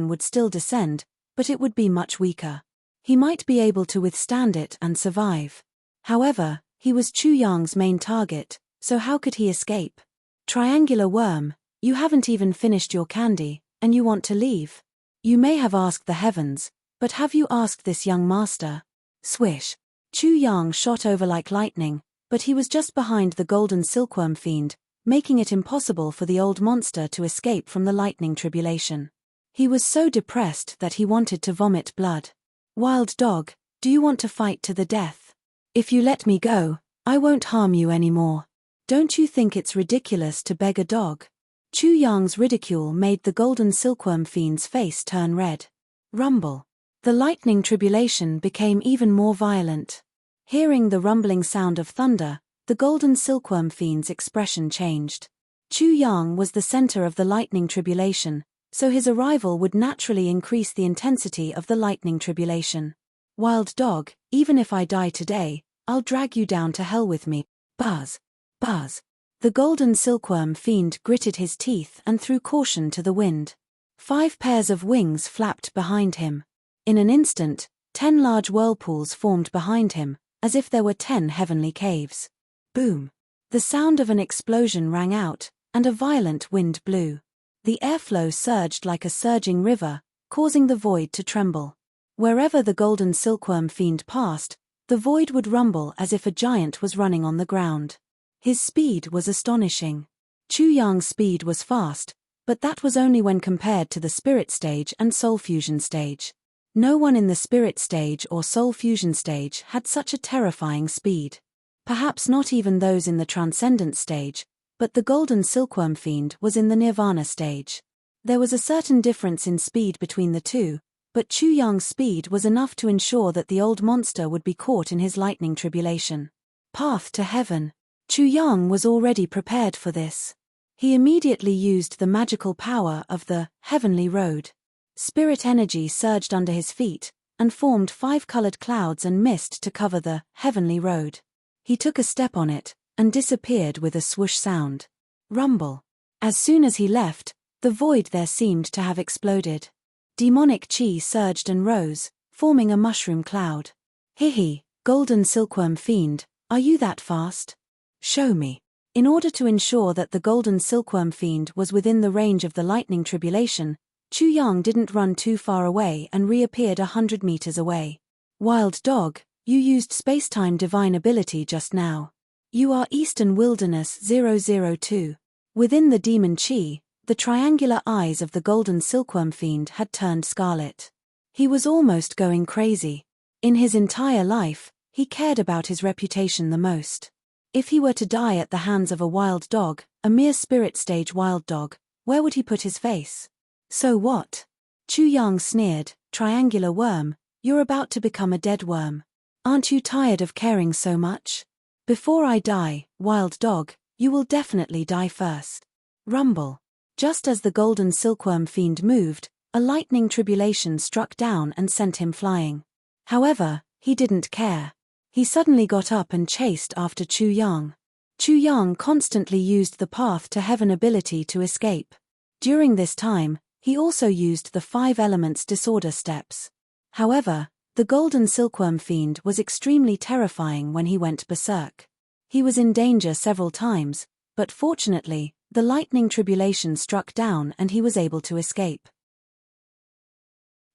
would still descend, but it would be much weaker. He might be able to withstand it and survive. However, he was Chu Yang's main target, so how could he escape? Triangular worm, you haven't even finished your candy, and you want to leave? You may have asked the heavens, but have you asked this young master? Swish. Chu Yang shot over like lightning, but he was just behind the golden silkworm fiend, making it impossible for the old monster to escape from the lightning tribulation. He was so depressed that he wanted to vomit blood. "Wild dog, do you want to fight to the death? If you let me go, I won't harm you anymore. Don't you think it's ridiculous to beg a dog?" Chu Yang's ridicule made the golden silkworm fiend's face turn red. Rumble. The lightning tribulation became even more violent. Hearing the rumbling sound of thunder, the golden silkworm fiend's expression changed. Chu Yang was the center of the lightning tribulation, so his arrival would naturally increase the intensity of the lightning tribulation. "Wild dog, even if I die today, I'll drag you down to hell with me." Buzz. Buzz. The golden silkworm fiend gritted his teeth and threw caution to the wind. 5 pairs of wings flapped behind him. In an instant, 10 large whirlpools formed behind him, as if there were 10 heavenly caves. Boom! The sound of an explosion rang out, and a violent wind blew. The airflow surged like a surging river, causing the void to tremble. Wherever the golden silkworm fiend passed, the void would rumble as if a giant was running on the ground. His speed was astonishing. Chu Yang's speed was fast, but that was only when compared to the spirit stage and soul fusion stage. No one in the spirit stage or soul fusion stage had such a terrifying speed. Perhaps not even those in the transcendent stage, but the golden silkworm fiend was in the nirvana stage. There was a certain difference in speed between the two, but Chu Yang's speed was enough to ensure that the old monster would be caught in his lightning tribulation. Path to heaven. Chu Yang was already prepared for this. He immediately used the magical power of the heavenly road. Spirit energy surged under his feet, and formed 5 colored clouds and mist to cover the heavenly road. He took a step on it, and disappeared with a swoosh sound. Rumble. As soon as he left, the void there seemed to have exploded. Demonic chi surged and rose, forming a mushroom cloud. "Hihi, golden silkworm fiend, are you that fast? Show me." In order to ensure that the golden silkworm fiend was within the range of the lightning tribulation, Chu Yang didn't run too far away and reappeared 100 meters away. "Wild dog, you used space-time divine ability just now. You are Eastern Wilderness 002. Within the demon chi, the triangular eyes of the golden silkworm fiend had turned scarlet. He was almost going crazy. In his entire life, he cared about his reputation the most. If he were to die at the hands of a wild dog, a mere spirit stage wild dog, where would he put his face? So what? Chu Yang sneered, "Triangular worm, you're about to become a dead worm. Aren't you tired of caring so much? Before I die, wild dog, you will definitely die first." Rumble. Just as the golden silkworm fiend moved, A lightning tribulation struck down and sent him flying. However, he didn't care. He suddenly got up and chased after Chu Yang. Chu Yang constantly used the path to heaven ability to escape. During this time, he also used the 5 elements disorder steps. However, the golden silkworm fiend was extremely terrifying when he went berserk. He was in danger several times, but fortunately, the lightning tribulation struck down and he was able to escape.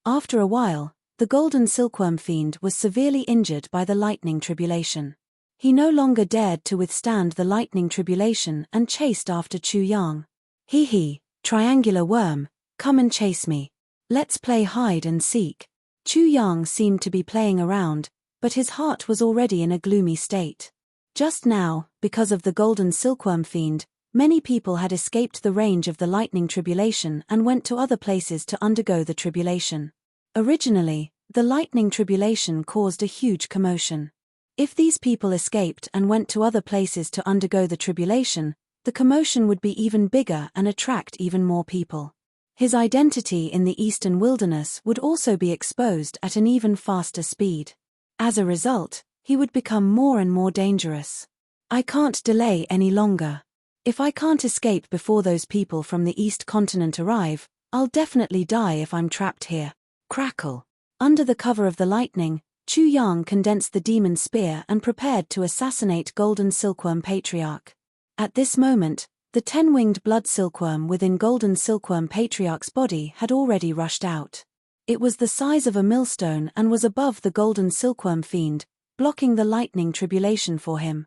After a while, the golden silkworm fiend was severely injured by the lightning tribulation. He no longer dared to withstand the lightning tribulation and chased after Chu Yang. Hee, triangular worm, come and chase me. Let's play hide and seek. Chu Yang seemed to be playing around, but his heart was already in a gloomy state. Just now, because of the golden silkworm fiend, many people had escaped the range of the lightning tribulation and went to other places to undergo the tribulation. Originally, the lightning tribulation caused a huge commotion. If these people escaped and went to other places to undergo the tribulation, the commotion would be even bigger and attract even more people. His identity in the eastern wilderness would also be exposed at an even faster speed. As a result, he would become more and more dangerous. I can't delay any longer. If I can't escape before those people from the East continent arrive, I'll definitely die if I'm trapped here. Crackle. Under the cover of the lightning, Chu Yang condensed the demon spear and prepared to assassinate Golden Silkworm Patriarch. At this moment, the 10-winged blood silkworm within Golden Silkworm Patriarch's body had already rushed out. It was the size of a millstone and was above the Golden Silkworm fiend, blocking the lightning tribulation for him.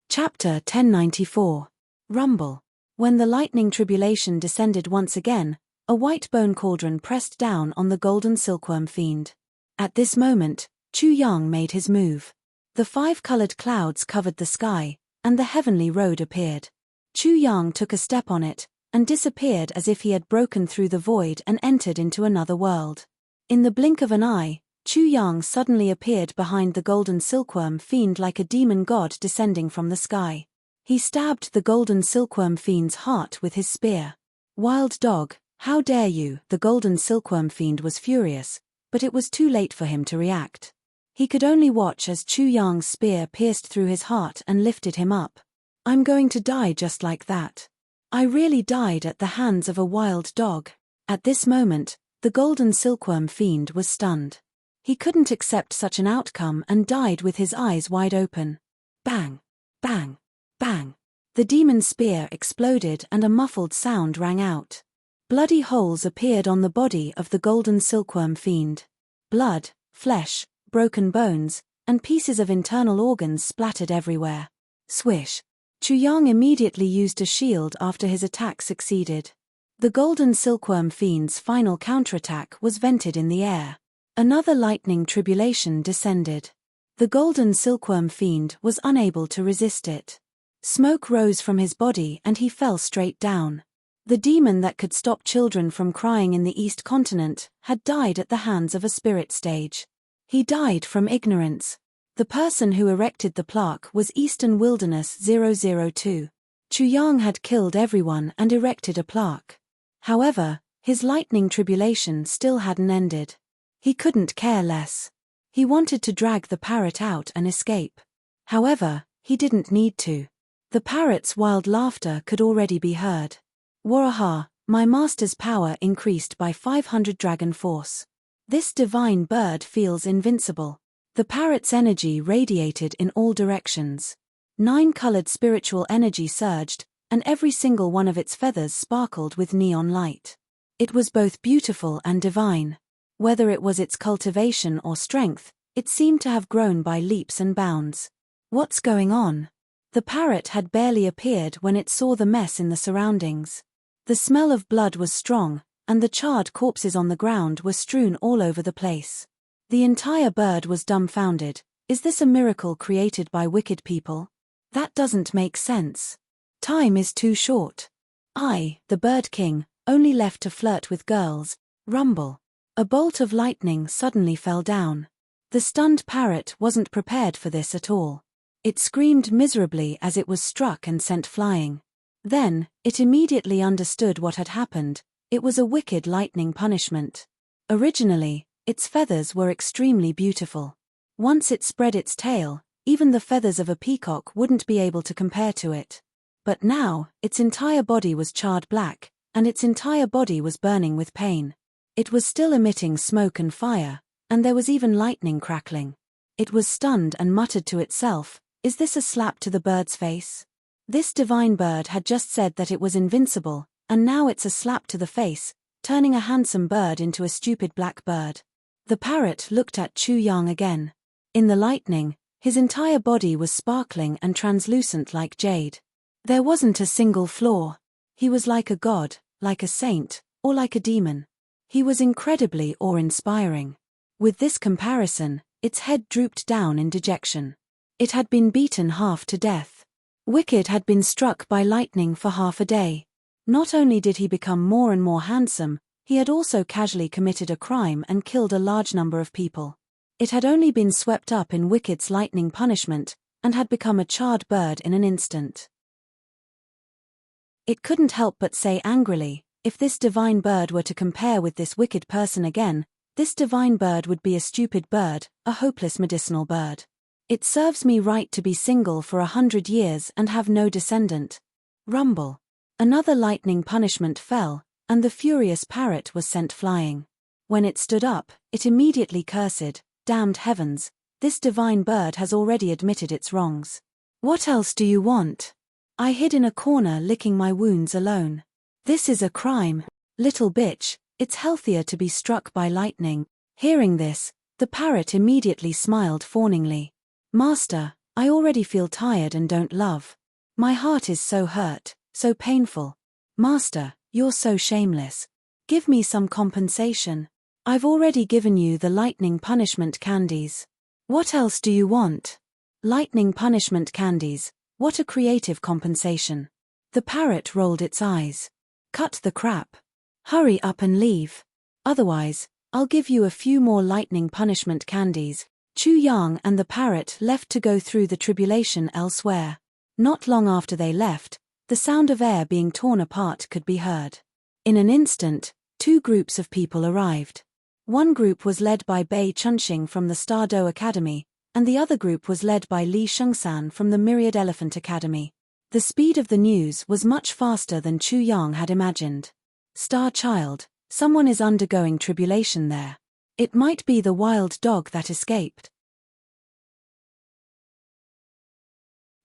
Chapter 1094. Rumble. When the lightning tribulation descended once again, a white bone cauldron pressed down on the golden silkworm fiend. At this moment, Chu Yang made his move. The 5-colored clouds covered the sky, and the heavenly road appeared. Chu Yang took a step on it, and disappeared as if he had broken through the void and entered into another world. In the blink of an eye, Chu Yang suddenly appeared behind the golden silkworm fiend like a demon god descending from the sky. He stabbed the golden silkworm fiend's heart with his spear. Wild dog, how dare you? The golden silkworm fiend was furious, but it was too late for him to react. He could only watch as Chu Yang's spear pierced through his heart and lifted him up. I'm going to die just like that. I really died at the hands of a wild dog. At this moment, the golden silkworm fiend was stunned. He couldn't accept such an outcome and died with his eyes wide open. Bang! Bang! Bang! The demon spear exploded and a muffled sound rang out. Bloody holes appeared on the body of the golden silkworm fiend. Blood, flesh, broken bones, and pieces of internal organs splattered everywhere. Swish! Chu Yang immediately used a shield after his attack succeeded. The golden silkworm fiend's final counterattack was vented in the air. Another lightning tribulation descended. The golden silkworm fiend was unable to resist it. Smoke rose from his body and he fell straight down. The demon that could stop children from crying in the East continent had died at the hands of a spirit stage. He died from ignorance. The person who erected the plaque was Eastern Wilderness 002. Chu Yang had killed everyone and erected a plaque. However, his lightning tribulation still hadn't ended. He couldn't care less. He wanted to drag the parrot out and escape. However, he didn't need to. The parrot's wild laughter could already be heard. Waraha, my master's power increased by 500 dragon force. This divine bird feels invincible. The parrot's energy radiated in all directions. 9-colored spiritual energy surged, and every single one of its feathers sparkled with neon light. It was both beautiful and divine. Whether it was its cultivation or strength, it seemed to have grown by leaps and bounds. What's going on? The parrot had barely appeared when it saw the mess in the surroundings. The smell of blood was strong, and the charred corpses on the ground were strewn all over the place. The entire bird was dumbfounded. Is this a miracle created by wicked people? That doesn't make sense. Time is too short. I, the bird king, only left to flirt with girls. Rumble. A bolt of lightning suddenly fell down. The stunned parrot wasn't prepared for this at all. It screamed miserably as it was struck and sent flying. Then, it immediately understood what had happened. It was a wicked lightning punishment. Originally, its feathers were extremely beautiful. Once it spread its tail, even the feathers of a peacock wouldn't be able to compare to it. But now, its entire body was charred black, and its entire body was burning with pain. It was still emitting smoke and fire, and there was even lightning crackling. It was stunned and muttered to itself, "Is this a slap to the bird's face? This divine bird had just said that it was invincible, and now it's a slap to the face, turning a handsome bird into a stupid black bird." The parrot looked at Chu Yang again. In the lightning, his entire body was sparkling and translucent like jade. There wasn't a single flaw. He was like a god, like a saint, or like a demon. He was incredibly awe-inspiring. With this comparison, its head drooped down in dejection. It had been beaten half to death. Wicked had been struck by lightning for half a day. Not only did he become more and more handsome, he had also casually committed a crime and killed a large number of people. It had only been swept up in Wicked's lightning punishment, and had become a charred bird in an instant. It couldn't help but say angrily, if this divine bird were to compare with this wicked person again, this divine bird would be a stupid bird, a hopeless medicinal bird. It serves me right to be single for 100 years and have no descendant. Rumble. Another lightning punishment fell, and the furious parrot was sent flying. When it stood up, it immediately cursed, "Damned heavens, this divine bird has already admitted its wrongs. What else do you want? I hid in a corner licking my wounds alone. This is a crime. Little bitch, it's healthier to be struck by lightning." Hearing this, the parrot immediately smiled fawningly. "Master, I already feel tired and don't love. My heart is so hurt, so painful. Master, you're so shameless. Give me some compensation. I've already given you the lightning punishment candies. What else do you want?" Lightning punishment candies, what a creative compensation. The parrot rolled its eyes. "Cut the crap. Hurry up and leave. Otherwise, I'll give you a few more lightning punishment candies." Chu Yang and the parrot left to go through the tribulation elsewhere. Not long after they left, the sound of air being torn apart could be heard. In an instant, two groups of people arrived. One group was led by Bei Chunxing from the Stardow Academy, and the other group was led by Li Shengsan from the Myriad Elephant Academy. The speed of the news was much faster than Chu Yang had imagined. "Star Child, someone is undergoing tribulation there. It might be the wild dog that escaped."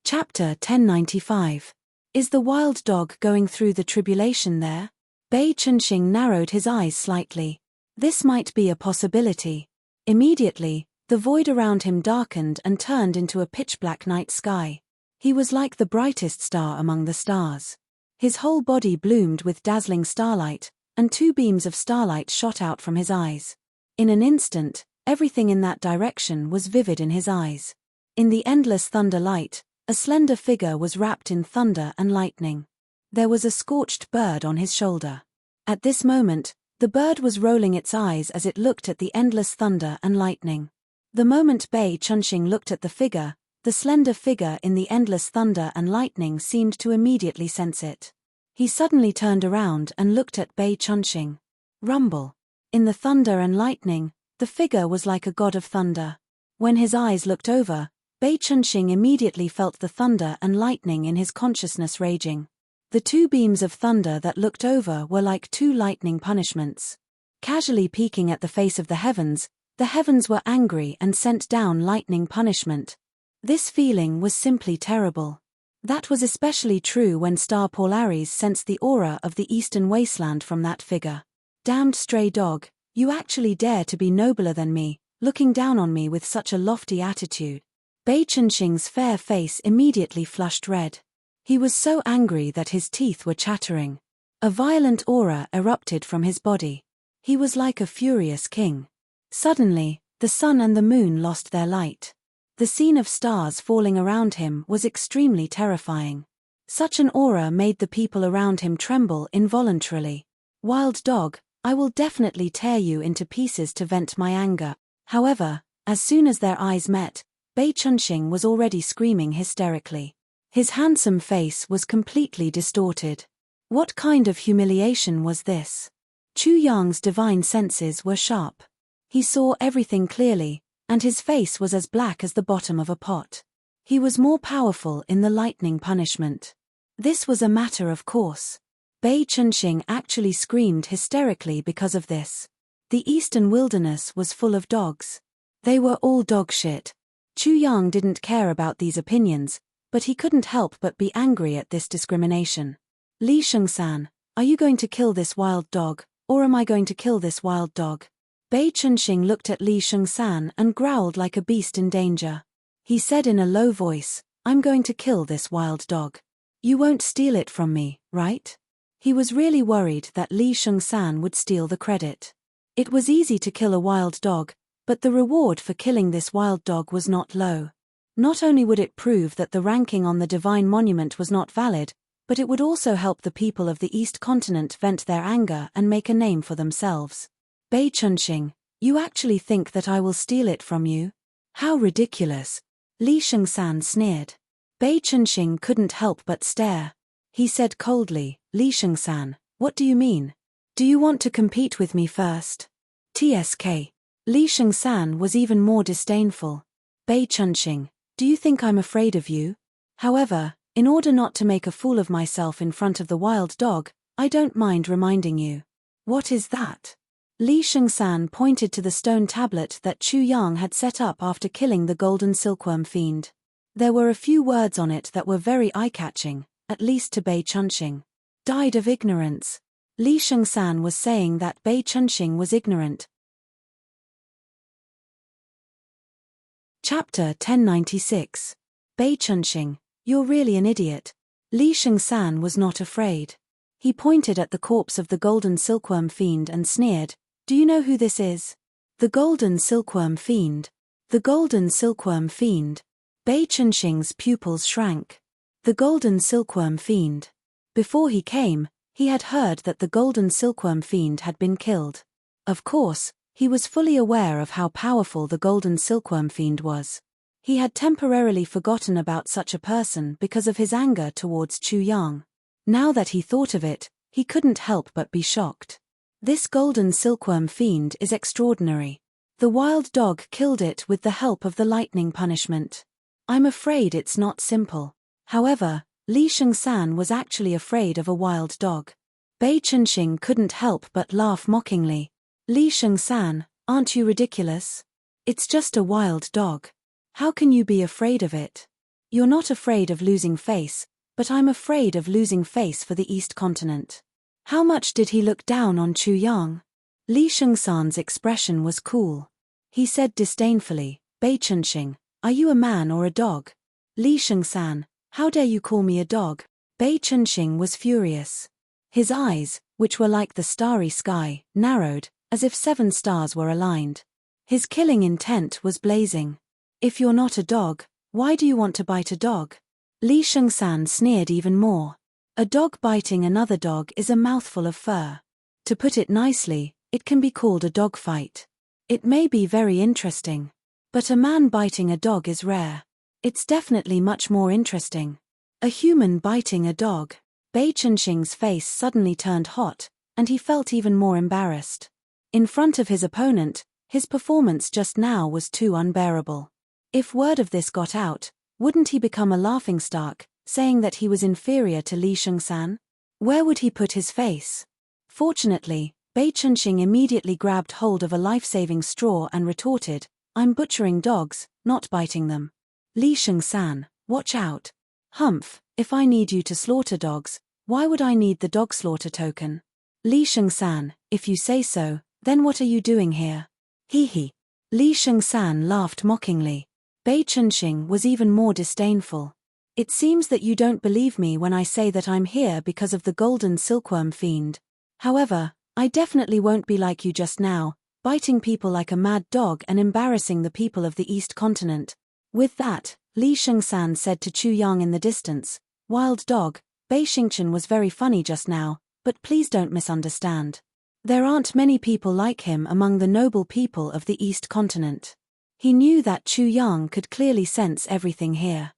Chapter 1095. Is the wild dog going through the tribulation there? Bei Chunxing narrowed his eyes slightly. This might be a possibility. Immediately, the void around him darkened and turned into a pitch-black night sky. He was like the brightest star among the stars. His whole body bloomed with dazzling starlight, and two beams of starlight shot out from his eyes. In an instant, everything in that direction was vivid in his eyes. In the endless thunder light, a slender figure was wrapped in thunder and lightning. There was a scorched bird on his shoulder. At this moment, the bird was rolling its eyes as it looked at the endless thunder and lightning. The moment Bei Chunxing looked at the figure, the slender figure in the endless thunder and lightning seemed to immediately sense it. He suddenly turned around and looked at Bei Chunxing. Rumble. In the thunder and lightning, the figure was like a god of thunder. When his eyes looked over, Bei Chunxing immediately felt the thunder and lightning in his consciousness raging. The two beams of thunder that looked over were like two lightning punishments. Casually peeking at the face of the heavens were angry and sent down lightning punishment. This feeling was simply terrible. That was especially true when Star Polaris sensed the aura of the eastern wasteland from that figure. "Damned stray dog, you actually dare to be nobler than me, looking down on me with such a lofty attitude." Bei Chunxing's fair face immediately flushed red. He was so angry that his teeth were chattering. A violent aura erupted from his body. He was like a furious king. Suddenly, the sun and the moon lost their light. The scene of stars falling around him was extremely terrifying. Such an aura made the people around him tremble involuntarily. "Wild dog, I will definitely tear you into pieces to vent my anger." However, as soon as their eyes met, Bei Chunxing was already screaming hysterically. His handsome face was completely distorted. What kind of humiliation was this? Chu Yang's divine senses were sharp. He saw everything clearly, and his face was as black as the bottom of a pot. He was more powerful in the lightning punishment. This was a matter of course. Bei Chunxing actually screamed hysterically because of this. The eastern wilderness was full of dogs. They were all dog shit. Chu Yang didn't care about these opinions, but he couldn't help but be angry at this discrimination. Li Shengsan, are you going to kill this wild dog, or am I going to kill this wild dog? Bei Chunxing looked at Li Shengsan and growled like a beast in danger. He said in a low voice, I'm going to kill this wild dog. You won't steal it from me, right? He was really worried that Li Shengsan would steal the credit. It was easy to kill a wild dog, but the reward for killing this wild dog was not low. Not only would it prove that the ranking on the divine monument was not valid, but it would also help the people of the East Continent vent their anger and make a name for themselves. Bei Chunxing, you actually think that I will steal it from you? How ridiculous! Li Shengsan sneered. Bei Chunxing couldn't help but stare. He said coldly, Li Shengsan, what do you mean? Do you want to compete with me first? TSK. Li Shengsan was even more disdainful. Bei Chunxing, do you think I'm afraid of you? However, in order not to make a fool of myself in front of the wild dog, I don't mind reminding you. What is that? Li Shengsan pointed to the stone tablet that Chu Yang had set up after killing the golden silkworm fiend. There were a few words on it that were very eye-catching, at least to Bei Chunxing. Died of ignorance. Li Shengsan was saying that Bei Chunxing was ignorant. Chapter 1096. Bei Chunxing, you're really an idiot. Li Shengsan was not afraid. He pointed at the corpse of the golden silkworm fiend and sneered, do you know who this is? The golden silkworm fiend. The golden silkworm fiend. Bei Chunxing's pupils shrank. The golden silkworm fiend. Before he came, he had heard that the golden silkworm fiend had been killed. Of course, he was fully aware of how powerful the golden silkworm fiend was. He had temporarily forgotten about such a person because of his anger towards Chu Yang. Now that he thought of it, he couldn't help but be shocked. This golden silkworm fiend is extraordinary. The wild dog killed it with the help of the lightning punishment. I'm afraid it's not simple. However, Li Shengsan was actually afraid of a wild dog. Bei Chunxing couldn't help but laugh mockingly. Li Shengsan, aren't you ridiculous? It's just a wild dog. How can you be afraid of it? You're not afraid of losing face, but I'm afraid of losing face for the East Continent. How much did he look down on Chu Yang? Li Shengsan's expression was cool. He said disdainfully, Bei Chunxing, are you a man or a dog? Li Shengsan, how dare you call me a dog? Bei Chunxing was furious. His eyes, which were like the starry sky, narrowed, as if 7 stars were aligned. His killing intent was blazing. If you're not a dog, why do you want to bite a dog? Li Shengsan sneered even more. A dog biting another dog is a mouthful of fur. To put it nicely, it can be called a dog fight. It may be very interesting. But a man biting a dog is rare. It's definitely much more interesting. A human biting a dog. Bei Chunxing's face suddenly turned hot, and he felt even more embarrassed. In front of his opponent, his performance just now was too unbearable. If word of this got out, wouldn't he become a laughingstock, saying that he was inferior to Li Shengsan? Where would he put his face? Fortunately, Bei Chunxing immediately grabbed hold of a life-saving straw and retorted, I'm butchering dogs, not biting them. Li Shengsan, watch out. Humph, if I need you to slaughter dogs, why would I need the dog slaughter token? Li Shengsan, if you say so, then what are you doing here? Hee hee. Li Shengsan laughed mockingly. Bei Chunxing was even more disdainful. It seems that you don't believe me when I say that I'm here because of the golden silkworm fiend. However, I definitely won't be like you just now, biting people like a mad dog and embarrassing the people of the East Continent. With that, Li Shengsan said to Chu Yang in the distance, Wild dog, Bei Xingchen was very funny just now, but please don't misunderstand. There aren't many people like him among the noble people of the East Continent. He knew that Chu Yang could clearly sense everything here.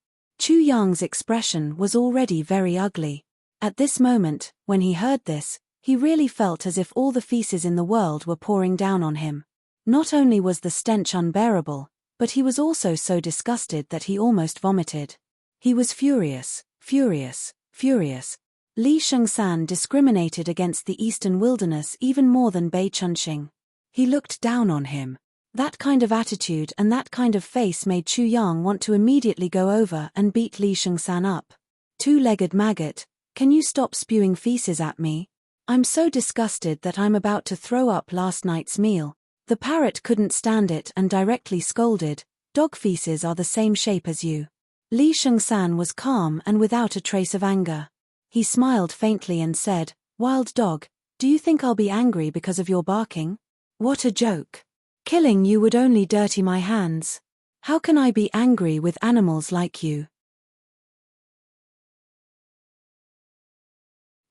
Chu Yang's expression was already very ugly. At this moment, when he heard this, he really felt as if all the feces in the world were pouring down on him. Not only was the stench unbearable, but he was also so disgusted that he almost vomited. He was furious, furious, furious. Li Shengsan discriminated against the eastern wilderness even more than Bei Chunxing. He looked down on him. That kind of attitude and that kind of face made Chu Yang want to immediately go over and beat Li Shengsan up. Two-legged maggot, can you stop spewing feces at me? I'm so disgusted that I'm about to throw up last night's meal. The parrot couldn't stand it and directly scolded, dog feces are the same shape as you. Li Shengsan was calm and without a trace of anger. He smiled faintly and said, Wild dog, do you think I'll be angry because of your barking? What a joke. Killing you would only dirty my hands. How can I be angry with animals like you?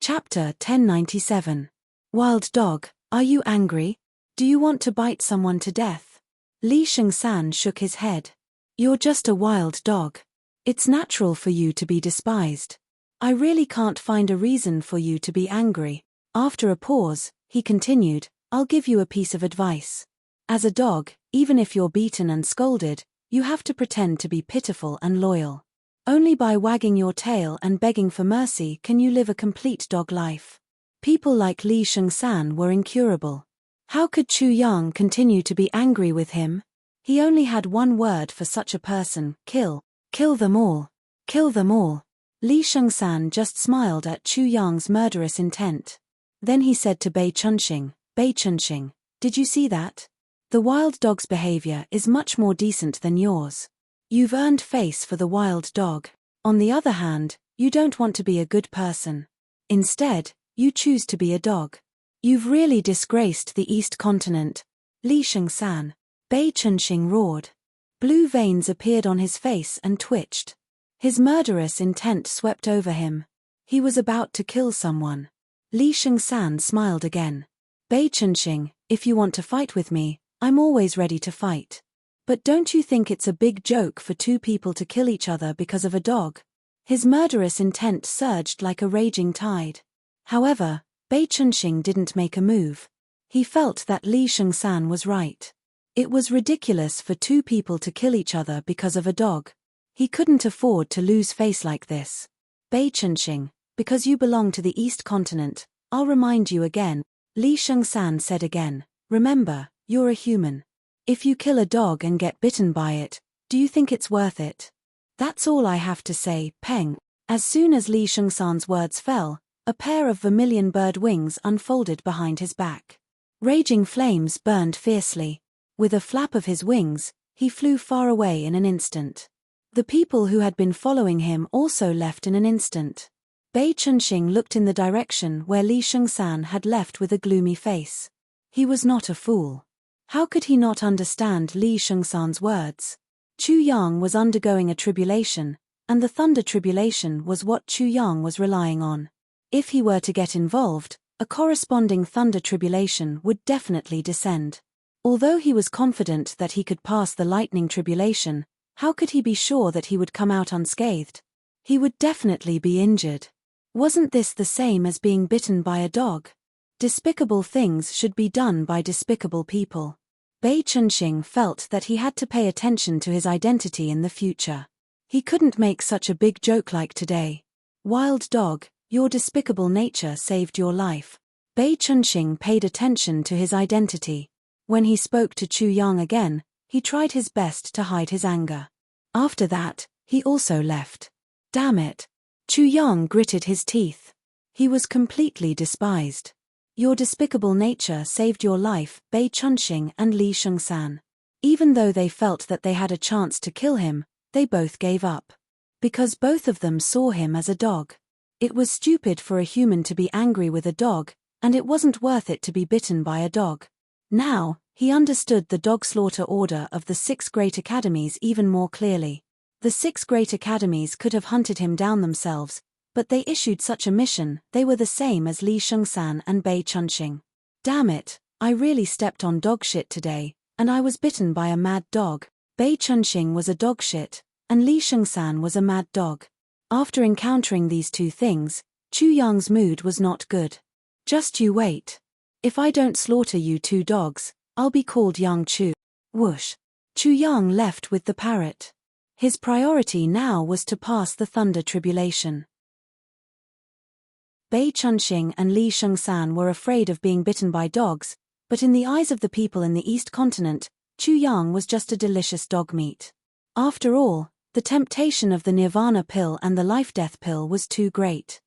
Chapter 1097. Wild dog, are you angry? Do you want to bite someone to death? Li Shengsan shook his head. You're just a wild dog. It's natural for you to be despised. I really can't find a reason for you to be angry. After a pause, he continued, I'll give you a piece of advice. As a dog, even if you're beaten and scolded, you have to pretend to be pitiful and loyal. Only by wagging your tail and begging for mercy can you live a complete dog life. People like Li Shengsan were incurable. How could Chu Yang continue to be angry with him? He only had one word for such a person, kill. Kill them all. Kill them all. Li Shengsan just smiled at Chu Yang's murderous intent. Then he said to Bei Chunxing, did you see that? The wild dog's behavior is much more decent than yours. You've earned face for the wild dog. On the other hand, you don't want to be a good person. Instead, you choose to be a dog. You've really disgraced the East Continent. Li Shengsan. Bei Chunxing roared. Blue veins appeared on his face and twitched. His murderous intent swept over him. He was about to kill someone. Li Shengsan smiled again. Bei Chunxing, if you want to fight with me, I'm always ready to fight. But don't you think it's a big joke for two people to kill each other because of a dog? His murderous intent surged like a raging tide. However, Bei Chunxing didn't make a move. He felt that Li Shengsan was right. It was ridiculous for two people to kill each other because of a dog. He couldn't afford to lose face like this. Bei Chunxing, because you belong to the East Continent, I'll remind you again, Li Shengsan said again, remember, you're a human. If you kill a dog and get bitten by it, do you think it's worth it? That's all I have to say, Peng. As soon as Li Shengsan's words fell, a pair of vermilion bird wings unfolded behind his back. Raging flames burned fiercely. With a flap of his wings, he flew far away in an instant. The people who had been following him also left in an instant. Bei Chunxing looked in the direction where Li Shengsan had left with a gloomy face. He was not a fool. How could he not understand Li Shengsan's words? Chu Yang was undergoing a tribulation, and the thunder tribulation was what Chu Yang was relying on. If he were to get involved, a corresponding thunder tribulation would definitely descend. Although he was confident that he could pass the lightning tribulation, how could he be sure that he would come out unscathed? He would definitely be injured. Wasn't this the same as being bitten by a dog? Despicable things should be done by despicable people. Bei Chunxing felt that he had to pay attention to his identity in the future. He couldn't make such a big joke like today. Wild dog, your despicable nature saved your life. Bei Chunxing paid attention to his identity. When he spoke to Chu Yang again, he tried his best to hide his anger. After that, he also left. Damn it. Chu Yang gritted his teeth. He was completely despised. Your despicable nature saved your life, Bei Chunxing and Li Shengsan. Even though they felt that they had a chance to kill him, they both gave up. Because both of them saw him as a dog. It was stupid for a human to be angry with a dog, and it wasn't worth it to be bitten by a dog. Now, he understood the dog slaughter order of the 6 great academies even more clearly. The 6 great academies could have hunted him down themselves, but they issued such a mission. They were the same as Li Shengsan and Bei Chunxing. Damn it, I really stepped on dog shit today, and I was bitten by a mad dog. Bei Chunxing was a dog shit, and Li Shengsan was a mad dog. After encountering these two things, Chu Yang's mood was not good. Just you wait. If I don't slaughter you two dogs, I'll be called Yang Chu. Whoosh. Chu Yang left with the parrot. His priority now was to pass the thunder tribulation. Bai Chunxing and Li Shengsan were afraid of being bitten by dogs, but in the eyes of the people in the East Continent, Chu Yang was just a delicious dog meat. After all, the temptation of the Nirvana pill and the life-death pill was too great.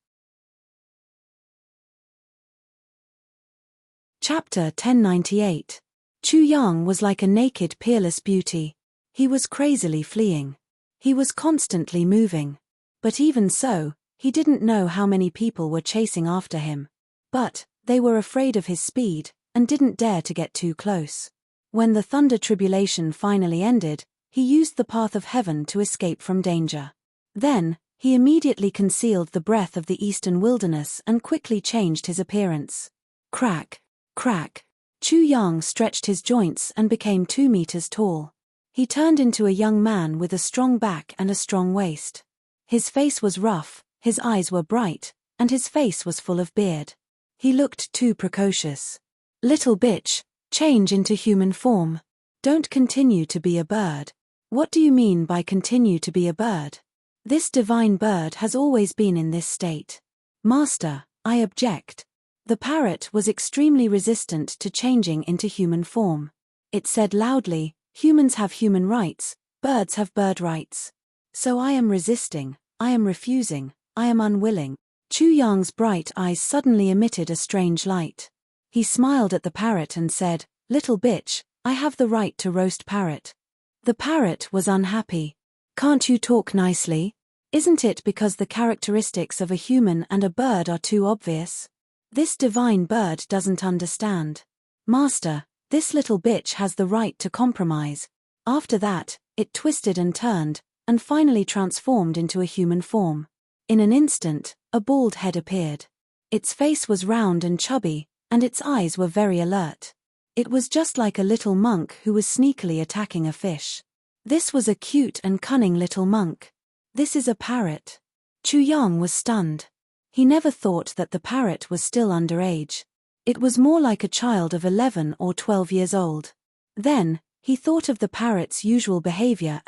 Chapter 1098. Chu Yang was like a naked peerless beauty. He was crazily fleeing. He was constantly moving. But even so, he didn't know how many people were chasing after him. But they were afraid of his speed, and didn't dare to get too close. When the thunder tribulation finally ended, he used the path of heaven to escape from danger. Then, he immediately concealed the breath of the eastern wilderness and quickly changed his appearance. Crack, crack. Chu Yang stretched his joints and became 2 meters tall. He turned into a young man with a strong back and a strong waist. His face was rough, his eyes were bright, and his face was full of beard. He looked too precocious. Little bitch, change into human form. Don't continue to be a bird. What do you mean by continue to be a bird? This divine bird has always been in this state. Master, I object. The parrot was extremely resistant to changing into human form. It said loudly, humans have human rights, birds have bird rights. So I am resisting, I am refusing, I am unwilling. Chu Yang's bright eyes suddenly emitted a strange light. He smiled at the parrot and said, "Little bitch, I have the right to roast parrot." The parrot was unhappy. Can't you talk nicely? Isn't it because the characteristics of a human and a bird are too obvious? This divine bird doesn't understand. Master, this little bitch has the right to compromise. After that, it twisted and turned, and finally transformed into a human form. In an instant, a bald head appeared. Its face was round and chubby, and its eyes were very alert. It was just like a little monk who was sneakily attacking a fish. This was a cute and cunning little monk. This is a parrot. Chu Yang was stunned. He never thought that the parrot was still underage. It was more like a child of 11 or 12 years old. Then, he thought of the parrot's usual behavior.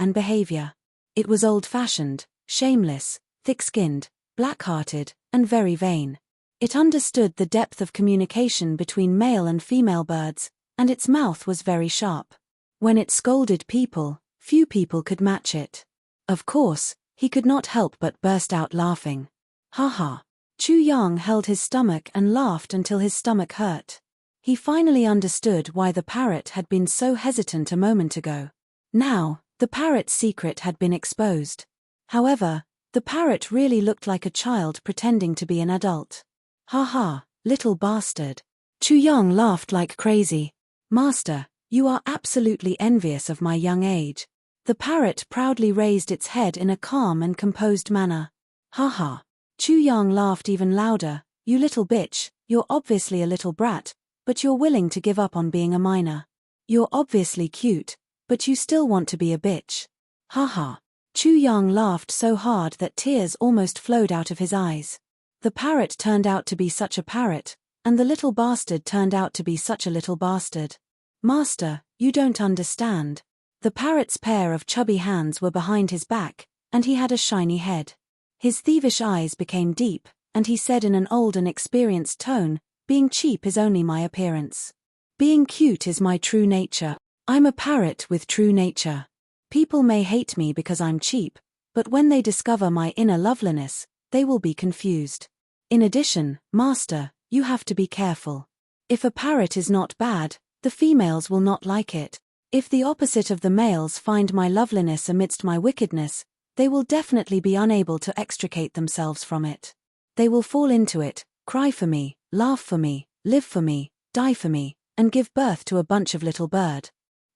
It was old-fashioned, shameless, thick-skinned, black-hearted, and very vain. It understood the depth of communication between male and female birds, and its mouth was very sharp. When it scolded people, few people could match it. Of course, he could not help but burst out laughing. Ha ha. Chu Yang held his stomach and laughed until his stomach hurt. He finally understood why the parrot had been so hesitant a moment ago. Now, the parrot's secret had been exposed. However, the parrot really looked like a child pretending to be an adult. Ha ha, little bastard. Chu Yang laughed like crazy. Master, you are absolutely envious of my young age. The parrot proudly raised its head in a calm and composed manner. Ha ha. Chu Yang laughed even louder. You little bitch, you're obviously a little brat, but you're willing to give up on being a minor. You're obviously cute, but you still want to be a bitch. Ha ha. Chu Yang laughed so hard that tears almost flowed out of his eyes. The parrot turned out to be such a parrot, and the little bastard turned out to be such a little bastard. Master, you don't understand. The parrot's pair of chubby hands were behind his back, and he had a shiny head. His thievish eyes became deep, and he said in an old and experienced tone, "Being cheap is only my appearance. Being cute is my true nature. I'm a parrot with true nature. People may hate me because I'm cheap, but when they discover my inner loveliness, they will be confused. In addition, master, you have to be careful. If a parrot is not bad, the females will not like it. If the opposite of the males find my loveliness amidst my wickedness, they will definitely be unable to extricate themselves from it. They will fall into it, cry for me, laugh for me, live for me, die for me, and give birth to a bunch of little bird."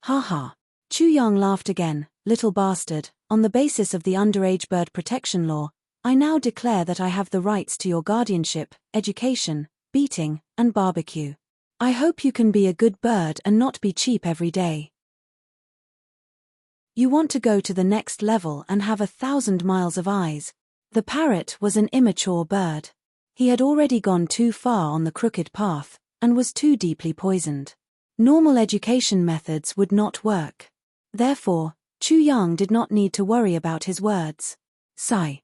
Ha ha. Chu Yang laughed again. Little bastard, on the basis of the underage bird protection law, I now declare that I have the rights to your guardianship, education, beating, and barbecue. I hope you can be a good bird and not be cheap every day. You want to go to the next level and have 1,000 miles of eyes. The parrot was an immature bird. He had already gone too far on the crooked path, and was too deeply poisoned. Normal education methods would not work. Therefore, Chu Yang did not need to worry about his words. Sigh.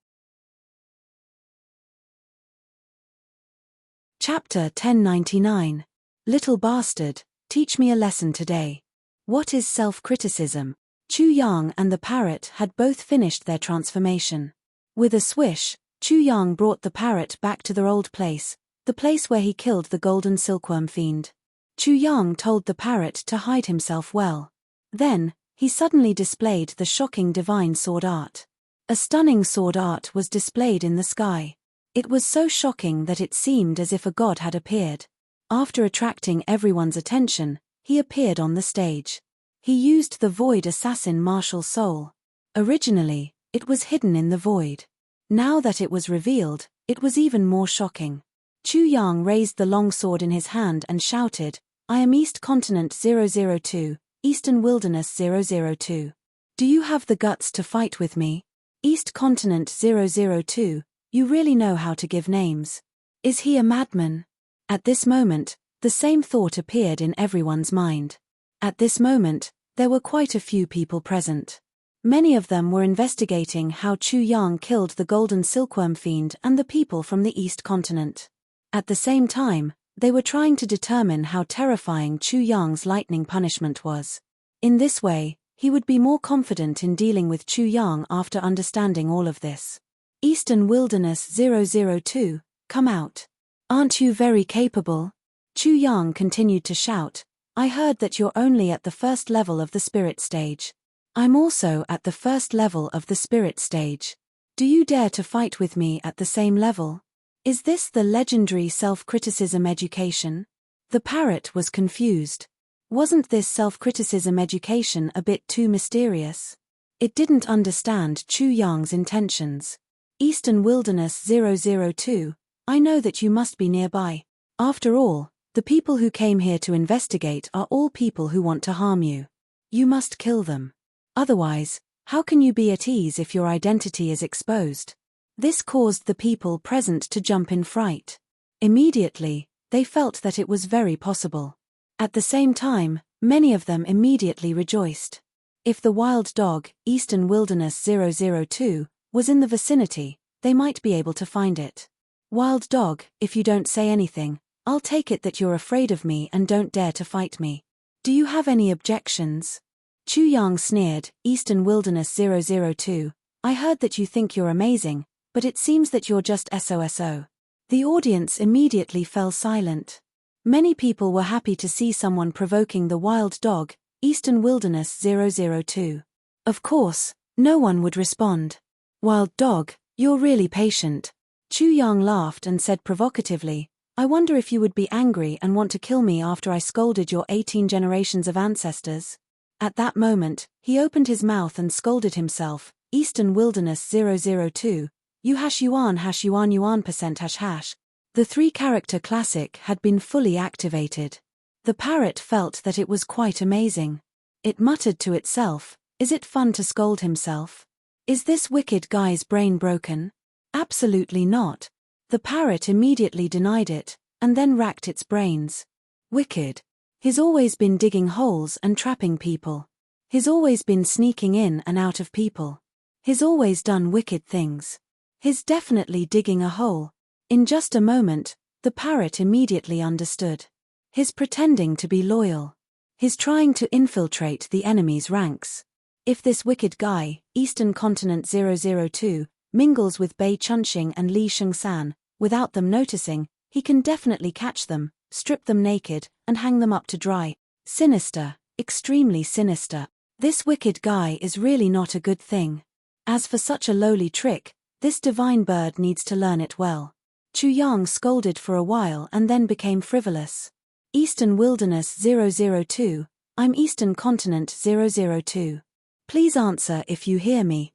Chapter 1099. Little bastard, teach me a lesson today. What is self-criticism? Chu Yang and the parrot had both finished their transformation. With a swish, Chu Yang brought the parrot back to their old place, the place where he killed the golden silkworm fiend. Chu Yang told the parrot to hide himself well. Then, he suddenly displayed the shocking divine sword art. A stunning sword art was displayed in the sky. It was so shocking that it seemed as if a god had appeared. After attracting everyone's attention, he appeared on the stage. He used the void assassin martial soul. Originally, it was hidden in the void. Now that it was revealed, it was even more shocking. Chu Yang raised the long sword in his hand and shouted, "I am East Continent 002, Eastern Wilderness 002. Do you have the guts to fight with me? East Continent 002, you really know how to give names. Is he a madman?" At this moment, the same thought appeared in everyone's mind. At this moment, there were quite a few people present. Many of them were investigating how Chu Yang killed the golden silkworm fiend and the people from the East Continent. At the same time, they were trying to determine how terrifying Chu Yang's lightning punishment was. In this way, he would be more confident in dealing with Chu Yang after understanding all of this. Eastern Wilderness 002, come out. Aren't you very capable? Chu Yang continued to shout, I heard that you're only at the first level of the spirit stage. I'm also at the first level of the spirit stage. Do you dare to fight with me at the same level? Is this the legendary self-criticism education? The parrot was confused. Wasn't this self-criticism education a bit too mysterious? It didn't understand Chu Yang's intentions. Eastern Wilderness 002, I know that you must be nearby. After all, the people who came here to investigate are all people who want to harm you. You must kill them. Otherwise, how can you be at ease if your identity is exposed? This caused the people present to jump in fright. Immediately, they felt that it was very possible. At the same time, many of them immediately rejoiced. If the wild dog, Eastern Wilderness 002, was in the vicinity, they might be able to find it. Wild dog, if you don't say anything, I'll take it that you're afraid of me and don't dare to fight me. Do you have any objections? Chu Yang sneered, Eastern Wilderness 002, I heard that you think you're amazing, but it seems that you're just SOSO. The audience immediately fell silent. Many people were happy to see someone provoking the wild dog, Eastern Wilderness 002. Of course, no one would respond. Wild dog, you're really patient. Chu Yang laughed and said provocatively, I wonder if you would be angry and want to kill me after I scolded your 18 generations of ancestors. At that moment, he opened his mouth and scolded himself, Eastern Wilderness 002, you yuan percent hash. The 3-character classic had been fully activated. The parrot felt that it was quite amazing. It muttered to itself, is it fun to scold himself? Is this wicked guy's brain broken? Absolutely not. The parrot immediately denied it, and then racked its brains. Wicked. He's always been digging holes and trapping people. He's always been sneaking in and out of people. He's always done wicked things. He's definitely digging a hole. In just a moment, the parrot immediately understood. He's pretending to be loyal. He's trying to infiltrate the enemy's ranks. If this wicked guy, Eastern Continent 002, mingles with Bei Chunxing and Li Shengsan, without them noticing, he can definitely catch them, strip them naked, and hang them up to dry. Sinister, extremely sinister. This wicked guy is really not a good thing. As for such a lowly trick, this divine bird needs to learn it well. Chu Yang scolded for a while and then became frivolous. Eastern Wilderness 002, I'm Eastern Continent 002. Please answer if you hear me.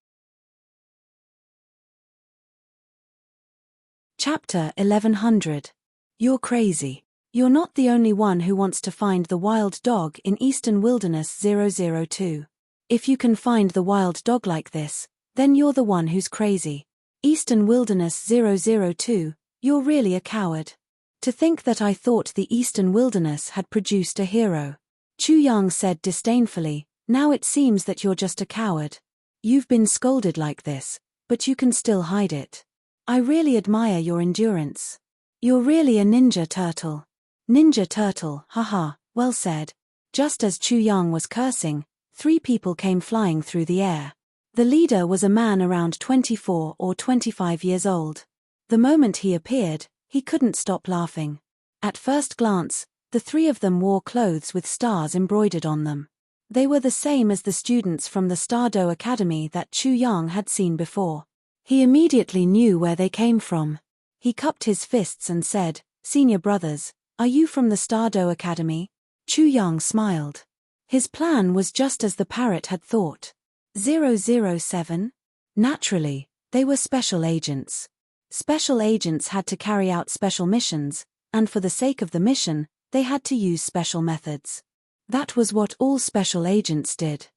Chapter 1100. You're crazy. You're not the only one who wants to find the wild dog in Eastern Wilderness 002. If you can find the wild dog like this, then you're the one who's crazy. Eastern Wilderness 002, you're really a coward. To think that I thought the Eastern Wilderness had produced a hero. Chu Yang said disdainfully, now it seems that you're just a coward. You've been scolded like this, but you can still hide it. I really admire your endurance. You're really a ninja turtle. Ninja turtle, haha, well said. Just as Chu Yang was cursing, 3 people came flying through the air. The leader was a man around 24 or 25 years old. The moment he appeared, he couldn't stop laughing. At first glance, the 3 of them wore clothes with stars embroidered on them. They were the same as the students from the Stardo Academy that Chu Yang had seen before. He immediately knew where they came from. He cupped his fists and said, "Senior brothers, are you from the Stardo Academy?" Chu Yang smiled. His plan was just as the parrot had thought. 007? Naturally, they were special agents. Special agents had to carry out special missions, and for the sake of the mission, they had to use special methods. That was what all special agents did.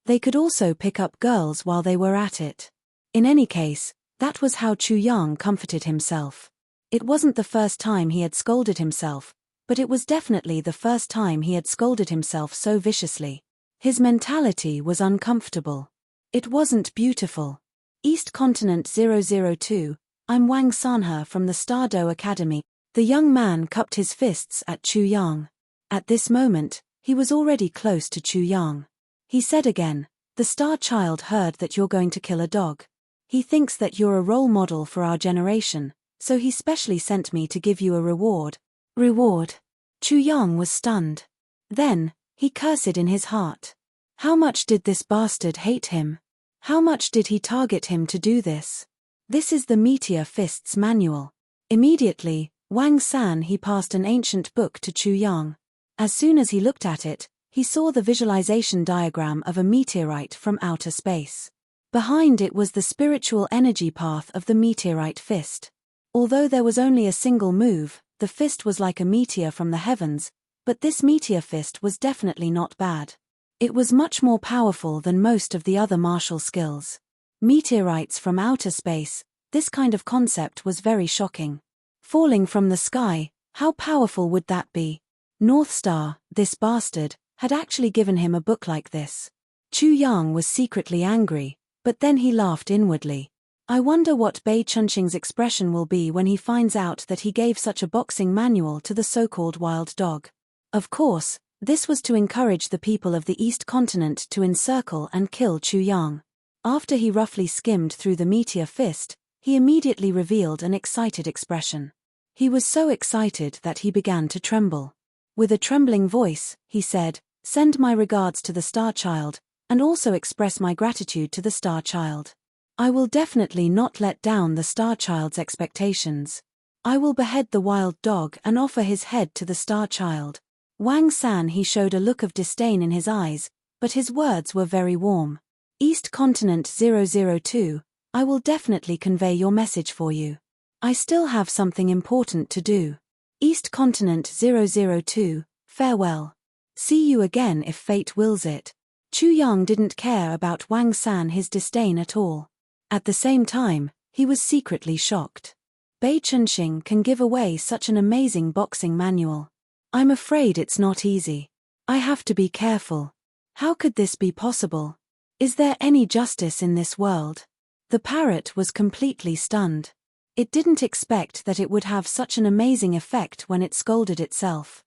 They could also pick up girls while they were at it. In any case, that was how Chu Yang comforted himself. It wasn't the first time he had scolded himself, but it was definitely the first time he had scolded himself so viciously. His mentality was uncomfortable. It wasn't beautiful. East Continent 002, I'm Wang Sanhe from the Stardo Academy. The young man cupped his fists at Chu Yang. At this moment, he was already close to Chu Yang. He said again, the Star Child heard that you're going to kill a dog. He thinks that you're a role model for our generation, so he specially sent me to give you a reward. Reward? Chu Yang was stunned. Then, he cursed in his heart. How much did this bastard hate him? How much did he target him to do this? This is the Meteor Fists manual. Immediately, Wang San he passed an ancient book to Chu Yang. As soon as he looked at it, he saw the visualization diagram of a meteorite from outer space. Behind it was the spiritual energy path of the meteorite fist. Although there was only a single move, the fist was like a meteor from the heavens, but this meteor fist was definitely not bad. It was much more powerful than most of the other martial skills. Meteorites from outer space, this kind of concept was very shocking. Falling from the sky, how powerful would that be? North Star, this bastard, had actually given him a book like this. Chu Yang was secretly angry, but then he laughed inwardly. I wonder what Bei Chunqing's expression will be when he finds out that he gave such a boxing manual to the so-called wild dog. Of course, this was to encourage the people of the East Continent to encircle and kill Chu Yang. After he roughly skimmed through the meteor fist, he immediately revealed an excited expression. He was so excited that he began to tremble. With a trembling voice, he said, "Send my regards to the Star Child, and also express my gratitude to the Star Child. I will definitely not let down the Star Child's expectations. I will behead the wild dog and offer his head to the Star Child." Wang San he showed a look of disdain in his eyes, but his words were very warm. East Continent 002, I will definitely convey your message for you. I still have something important to do. East Continent 002, farewell. See you again if fate wills it. Chu Yang didn't care about Wang San his disdain at all. At the same time, he was secretly shocked. Bei Chunqing can give away such an amazing boxing manual. I'm afraid it's not easy. I have to be careful. How could this be possible? Is there any justice in this world? The parrot was completely stunned. It didn't expect that it would have such an amazing effect when it scolded itself.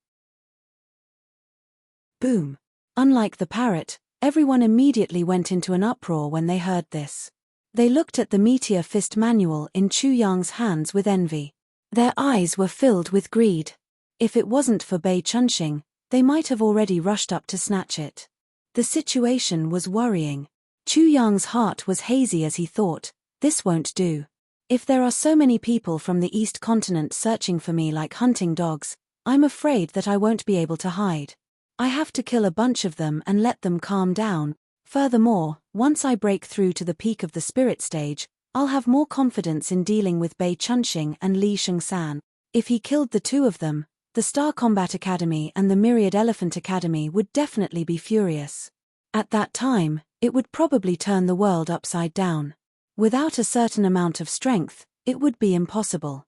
Boom. Unlike the parrot, everyone immediately went into an uproar when they heard this. They looked at the Meteor Fist manual in Chu Yang's hands with envy. Their eyes were filled with greed. If it wasn't for Bei Chunqing, they might have already rushed up to snatch it. The situation was worrying. Chu Yang's heart was hazy as he thought, this won't do. If there are so many people from the East Continent searching for me like hunting dogs, I'm afraid that I won't be able to hide. I have to kill a bunch of them and let them calm down. Furthermore, once I break through to the peak of the spirit stage, I'll have more confidence in dealing with Bei Chunqing and Li Shengsan. If he killed the 2 of them, the Star Combat Academy and the Myriad Elephant Academy would definitely be furious. At that time, It would probably turn the world upside down. Without a certain amount of strength, it would be impossible.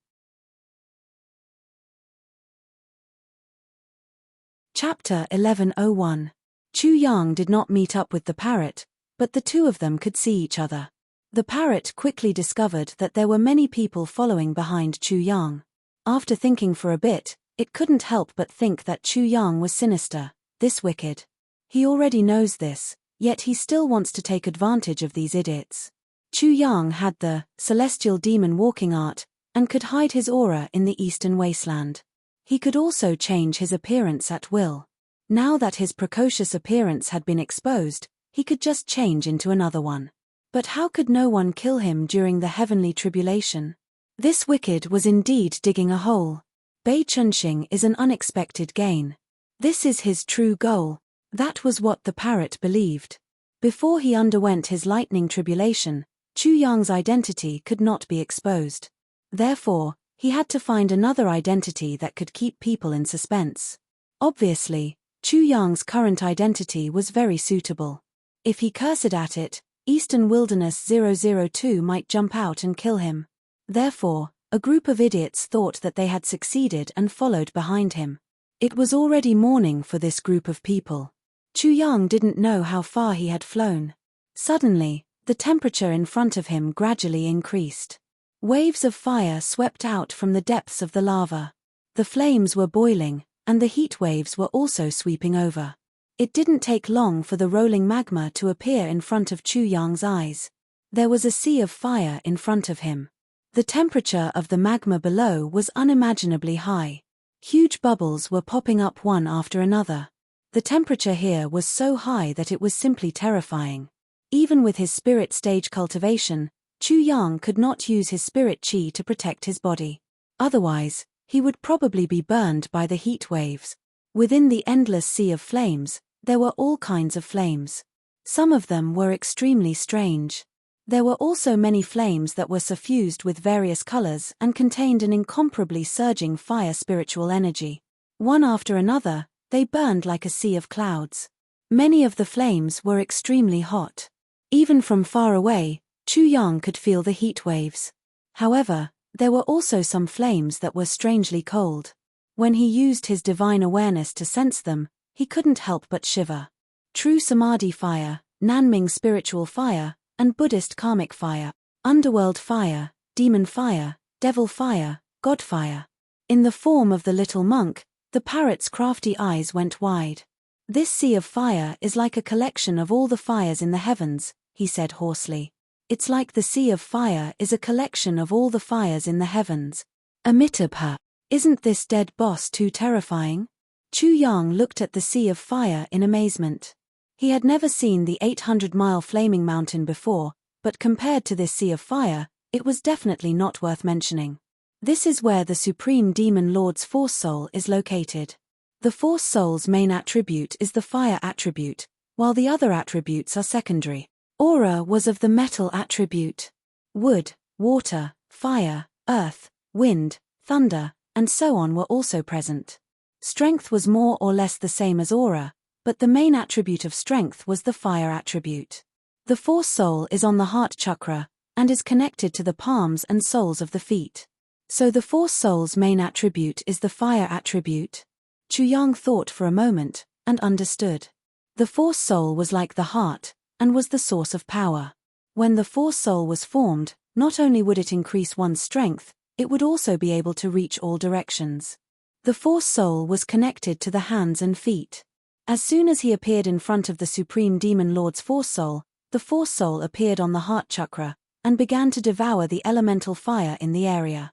Chapter 11:01. Chu Yang did not meet up with the parrot, but the two of them could see each other. The parrot quickly discovered that there were many people following behind Chu Yang. After thinking for a bit, it couldn't help but think that Chu Yang was sinister, this wicked. He already knows this, yet he still wants to take advantage of these idiots. Chu Yang had the celestial demon walking art, and could hide his aura in the eastern wasteland. He could also change his appearance at will. Now that his precocious appearance had been exposed, he could just change into another one. But how could no one kill him during the heavenly tribulation? This wicked was indeed digging a hole. Bei Chunxing is an unexpected gain. This is his true goal. That was what the parrot believed. Before he underwent his lightning tribulation, Chu Yang's identity could not be exposed. Therefore, he had to find another identity that could keep people in suspense. Obviously, Chu Yang's current identity was very suitable. If he cursed at it, Eastern Wilderness 002 might jump out and kill him. Therefore, a group of idiots thought that they had succeeded and followed behind him. It was already morning for this group of people. Chu Yang didn't know how far he had flown. Suddenly, the temperature in front of him gradually increased. Waves of fire swept out from the depths of the lava. The flames were boiling, and the heat waves were also sweeping over. It didn't take long for the rolling magma to appear in front of Chu Yang's eyes. There was a sea of fire in front of him. The temperature of the magma below was unimaginably high. Huge bubbles were popping up one after another. The temperature here was so high that it was simply terrifying. Even with his spirit stage cultivation, Chu Yang could not use his spirit chi to protect his body. Otherwise, he would probably be burned by the heat waves. Within the endless sea of flames, there were all kinds of flames. Some of them were extremely strange. There were also many flames that were suffused with various colors and contained an incomparably surging fire spiritual energy. One after another, they burned like a sea of clouds. Many of the flames were extremely hot. Even from far away, Chu Yang could feel the heat waves. However, there were also some flames that were strangely cold. When he used his divine awareness to sense them, he couldn't help but shiver. True Samadhi fire, Nanming spiritual fire, and Buddhist karmic fire, underworld fire, demon fire, devil fire, god fire. In the form of the little monk, the parrot's crafty eyes went wide. This sea of fire is like a collection of all the fires in the heavens, he said hoarsely. It's like the sea of fire is a collection of all the fires in the heavens. Amitabha, isn't this dead boss too terrifying? Chu Yang looked at the sea of fire in amazement. He had never seen the 800-mile flaming mountain before, but compared to this sea of fire, it was definitely not worth mentioning. This is where the Supreme Demon Lord's Force Soul is located. The Force Soul's main attribute is the fire attribute, while the other attributes are secondary. Aura was of the metal attribute. Wood, water, fire, earth, wind, thunder, and so on were also present. Strength was more or less the same as aura, but the main attribute of strength was the fire attribute. The Force Soul is on the heart chakra, and is connected to the palms and soles of the feet. So the Force Soul's main attribute is the fire attribute? Chu Yang thought for a moment, and understood. The Force Soul was like the heart, and was the source of power. When the Force Soul was formed, not only would it increase one's strength, it would also be able to reach all directions. The Force Soul was connected to the hands and feet. As soon as he appeared in front of the Supreme Demon Lord's Force Soul, the Force Soul appeared on the heart chakra, and began to devour the elemental fire in the area.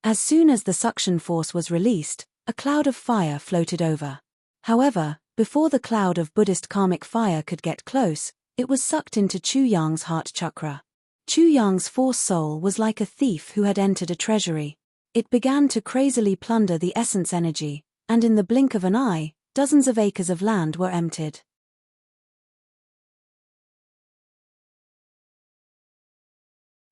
As soon as the suction force was released, a cloud of fire floated over. However, before the cloud of Buddhist karmic fire could get close, it was sucked into Chu Yang's heart chakra. Chu Yang's Force Soul was like a thief who had entered a treasury. It began to crazily plunder the essence energy, and in the blink of an eye, dozens of acres of land were emptied.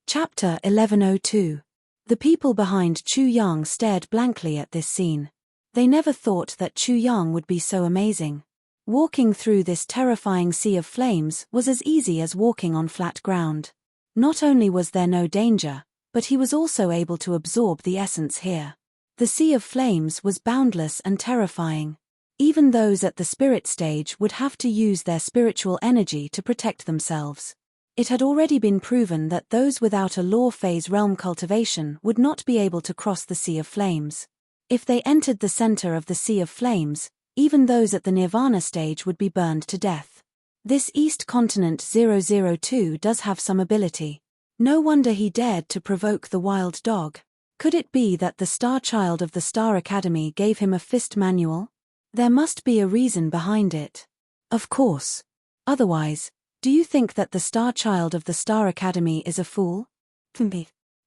Chapter 11:02. The people behind Chu Yang stared blankly at this scene. They never thought that Chu Yang would be so amazing. Walking through this terrifying sea of flames was as easy as walking on flat ground. Not only was there no danger, but he was also able to absorb the essence here. The sea of flames was boundless and terrifying. Even those at the spirit stage would have to use their spiritual energy to protect themselves. It had already been proven that those without a law phase realm cultivation would not be able to cross the sea of flames. If they entered the center of the sea of flames, even those at the nirvana stage would be burned to death. This East Continent 002 does have some ability. No wonder he dared to provoke the wild dog. Could it be that the Star Child of the Star Academy gave him a fist manual? There must be a reason behind it. Of course. Otherwise, do you think that the Star Child of the Star Academy is a fool?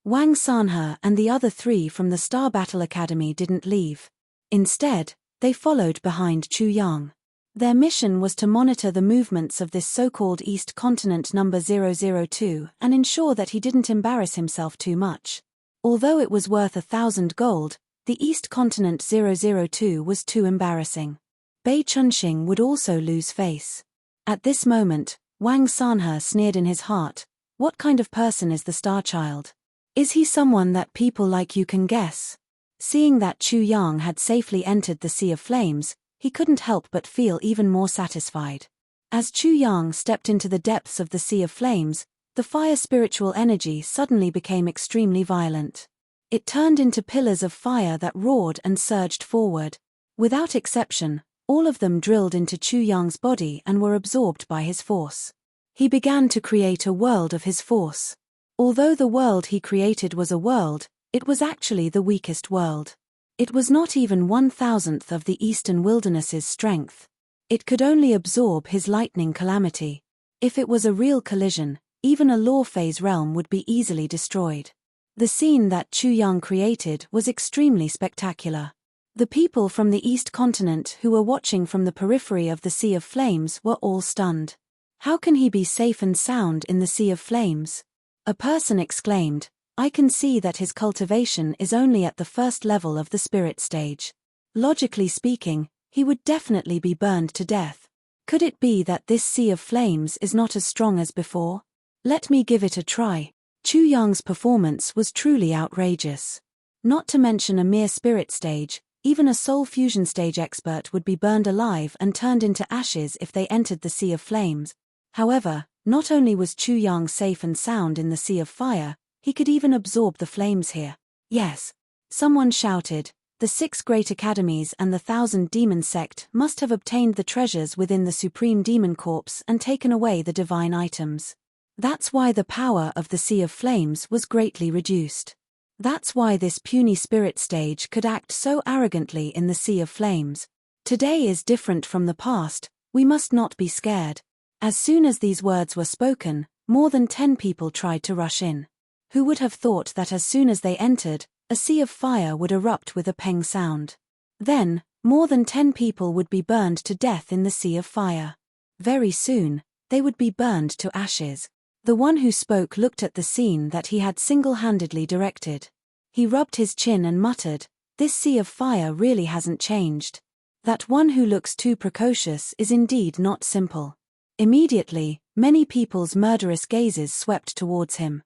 Wang Sanhe and the other three from the Star Battle Academy didn't leave. Instead, they followed behind Chu Yang. Their mission was to monitor the movements of this so-called East Continent number 002 and ensure that he didn't embarrass himself too much. Although it was worth 1,000 gold, the East Continent 002 was too embarrassing. Bei Chunxing would also lose face. At this moment, Wang Sanhe sneered in his heart. What kind of person is the Star Child? Is he someone that people like you can guess? Seeing that Chu Yang had safely entered the Sea of Flames, he couldn't help but feel even more satisfied. As Chu Yang stepped into the depths of the Sea of Flames, the fire spiritual energy suddenly became extremely violent. It turned into pillars of fire that roared and surged forward. Without exception, all of them drilled into Chu Yang's body and were absorbed by his force. He began to create a world of his force. Although the world he created was a world, it was actually the weakest world. It was not even 1,000th of the eastern wilderness's strength. It could only absorb his lightning calamity. If it was a real collision, even a law phase realm would be easily destroyed. The scene that Chu Yang created was extremely spectacular. The people from the East Continent who were watching from the periphery of the Sea of Flames were all stunned. How can he be safe and sound in the Sea of Flames? A person exclaimed, I can see that his cultivation is only at the first level of the spirit stage. Logically speaking, he would definitely be burned to death. Could it be that this Sea of Flames is not as strong as before? Let me give it a try. Chu Yang's performance was truly outrageous. Not to mention a mere spirit stage, even a soul fusion stage expert would be burned alive and turned into ashes if they entered the Sea of Flames. However, not only was Chu Yang safe and sound in the Sea of Fire, he could even absorb the flames here. Yes. Someone shouted, the 6 great academies and the 1,000 demon sect must have obtained the treasures within the Supreme Demon Corps and taken away the divine items. That's why the power of the Sea of Flames was greatly reduced. That's why this puny spirit stage could act so arrogantly in the Sea of Flames. Today is different from the past, we must not be scared. As soon as these words were spoken, more than 10 people tried to rush in. Who would have thought that as soon as they entered, a sea of fire would erupt with a peng sound. Then, more than 10 people would be burned to death in the Sea of Fire. Very soon, they would be burned to ashes. The one who spoke looked at the scene that he had single-handedly directed. He rubbed his chin and muttered, this Sea of Fire really hasn't changed. That one who looks too precocious is indeed not simple. Immediately, many people's murderous gazes swept towards him.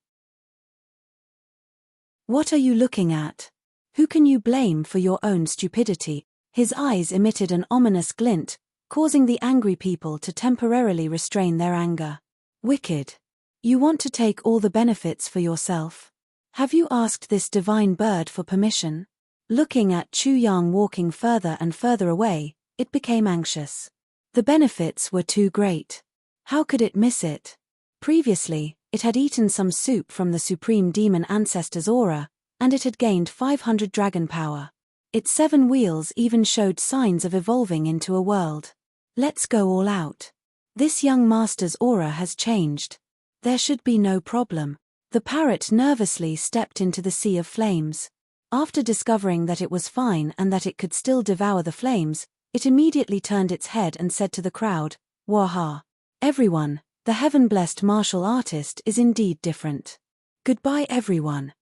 What are you looking at? Who can you blame for your own stupidity? His eyes emitted an ominous glint, causing the angry people to temporarily restrain their anger. Wicked. You want to take all the benefits for yourself? Have you asked this divine bird for permission? Looking at Chu Yang walking further and further away, it became anxious. The benefits were too great. How could it miss it? Previously, it had eaten some soup from the Supreme Demon Ancestor's aura, and it had gained 500 dragon power. Its 7 wheels even showed signs of evolving into a world. Let's go all out. This young master's aura has changed. There should be no problem. The parrot nervously stepped into the Sea of Flames. After discovering that it was fine and that it could still devour the flames, it immediately turned its head and said to the crowd, Waha! Everyone, the heaven-blessed martial artist is indeed different. Goodbye everyone.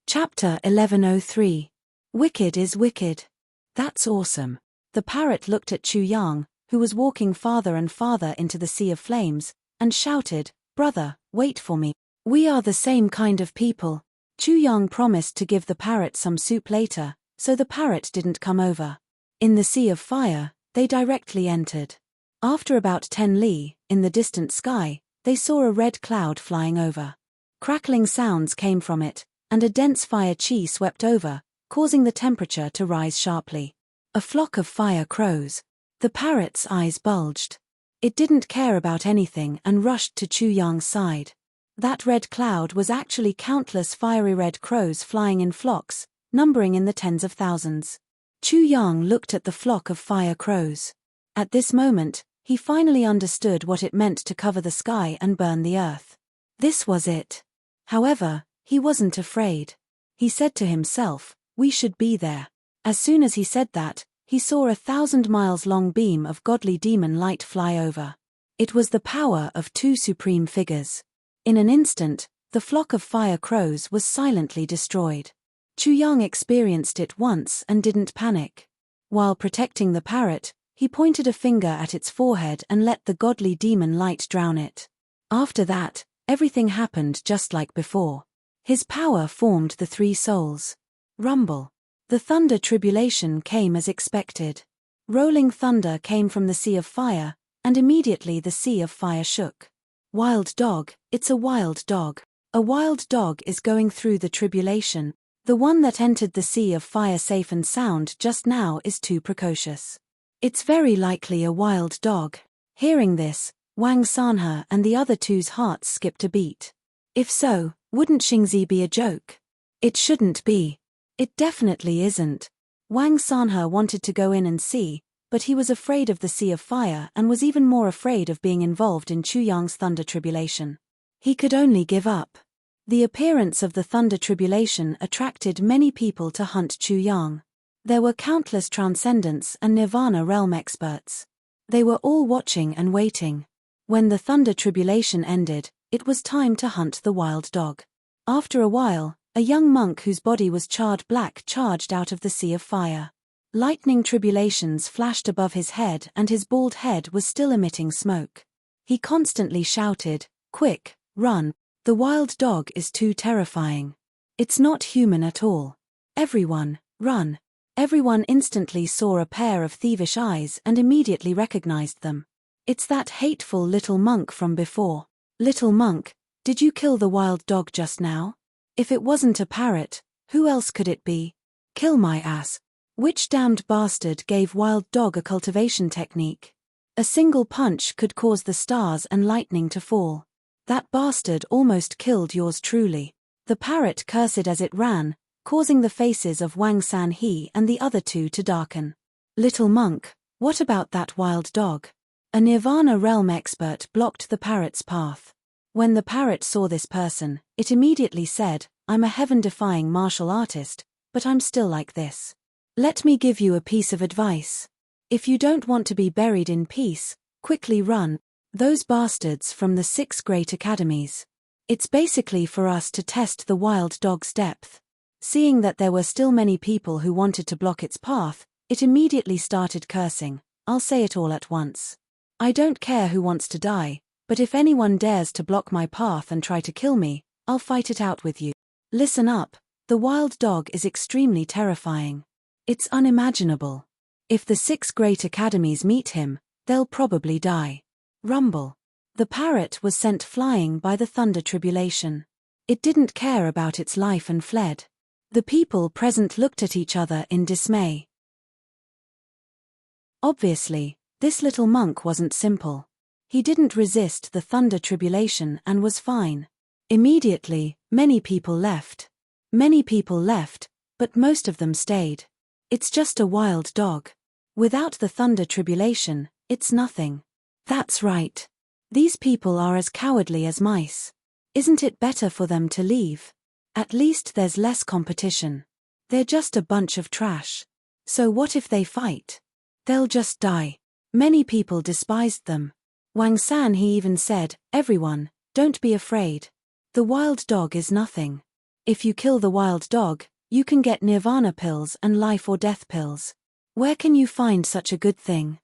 Chapter 1103. Wicked is wicked. That's awesome. The parrot looked at Chu Yang, who was walking farther and farther into the sea of flames, and shouted, "Brother, wait for me. We are the same kind of people." Chu Yang promised to give the parrot some soup later, so the parrot didn't come over. In the sea of fire, they directly entered. After about 10 li, in the distant sky, they saw a red cloud flying over. Crackling sounds came from it, and a dense fire chi swept over, causing the temperature to rise sharply. A flock of fire crows. The parrot's eyes bulged. It didn't care about anything and rushed to Chu Yang's side. That red cloud was actually countless fiery red crows flying in flocks, numbering in the tens of thousands. Chu Yang looked at the flock of fire crows. At this moment, he finally understood what it meant to cover the sky and burn the earth. This was it. However, he wasn't afraid. He said to himself, "We should be there." As soon as he said that, he saw a 1,000-miles-long beam of godly demon light fly over. It was the power of two supreme figures. In an instant, the flock of fire crows was silently destroyed. Chu Yang experienced it once and didn't panic. While protecting the parrot, he pointed a finger at its forehead and let the godly demon light drown it. After that, everything happened just like before. His power formed the three souls. Rumble. The thunder tribulation came as expected. Rolling thunder came from the sea of fire, and immediately the sea of fire shook. Wild dog, it's a wild dog. A wild dog is going through the tribulation. The one that entered the sea of fire safe and sound just now is too precocious. It's very likely a wild dog. Hearing this, Wang Sanhe and the other two's hearts skipped a beat. If so, wouldn't Xingzi be a joke? It shouldn't be. It definitely isn't. Wang Sanhe wanted to go in and see, but he was afraid of the sea of fire and was even more afraid of being involved in Chu Yang's thunder tribulation. He could only give up. The appearance of the thunder tribulation attracted many people to hunt Chu Yang. There were countless transcendence and nirvana realm experts. They were all watching and waiting. When the thunder tribulation ended, it was time to hunt the wild dog. After a while, a young monk whose body was charred black charged out of the sea of fire. Lightning tribulations flashed above his head and his bald head was still emitting smoke. He constantly shouted, "Quick, run, the wild dog is too terrifying. It's not human at all. Everyone, run." Everyone instantly saw a pair of thievish eyes and immediately recognized them. It's that hateful little monk from before. "Little monk, did you kill the wild dog just now? If it wasn't a parrot, who else could it be? Kill my ass. Which damned bastard gave wild dog a cultivation technique? A single punch could cause the stars and lightning to fall. That bastard almost killed yours truly." The parrot cursed as it ran, causing the faces of Wang Sanhe and the other two to darken. "Little monk, what about that wild dog?" A nirvana realm expert blocked the parrot's path. When the parrot saw this person, it immediately said, "I'm a heaven-defying martial artist, but I'm still like this. Let me give you a piece of advice. If you don't want to be buried in peace, quickly run. Those bastards from the 6 great academies. It's basically for us to test the wild dog's depth." Seeing that there were still many people who wanted to block its path, it immediately started cursing. "I'll say it all at once. I don't care who wants to die, but if anyone dares to block my path and try to kill me, I'll fight it out with you. Listen up, the wild dog is extremely terrifying. It's unimaginable. If the 6 great academies meet him, they'll probably die." Rumble. The parrot was sent flying by the thunder tribulation. It didn't care about its life and fled. The people present looked at each other in dismay. Obviously, this little monk wasn't simple. He didn't resist the thunder tribulation and was fine. Immediately, many people left. Many people left, but most of them stayed. It's just a wild dog. Without the thunder tribulation, it's nothing. That's right. These people are as cowardly as mice. Isn't it better for them to leave? At least there's less competition. They're just a bunch of trash. So what if they fight? They'll just die. Many people despised them. Wang Sanhe even said, "Everyone, don't be afraid. The wild dog is nothing. If you kill the wild dog, you can get nirvana pills and life or death pills. Where can you find such a good thing?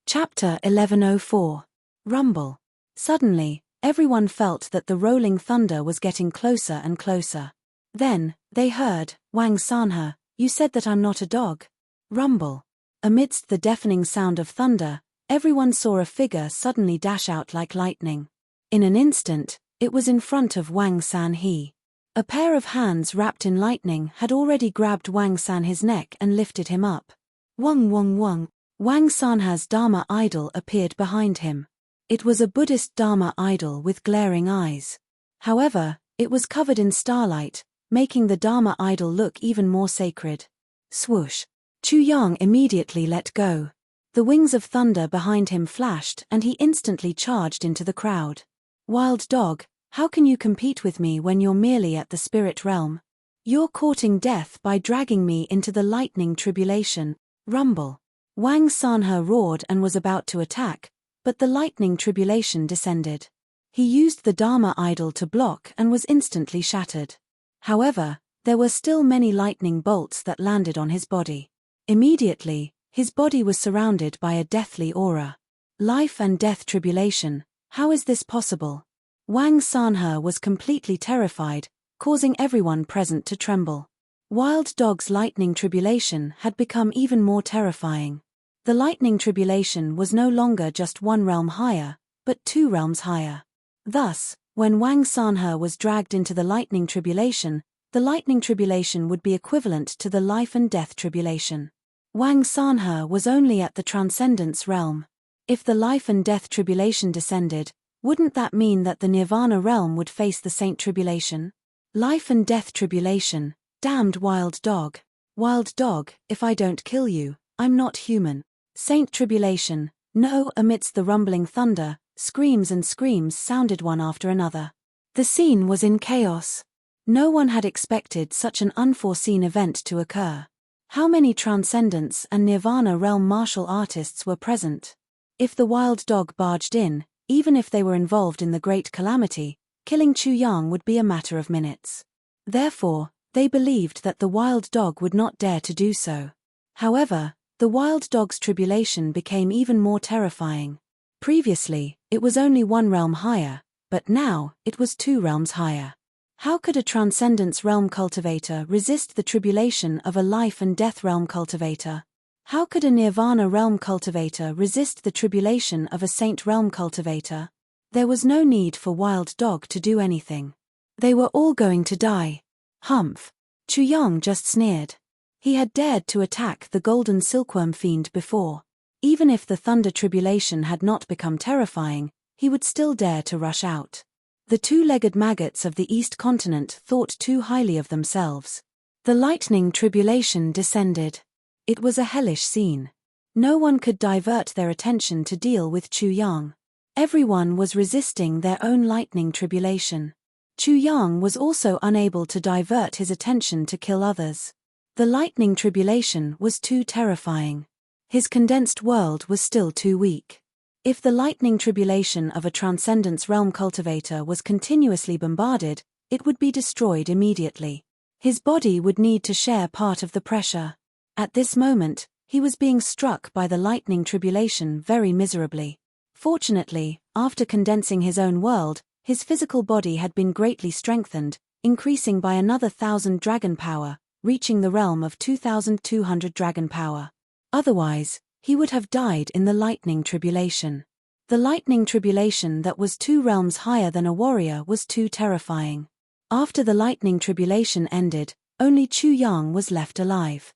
Chapter 1104. Rumble. Suddenly, everyone felt that the rolling thunder was getting closer and closer. Then, they heard, "Wang Sanhe, you said that I'm not a dog." Rumble. Amidst the deafening sound of thunder, everyone saw a figure suddenly dash out like lightning. In an instant, it was in front of Wang Sanhe. A pair of hands wrapped in lightning had already grabbed Wang Sanhe's neck and lifted him up. Wang Wang Wang. Wang Sanhe's Dharma idol appeared behind him. It was a Buddhist Dharma idol with glaring eyes. However, it was covered in starlight, making the Dharma idol look even more sacred. Swoosh. Chu Yang immediately let go. The wings of thunder behind him flashed and he instantly charged into the crowd. Wild dog, how can you compete with me when you're merely at the spirit realm? You're courting death by dragging me into the lightning tribulation. Rumble. Wang Sanhe roared and was about to attack, but the lightning tribulation descended. He used the Dharma idol to block and was instantly shattered. However, there were still many lightning bolts that landed on his body. Immediately, his body was surrounded by a deathly aura. Life and death tribulation, how is this possible? Wang Sanhe was completely terrified, causing everyone present to tremble. Wild Dog's lightning tribulation had become even more terrifying. The lightning tribulation was no longer just one realm higher, but 2 realms higher. Thus, when Wang Sanhe was dragged into the lightning tribulation would be equivalent to the life and death tribulation. Wang Sanhe was only at the transcendence realm. If the life and death tribulation descended, wouldn't that mean that the nirvana realm would face the saint tribulation? Life and death tribulation, damned wild dog. Wild dog, if I don't kill you, I'm not human. Saint tribulation, no. Amidst the rumbling thunder, screams and screams sounded one after another. The scene was in chaos. No one had expected such an unforeseen event to occur. How many transcendence and nirvana realm martial artists were present? If the wild dog barged in, even if they were involved in the great calamity, killing Chu Yang would be a matter of minutes. Therefore, they believed that the wild dog would not dare to do so. However, the wild dog's tribulation became even more terrifying. Previously, it was only 1 realm higher, but now, it was 2 realms higher. How could a transcendence realm cultivator resist the tribulation of a life and death realm cultivator? How could a nirvana realm cultivator resist the tribulation of a saint realm cultivator? There was no need for wild dog to do anything. They were all going to die. Humph. Chu Yang just sneered. He had dared to attack the golden silkworm fiend before. Even if the thunder tribulation had not become terrifying, he would still dare to rush out. The 2-legged maggots of the East Continent thought too highly of themselves. The lightning tribulation descended. It was a hellish scene. No one could divert their attention to deal with Chu Yang. Everyone was resisting their own lightning tribulation. Chu Yang was also unable to divert his attention to kill others. The lightning tribulation was too terrifying. His condensed world was still too weak. If the lightning tribulation of a transcendence realm cultivator was continuously bombarded, it would be destroyed immediately. His body would need to share part of the pressure. At this moment, he was being struck by the lightning tribulation very miserably. Fortunately, after condensing his own world, his physical body had been greatly strengthened, increasing by another 1,000 dragon power, reaching the realm of 2,200 dragon power. Otherwise, he would have died in the lightning tribulation. The lightning tribulation that was 2 realms higher than a warrior was too terrifying. After the lightning tribulation ended, only Chu Yang was left alive.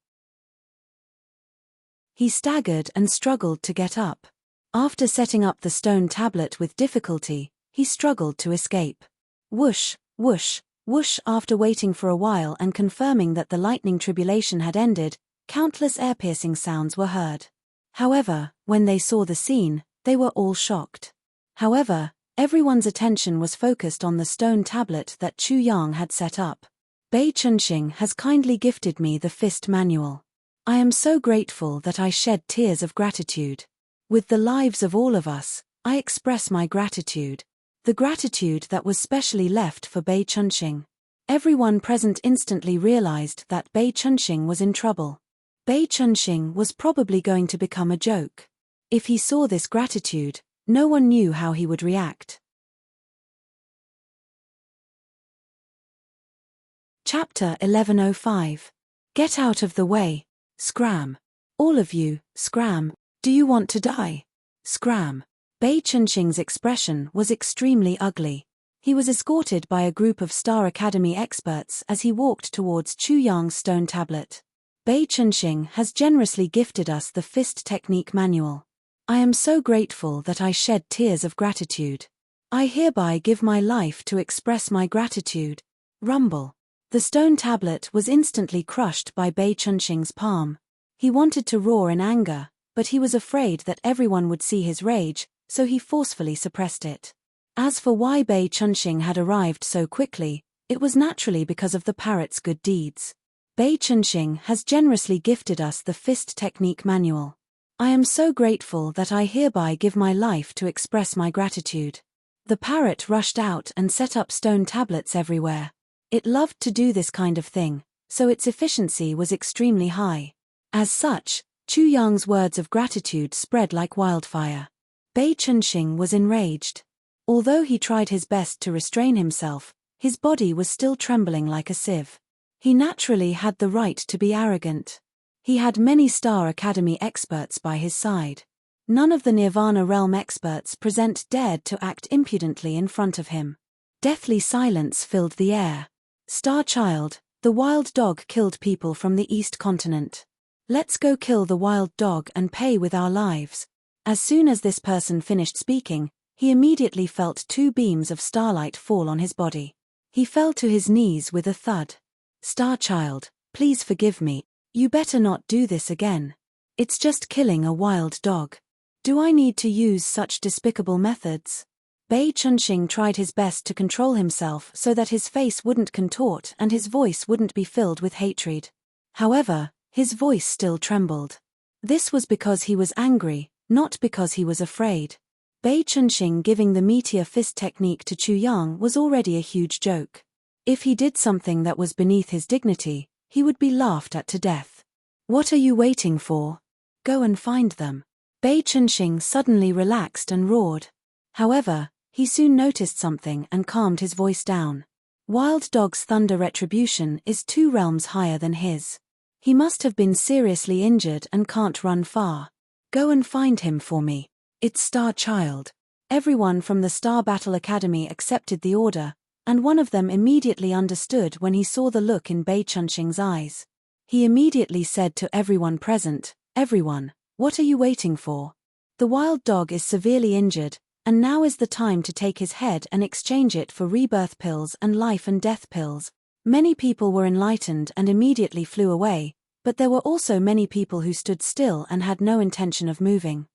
He staggered and struggled to get up. After setting up the stone tablet with difficulty, he struggled to escape. Whoosh, whoosh, whoosh. After waiting for a while and confirming that the lightning tribulation had ended, countless ear-piercing sounds were heard. However, when they saw the scene, they were all shocked. However, everyone's attention was focused on the stone tablet that Chu Yang had set up. Bei Chunxing has kindly gifted me the fist manual. I am so grateful that I shed tears of gratitude. With the lives of all of us, I express my gratitude. The gratitude that was specially left for Bei Chunxing. Everyone present instantly realized that Bei Chunxing was in trouble. Bei Chunxing was probably going to become a joke. If he saw this gratitude, no one knew how he would react. Chapter 1105. Get out of the way. Scram. All of you, scram. Do you want to die? Scram. Bei Chunxing's expression was extremely ugly. He was escorted by a group of Star Academy experts as he walked towards Chu Yang's stone tablet. Bei Chunxing has generously gifted us the fist technique manual. I am so grateful that I shed tears of gratitude. I hereby give my life to express my gratitude. Rumble. The stone tablet was instantly crushed by Bei Chunxing's palm. He wanted to roar in anger, but he was afraid that everyone would see his rage, so he forcefully suppressed it. As for why Bei Chunxing had arrived so quickly, it was naturally because of the parrot's good deeds. Bei Chunxing has generously gifted us the fist technique manual. I am so grateful that I hereby give my life to express my gratitude. The parrot rushed out and set up stone tablets everywhere. It loved to do this kind of thing, so its efficiency was extremely high. As such, Chu Yang's words of gratitude spread like wildfire. Bei Chunxing was enraged. Although he tried his best to restrain himself, his body was still trembling like a sieve. He naturally had the right to be arrogant. He had many Star Academy experts by his side. None of the Nirvana Realm experts present dared to act impudently in front of him. Deathly silence filled the air. Star Child, the wild dog killed people from the East Continent. Let's go kill the wild dog and pay with our lives. As soon as this person finished speaking, he immediately felt 2 beams of starlight fall on his body. He fell to his knees with a thud. Star Child, please forgive me. You better not do this again. It's just killing a wild dog. Do I need to use such despicable methods? Bei Chunxing tried his best to control himself so that his face wouldn't contort and his voice wouldn't be filled with hatred. However, his voice still trembled. This was because he was angry, not because he was afraid. Bei Chunxing giving the meteor fist technique to Chu Yang was already a huge joke. If he did something that was beneath his dignity, he would be laughed at to death. What are you waiting for? Go and find them. Bei Chunxing suddenly relaxed and roared. However, he soon noticed something and calmed his voice down. Wild Dog's thunder retribution is 2 realms higher than his. He must have been seriously injured and can't run far. Go and find him for me. It's Star Child. Everyone from the Star Battle Academy accepted the order, and one of them immediately understood when he saw the look in Bei Chunxing's eyes. He immediately said to everyone present, "Everyone, what are you waiting for? The wild dog is severely injured, and now is the time to take his head and exchange it for rebirth pills and life and death pills." Many people were enlightened and immediately flew away, but there were also many people who stood still and had no intention of moving.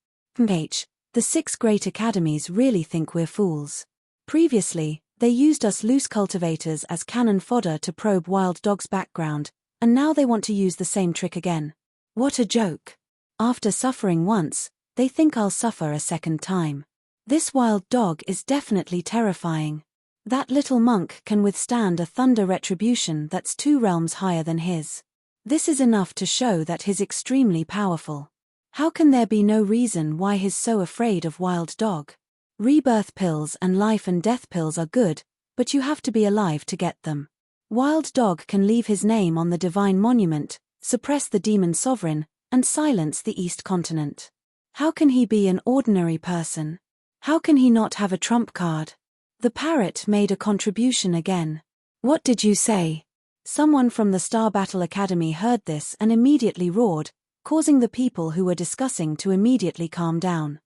The 6 great academies really think we're fools. Previously, they used us loose cultivators as cannon fodder to probe Wild Dog's background, and now they want to use the same trick again. What a joke. After suffering once, they think I'll suffer a second time. This wild dog is definitely terrifying. That little monk can withstand a thunder retribution that's 2 realms higher than his. This is enough to show that he's extremely powerful. How can there be no reason why he's so afraid of Wild Dog? Rebirth pills and life and death pills are good, but you have to be alive to get them. Wild Dog can leave his name on the divine monument, suppress the demon sovereign, and silence the East Continent. How can he be an ordinary person? How can he not have a trump card? The parrot made a contribution again. What did you say? Someone from the Star Battle Academy heard this and immediately roared, causing the people who were discussing to immediately calm down.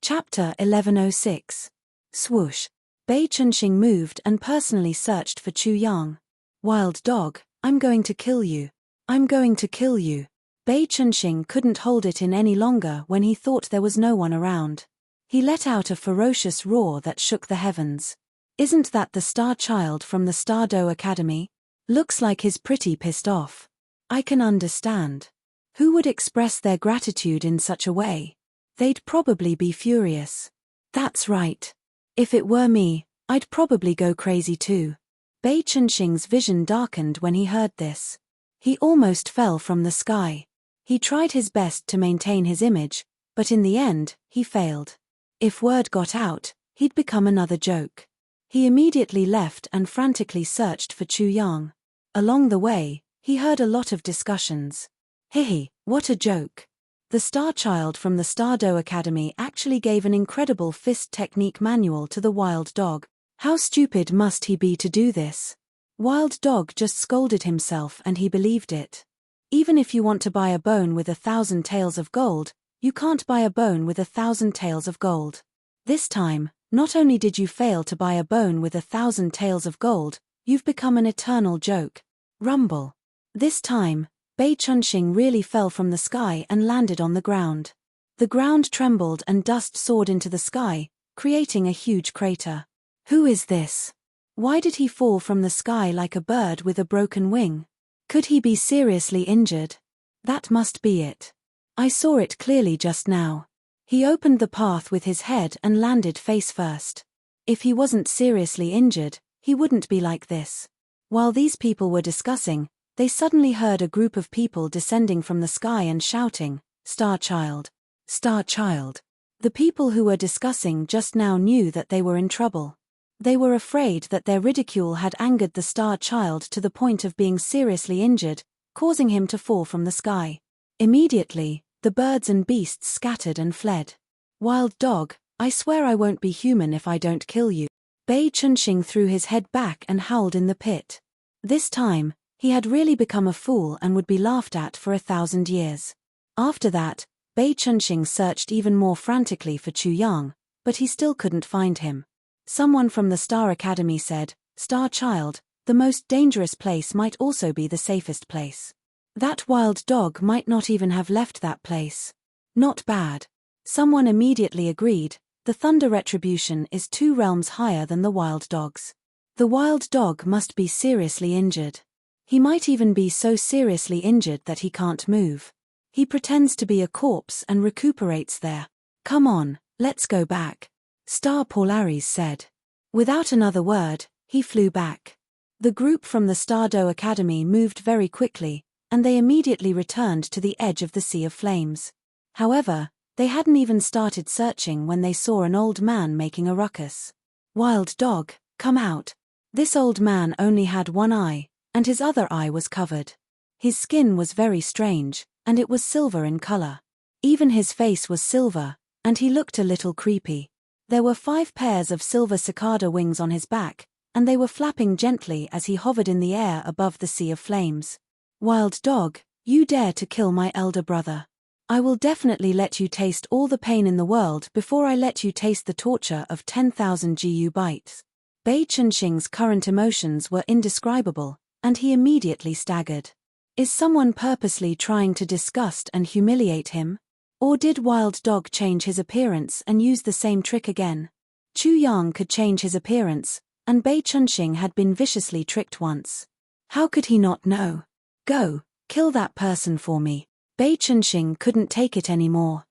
Chapter 1106. Swoosh. Bei Chunxing moved and personally searched for Chu Yang. Wild dog, I'm going to kill you. I'm going to kill you. Bei Chunxing couldn't hold it in any longer when he thought there was no one around. He let out a ferocious roar that shook the heavens. Isn't that the Star Child from the Stardo Academy? Looks like he's pretty pissed off. I can understand. Who would express their gratitude in such a way? They'd probably be furious. That's right. If it were me, I'd probably go crazy too. Bei Chunxing's vision darkened when he heard this. He almost fell from the sky. He tried his best to maintain his image, but in the end, he failed. If word got out, he'd become another joke. He immediately left and frantically searched for Chu Yang. Along the way, he heard a lot of discussions. Hihi, what a joke. The Star Child from the Stardow Academy actually gave an incredible fist technique manual to the wild dog. How stupid must he be to do this? Wild Dog just scolded himself and he believed it. Even if you want to buy a bone with 1,000 taels of gold, you can't buy a bone with 1,000 taels of gold. This time, not only did you fail to buy a bone with 1,000 taels of gold, you've become an eternal joke. Rumble. This time, Bei Chunxing really fell from the sky and landed on the ground. The ground trembled and dust soared into the sky, creating a huge crater. Who is this? Why did he fall from the sky like a bird with a broken wing? Could he be seriously injured? That must be it. I saw it clearly just now. He opened the path with his head and landed face first. If he wasn't seriously injured, he wouldn't be like this. While these people were discussing, they suddenly heard a group of people descending from the sky and shouting, "Star Child! Star Child!" The people who were discussing just now knew that they were in trouble. They were afraid that their ridicule had angered the Star Child to the point of being seriously injured, causing him to fall from the sky. Immediately, the birds and beasts scattered and fled. Wild Dog, I swear I won't be human if I don't kill you. Bei Chunxing threw his head back and howled in the pit. This time, he had really become a fool and would be laughed at for 1,000 years. After that, Bei Chunxing searched even more frantically for Chu Yang, but he still couldn't find him. Someone from the Star Academy said, "Star Child, the most dangerous place might also be the safest place. That wild dog might not even have left that place. Not bad." Someone immediately agreed, the Thunder Retribution is 2 realms higher than the wild dog's. The wild dog must be seriously injured. He might even be so seriously injured that he can't move. He pretends to be a corpse and recuperates there. Come on, let's go back, Star Polaris said. Without another word, he flew back. The group from the Stardow Academy moved very quickly, and they immediately returned to the edge of the Sea of Flames. However, they hadn't even started searching when they saw an old man making a ruckus. "Wild Dog, come out." This old man only had one eye, and his other eye was covered. His skin was very strange, and it was silver in color. Even his face was silver, and he looked a little creepy. There were 5 pairs of silver cicada wings on his back, and they were flapping gently as he hovered in the air above the Sea of Flames. "Wild Dog, you dare to kill my elder brother. I will definitely let you taste all the pain in the world before I let you taste the torture of 10,000 GU bites." Bei Chunxing's current emotions were indescribable, and he immediately staggered. Is someone purposely trying to disgust and humiliate him? Or did Wild Dog change his appearance and use the same trick again? Chu Yang could change his appearance, and Bei Chunxing had been viciously tricked once. How could he not know? Go, kill that person for me. Bei Chunxing couldn't take it anymore.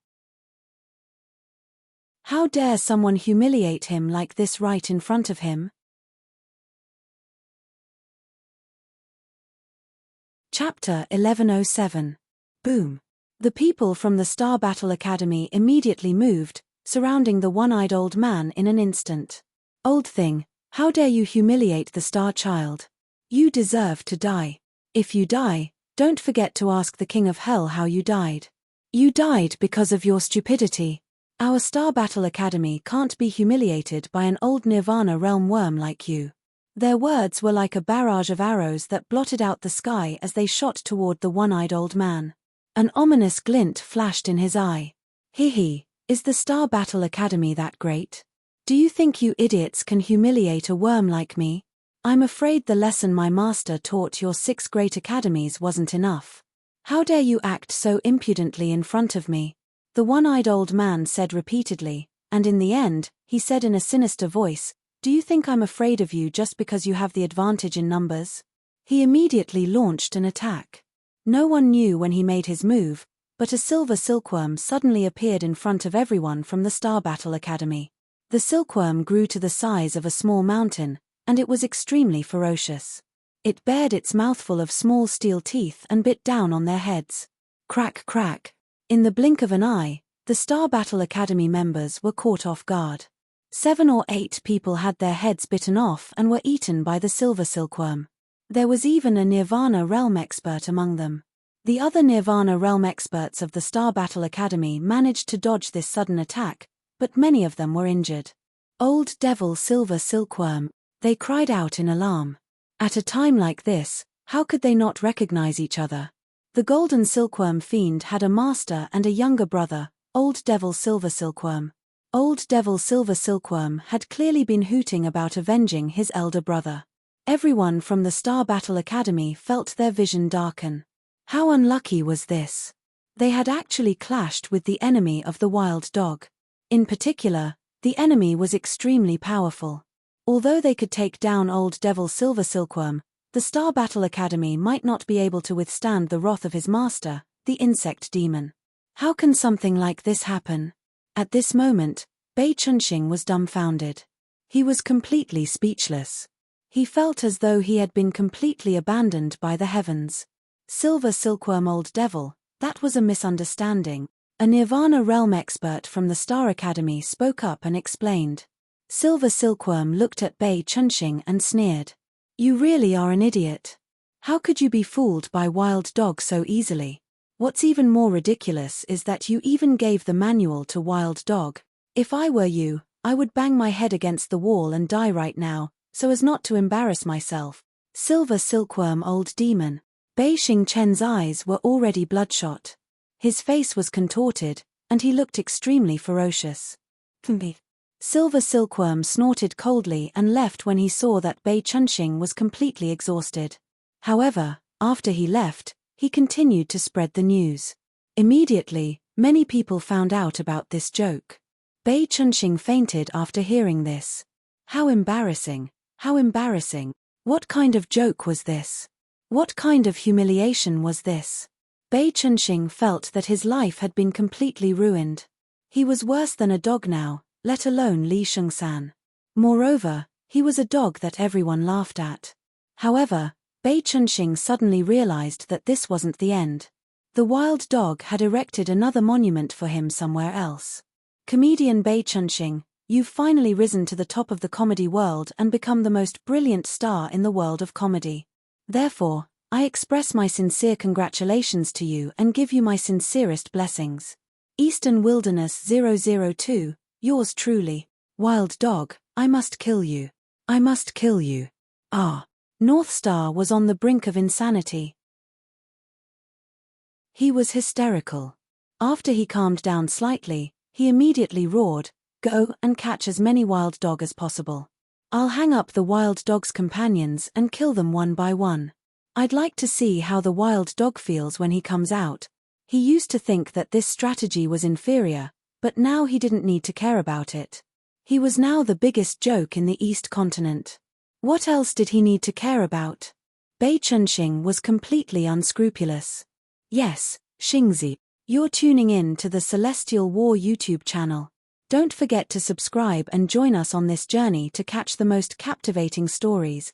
How dare someone humiliate him like this right in front of him? Chapter 1107. Boom. The people from the Star Battle Academy immediately moved, surrounding the one-eyed old man in an instant. "Old thing, how dare you humiliate the Star Child? You deserve to die. If you die, don't forget to ask the King of Hell how you died. You died because of your stupidity. Our Star Battle Academy can't be humiliated by an old Nirvana realm worm like you." Their words were like a barrage of arrows that blotted out the sky as they shot toward the one-eyed old man. An ominous glint flashed in his eye. "Hee, is the Star Battle Academy that great? Do you think you idiots can humiliate a worm like me? I'm afraid the lesson my master taught your 6 great academies wasn't enough. How dare you act so impudently in front of me?" The one-eyed old man said repeatedly, and in the end, he said in a sinister voice, "Do you think I'm afraid of you just because you have the advantage in numbers?" He immediately launched an attack. No one knew when he made his move, but a silver silkworm suddenly appeared in front of everyone from the Star Battle Academy. The silkworm grew to the size of a small mountain, and it was extremely ferocious. It bared its mouthful of small steel teeth and bit down on their heads. Crack, crack. In the blink of an eye, the Star Battle Academy members were caught off guard. 7 or 8 people had their heads bitten off and were eaten by the silver silkworm. There was even a Nirvana realm expert among them. The other Nirvana realm experts of the Star Battle Academy managed to dodge this sudden attack, but many of them were injured. Old Devil Silver Silkworm, they cried out in alarm. At a time like this, how could they not recognize each other? The Golden Silkworm Fiend had a master and a younger brother, Old Devil Silver Silkworm. Old Devil Silver Silkworm had clearly been hooting about avenging his elder brother. Everyone from the Star Battle Academy felt their vision darken. How unlucky was this? They had actually clashed with the enemy of the wild dog. In particular, the enemy was extremely powerful. Although they could take down Old Devil Silver Silkworm, the Star Battle Academy might not be able to withstand the wrath of his master, the insect demon. How can something like this happen? At this moment, Bei Chunxing was dumbfounded. He was completely speechless. He felt as though he had been completely abandoned by the heavens. Silver Silkworm Old Devil, that was a misunderstanding. A Nirvana realm expert from the Star Academy spoke up and explained. Silver Silkworm looked at Bei Chunxing and sneered. You really are an idiot. How could you be fooled by wild dog so easily? What's even more ridiculous is that you even gave the manual to wild dog. If I were you, I would bang my head against the wall and die right now, so as not to embarrass myself. Silver Silkworm Old Demon. Bei Xingchen's eyes were already bloodshot. His face was contorted, and he looked extremely ferocious. Silver Silkworm snorted coldly and left when he saw that Bei Chunxing was completely exhausted. However, after he left, he continued to spread the news. Immediately, many people found out about this joke. Bei Chunxing fainted after hearing this. How embarrassing, how embarrassing. What kind of joke was this? What kind of humiliation was this? Bei Chunxing felt that his life had been completely ruined. He was worse than a dog now, let alone Li Shengsan. Moreover, he was a dog that everyone laughed at. However, Bei Chunxing suddenly realized that this wasn't the end. The wild dog had erected another monument for him somewhere else. Comedian Bei Chunxing, you've finally risen to the top of the comedy world and become the most brilliant star in the world of comedy. Therefore, I express my sincere congratulations to you and give you my sincerest blessings. Eastern Wilderness 002, yours truly. Wild dog, I must kill you. I must kill you. Ah. North Star was on the brink of insanity. He was hysterical. After he calmed down slightly, he immediately roared, "Go and catch as many wild dog as possible. I'll hang up the wild dog's companions and kill them one by one. I'd like to see how the wild dog feels when he comes out." He used to think that this strategy was inferior, but now he didn't need to care about it. He was now the biggest joke in the East Continent. What else did he need to care about? Bei Chunxing was completely unscrupulous. Yes, Xingzi, you're tuning in to the Celestial War YouTube channel. Don't forget to subscribe and join us on this journey to catch the most captivating stories,